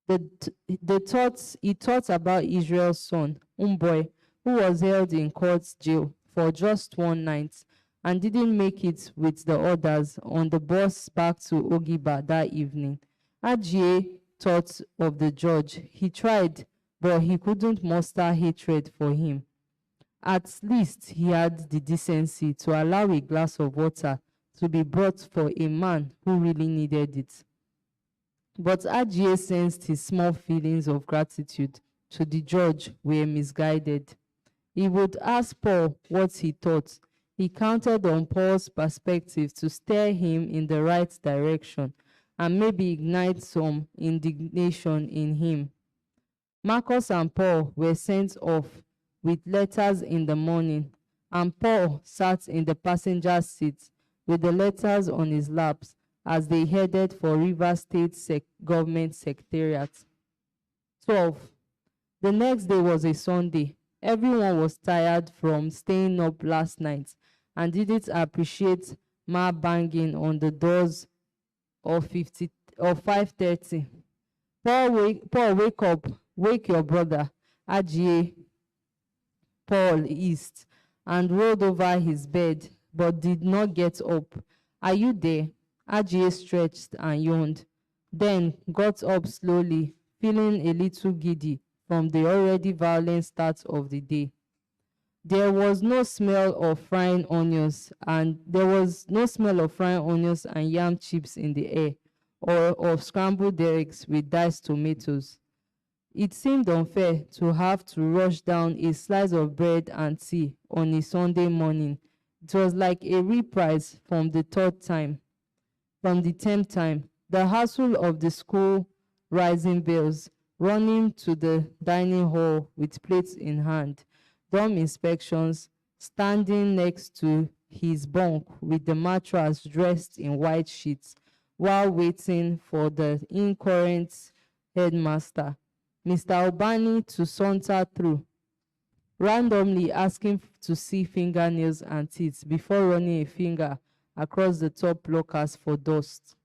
He thought about Israel's son, Umboy, who was held in court jail for just one night and didn't make it with the others on the bus back to Ogiba that evening. Ajie thought of the judge. He tried, but he couldn't muster hatred for him. At least he had the decency to allow a glass of water to be brought for a man who really needed it. But Ajie sensed his small feelings of gratitude to the judge were misguided. He would ask Paul what he thought. He counted on Paul's perspective to steer him in the right direction and maybe ignite some indignation in him. Marcus and Paul were sent off with letters in the morning, and Paul sat in the passenger seat with the letters on his laps as they headed for River State Government Secretariat. 12. The next day was a Sunday. Everyone was tired from staying up last night, and didn't appreciate Ma banging on the doors of 5:30. Paul, wake up, wake your brother, Ajie Paul east, and rolled over his bed, but did not get up. Are you there? Ajie stretched and yawned, then got up slowly, feeling a little giddy from the already violent start of the day. There was no smell of frying onions, and yam chips in the air, or of scrambled eggs with diced tomatoes. It seemed unfair to have to rush down a slice of bread and tea on a Sunday morning. It was like a reprise from the 10th time. The hassle of the school rising bells, running to the dining hall with plates in hand, dorm inspections, standing next to his bunk with the mattress dressed in white sheets while waiting for the incurrent headmaster, Mr. Obani, to saunter through, randomly asking to see fingernails and teeth before running a finger across the top lockers for dust.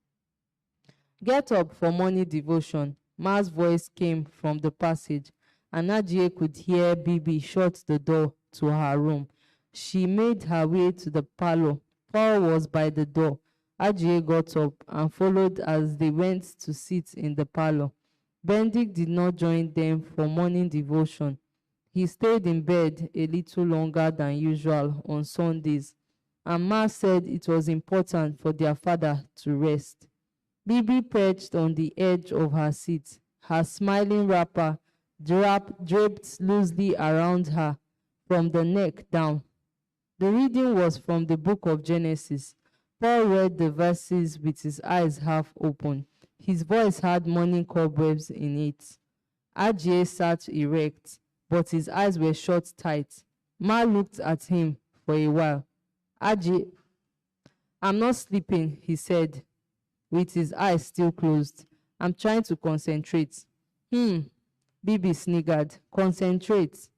Get up for morning devotion. Ma's voice came from the passage, and Ajie could hear Bibi shut the door to her room. She made her way to the parlor. Paul was by the door. Ajie got up and followed as they went to sit in the parlor. Benedict did not join them for morning devotion. He stayed in bed a little longer than usual on Sundays, and Ma said it was important for their father to rest. Bibi perched on the edge of her seat, her smiling wrapper draped loosely around her from the neck down. The reading was from the book of Genesis. Paul read the verses with his eyes half open. His voice had morning cobwebs in it. Ajie sat erect, but his eyes were shut tight. Ma looked at him for a while. Ajie, I'm not sleeping, he said, with his eyes still closed. I'm trying to concentrate. Bibi sniggered. Concentrate.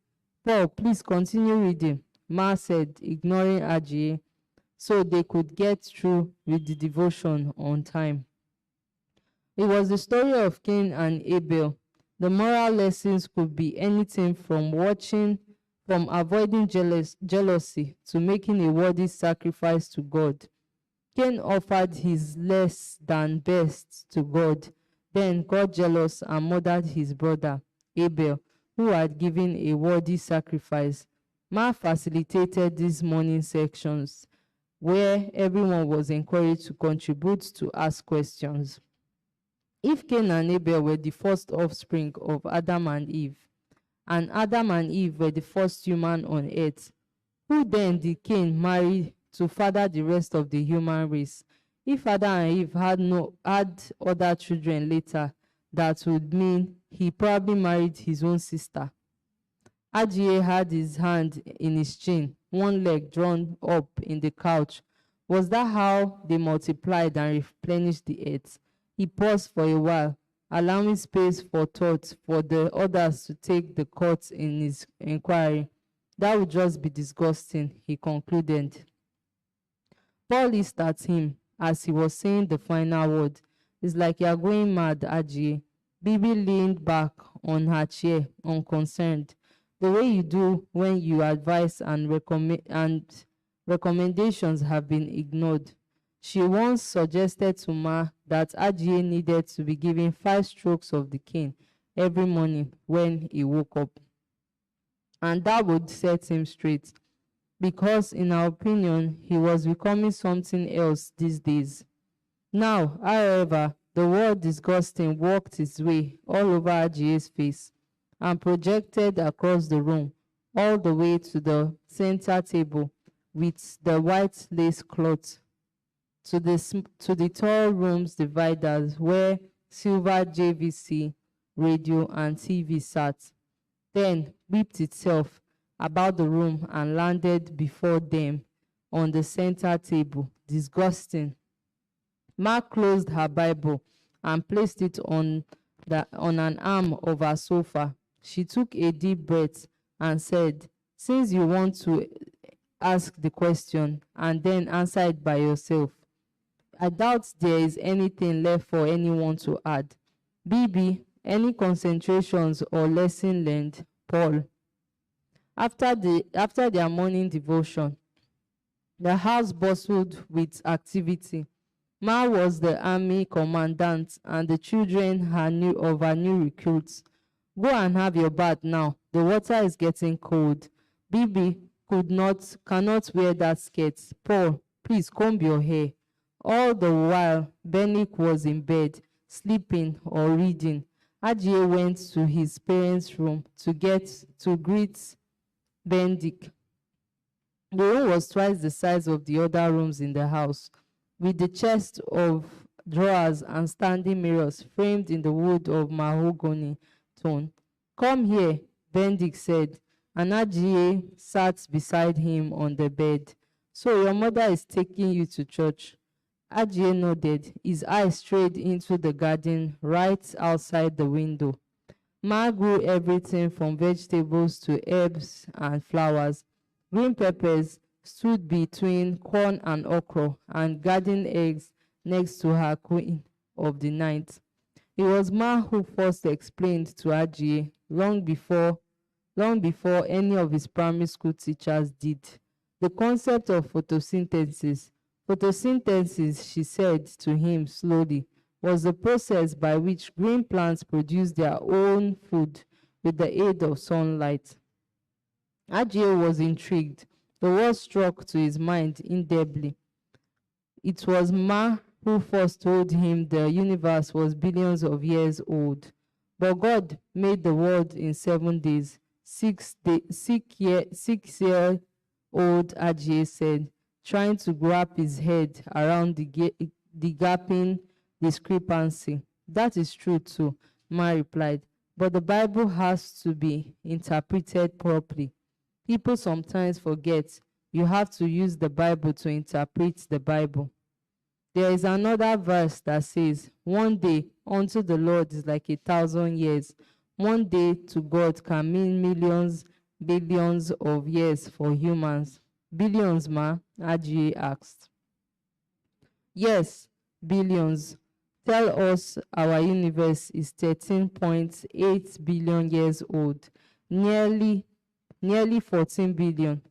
Paul, please continue reading, Ma said, ignoring Ajie, so they could get through with the devotion on time. It was the story of Cain and Abel. The moral lessons could be anything from avoiding jealousy to making a worthy sacrifice to God. Cain offered his less than best to God, then got jealous and murdered his brother, Abel, who had given a worthy sacrifice. Ma facilitated these morning sections where everyone was encouraged to contribute to ask questions. If Cain and Abel were the first offspring of Adam and Eve were the first human on earth, who then did Cain marry to father the rest of the human race? If Adam and Eve had other children later, that would mean he probably married his own sister. Ajie had his hand in his chin, one leg drawn up in the couch. Was that how they multiplied and replenished the earth? He paused for a while, allowing space for thought for the others to take the court in his inquiry. That would just be disgusting, he concluded. Paul looked at him as he was saying the final word. It's like you're going mad, Ajie. Bibi leaned back on her chair, unconcerned, the way you do when your advice and recommendations have been ignored. She once suggested to Ma that Ajie needed to be given 5 strokes of the cane every morning when he woke up. And that would set him straight, because in her opinion, he was becoming something else these days. Now, however, the word disgusting worked its way all over Ajie's face and projected across the room, all the way to the center table with the white lace cloth, to the tall room's dividers where silver JVC, radio, and TV sat, then whipped itself about the room and landed before them on the center table. Disgusting. Ma closed her Bible and placed it on an arm of her sofa. She took a deep breath and said, since you want to ask the question and then answer it by yourself. I doubt there is anything left for anyone to add. BB, any concentrations or lesson learned? Paul. After their morning devotion, the house bustled with activity. Ma was the army commandant and the children of her new recruits. Go and have your bath now. The water is getting cold. Bibi cannot wear that skirt. Paul, please comb your hair. All the while, Benik was in bed, sleeping or reading. Ajie went to his parents' room to greet Bendik. The room was twice the size of the other rooms in the house, with the chest of drawers and standing mirrors framed in the wood of mahogany tone. Come here, Bendik said, and Ajie sat beside him on the bed. So your mother is taking you to church. Ajie nodded, his eyes strayed into the garden right outside the window. Ma grew everything from vegetables to herbs and flowers. Green peppers stood between corn and okra and garden eggs next to her queen of the night. It was Ma who first explained to Ajie long before any of his primary school teachers did, the concept of photosynthesis. Photosynthesis, she said to him slowly, was the process by which green plants produce their own food with the aid of sunlight. Ajie was intrigued. The word struck to his mind indelibly. It was Ma who first told him the universe was billions of years old. But God made the world in 7 days. 6-year-old Ajie said, trying to wrap his head around the gaping discrepancy. That is true too, Ma replied, but the Bible has to be interpreted properly. People sometimes forget you have to use the Bible to interpret the Bible. There is another verse that says, one day unto the Lord is like 1,000 years. One day to God can mean millions, billions of years for humans. Billions, Ma? Ajie asked. Yes, billions. Tell us our universe is 13.8 billion years old. Nearly 14 billion.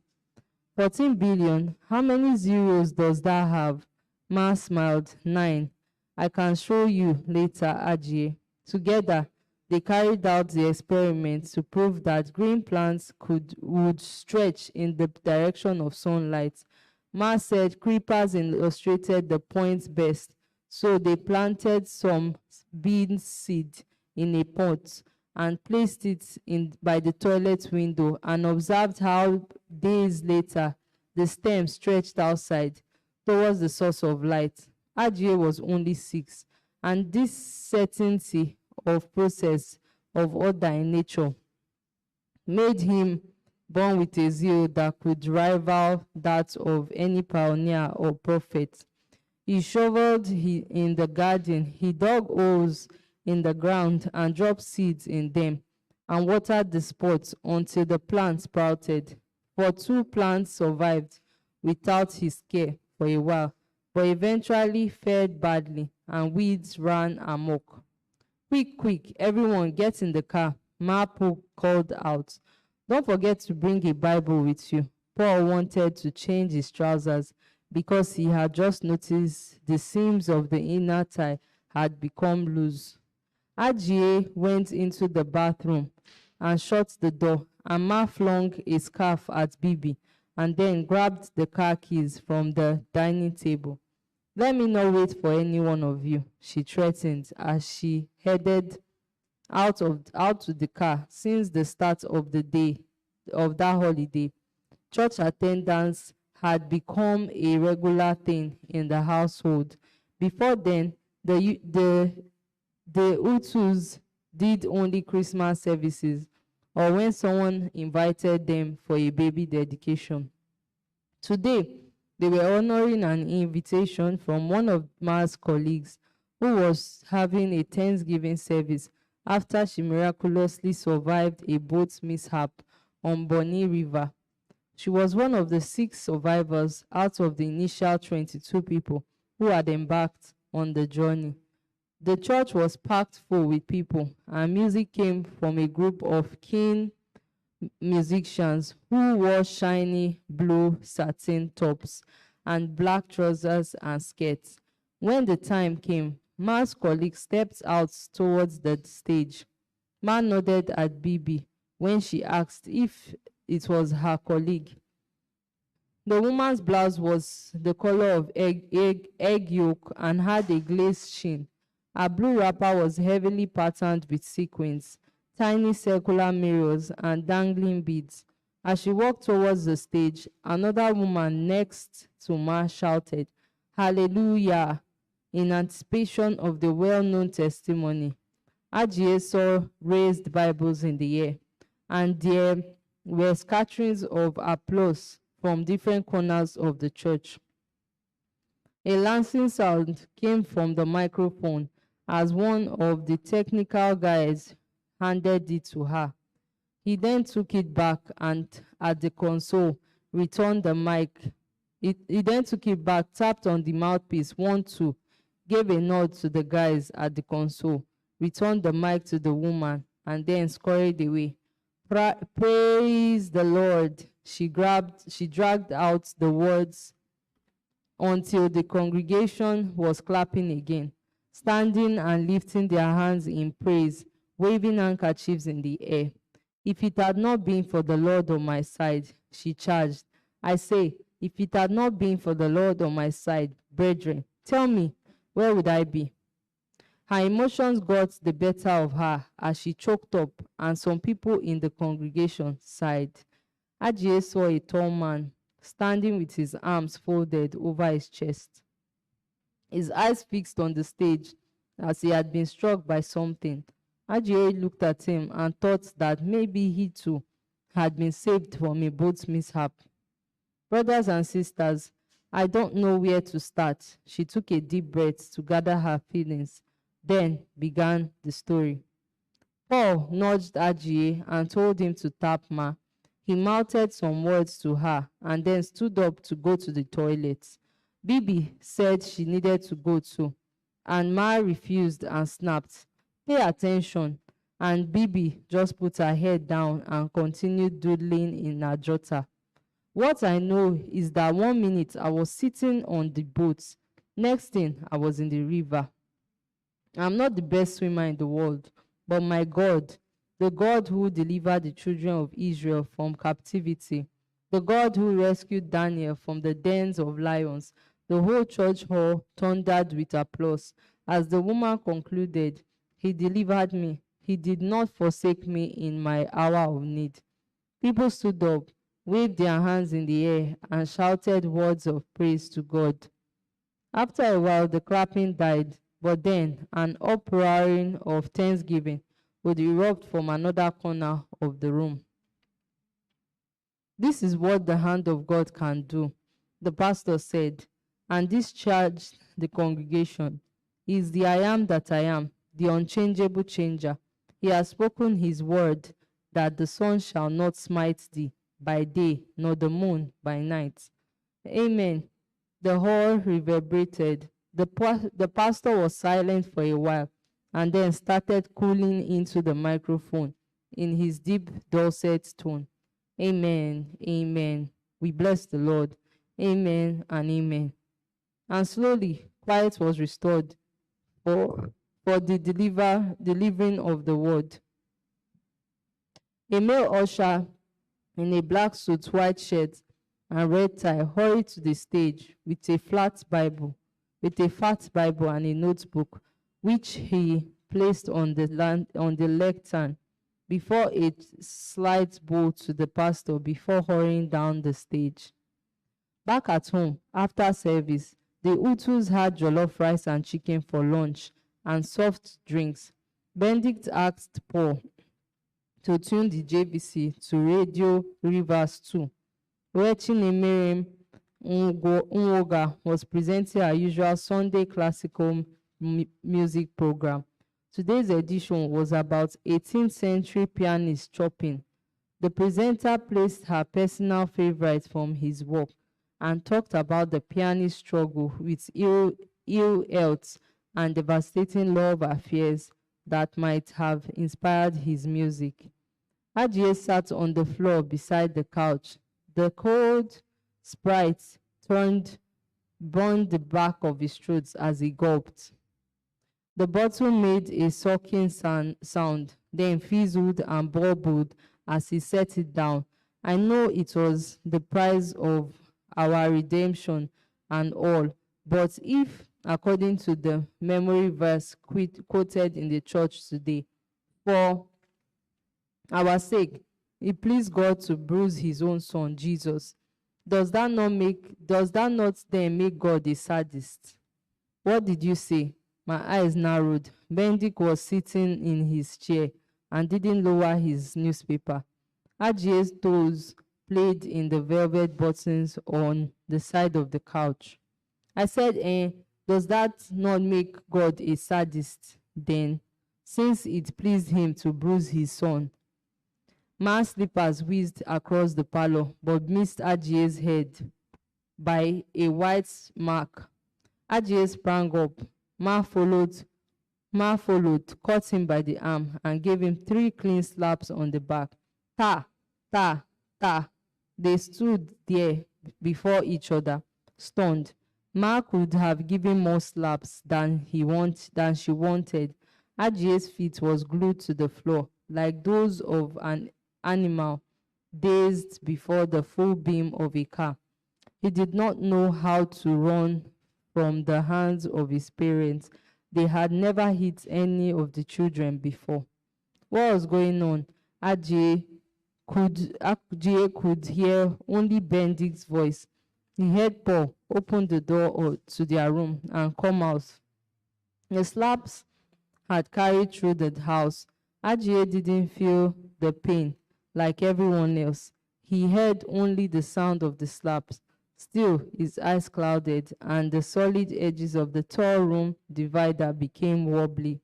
14 billion? How many zeros does that have? Ma smiled. 9. I can show you later, Ajie. Together, they carried out the experiment to prove that green plants would stretch in the direction of sunlight. Ma said creepers illustrated the point best, so they planted some bean seed in a pot and placed it by the toilet window and observed how days later the stem stretched outside towards the source of light. Ajie was only 6, and this certainty of process of order in nature made him born with a zeal that could rival that of any pioneer or prophet. He shoveled in the garden, he dug holes in the ground and dropped seeds in them and watered the spots until the plants sprouted. For 2 plants survived without his care for a while, but eventually fared badly and weeds ran amok. Quick, everyone get in the car, Mapu called out. Don't forget to bring a Bible with you. Paul wanted to change his trousers because he had just noticed the seams of the inner thigh had become loose. Ajie went into the bathroom and shut the door, and Ma flung a scarf at Bibi and then grabbed the car keys from the dining table. Let me not wait for any one of you, she threatened as she headed out to the car. Since the start of the day of that holiday, church attendance had become a regular thing in the household. Before then, the Utus did only Christmas services or when someone invited them for a baby dedication. Today, they were honoring an invitation from one of Ma's colleagues who was having a Thanksgiving service after she miraculously survived a boat mishap on Bonny River. She was one of the 6 survivors out of the initial 22 people who had embarked on the journey. The church was packed full with people, and music came from a group of keen musicians who wore shiny blue satin tops and black trousers and skirts. When the time came, Ma's colleague stepped out towards the stage. Ma nodded at Bibi when she asked if it was her colleague. The woman's blouse was the color of egg yolk and had a glazed sheen. Her blue wrapper was heavily patterned with sequins, tiny circular mirrors, and dangling beads. As she walked towards the stage, another woman next to Ma shouted, "Hallelujah," in anticipation of the well-known testimony. Ajie saw raised Bibles in the air, and there were scatterings of applause from different corners of the church. A lancing sound came from the microphone as one of the technical guys handed it to her. He then took it back and at the console returned the mic. He then took it back, tapped on the mouthpiece 1, 2, gave a nod to the guys at the console, returned the mic to the woman, and then scurried away. Praise the Lord. She dragged out the words until the congregation was clapping again, standing and lifting their hands in praise, waving handkerchiefs in the air. If it had not been for the Lord on my side, she charged. I say, if it had not been for the Lord on my side, brethren, tell me, where would I be? Her emotions got the better of her as she choked up, and some people in the congregation sighed. Ajie saw a tall man standing with his arms folded over his chest, his eyes fixed on the stage as he had been struck by something. Ajie looked at him and thought that maybe he too had been saved from a boat mishap. Brothers and sisters, I don't know where to start. She took a deep breath to gather her feelings, then began the story. Paul nudged Ajie and told him to tap Ma. He mouthed some words to her and then stood up to go to the toilet. Bibi said she needed to go too, and Ma refused and snapped, "Pay attention," and Bibi just put her head down and continued doodling in her jotter. What I know is that 1 minute I was sitting on the boat, next thing I was in the river. I'm not the best swimmer in the world, but my God, the God who delivered the children of Israel from captivity, the God who rescued Daniel from the dens of lions, the whole church hall thundered with applause. As the woman concluded, "He delivered me. He did not forsake me in my hour of need." People stood up, waved their hands in the air, and shouted words of praise to God. After a while, the clapping died, but then an uproaring of thanksgiving would erupt from another corner of the room. "This is what the hand of God can do," the pastor said, and discharged the congregation. "He is the I am that I am, the unchangeable changer. He has spoken his word that the sun shall not smite thee by day, nor the moon by night." Amen. The hall reverberated. The pastor was silent for a while and then started calling into the microphone in his deep, dulcet tone. "Amen, amen. We bless the Lord. Amen and amen." And slowly, quiet was restored for the delivering of the word. A male usher in a black suit, white shirt, and red tie hurried to the stage with a fat Bible and a notebook, which he placed on the lectern before a slight bow to the pastor before hurrying down the stage. Back at home, after service, the Hutus had jollof rice and chicken for lunch and soft drinks. Benedict asked Paul to tune the JVC to Radio Rivers 2, where Chinemere Nwoga was presenting her usual Sunday classical music program. Today's edition was about 18th century pianist Chopin. The presenter placed her personal favorite from his work and talked about the pianist's struggle with ill health and devastating love affairs that might have inspired his music. Ajie sat on the floor beside the couch. The cold Sprite burned the back of his throat as he gulped. The bottle made a sucking sound, then fizzled and bubbled as he set it down. I know it was the price of our redemption and all, but if, according to the memory verse quoted in the church today, for our sake, it pleased God to bruise his own son, Jesus, does that not then make God a sadist? What did you say? My eyes narrowed. Bendik was sitting in his chair and didn't lower his newspaper. Ajie's toes played in the velvet buttons on the side of the couch. I said, does that not make God a sadist then, since it pleased him to bruise his son? Ma slippers whizzed across the parlor, but missed Ajie's head by a white mark. Ajie sprang up. Ma followed, caught him by the arm, and gave him 3 clean slaps on the back. Ta, ta, ta. They stood there before each other, stunned. Ma could have given more slaps than she wanted. Ajie's feet was glued to the floor, like those of an animal dazed before the full beam of a car. He did not know how to run from the hands of his parents. They had never hit any of the children before. What was going on? Ajie could hear only Bendik's voice. He heard Paul open the door to their room and come out. The slaps had carried through the house. Ajie didn't feel the pain like everyone else. He heard only the sound of the slaps. Still, his eyes clouded, and the solid edges of the tall room divider became wobbly.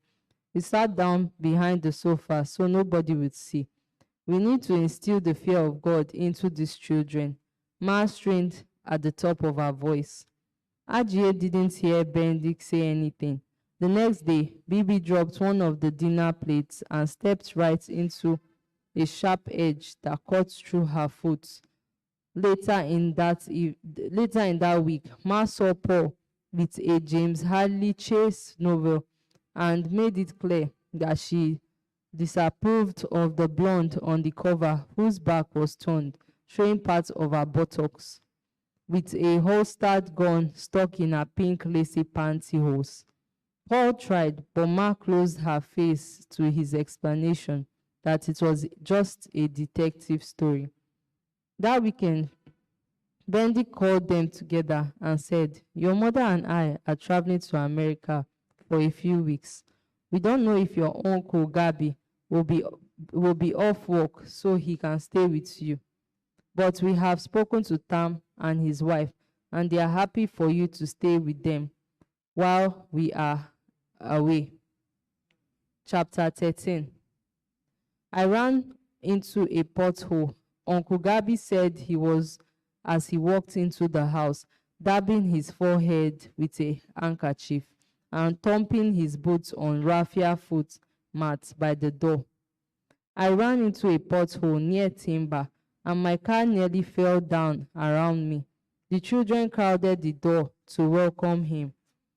He sat down behind the sofa so nobody would see. We need to instill the fear of God into these children. Ma strained at the top of her voice. Ajie didn't hear Bendik say anything. The next day, Bibi dropped one of the dinner plates and stepped right into a sharp edge that cut through her foot. Later in that week, Ma saw Paul with a James Hadley Chase novel and made it clear that she disapproved of the blonde on the cover whose back was turned, showing parts of her buttocks, with a holstered gun stuck in her pink lacy pantyhose. Paul tried, but Ma closed her face to his explanation that it was just a detective story. That weekend, Bendik called them together and said, "Your mother and I are traveling to America for a few weeks. We don't know if your uncle Gabi will be off work so he can stay with you. But we have spoken to Tam and his wife, and they are happy for you to stay with them while we are away." Chapter 13. I ran into a pothole. Uncle Gabi said he was, as he walked into the house, dabbing his forehead with a handkerchief and thumping his boots on raffia foot mats by the door. I ran into a pothole near timber, and my car nearly fell down around me. The children crowded the door to welcome him.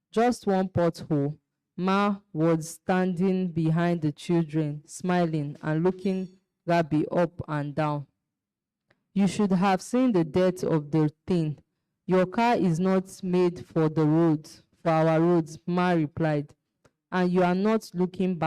Just one pothole. Ma was standing behind the children, smiling and looking Gabi up and down. "You should have seen the depth of the thing. Your car is not made for the roads, for our roads," Ma replied, "and you are not looking back."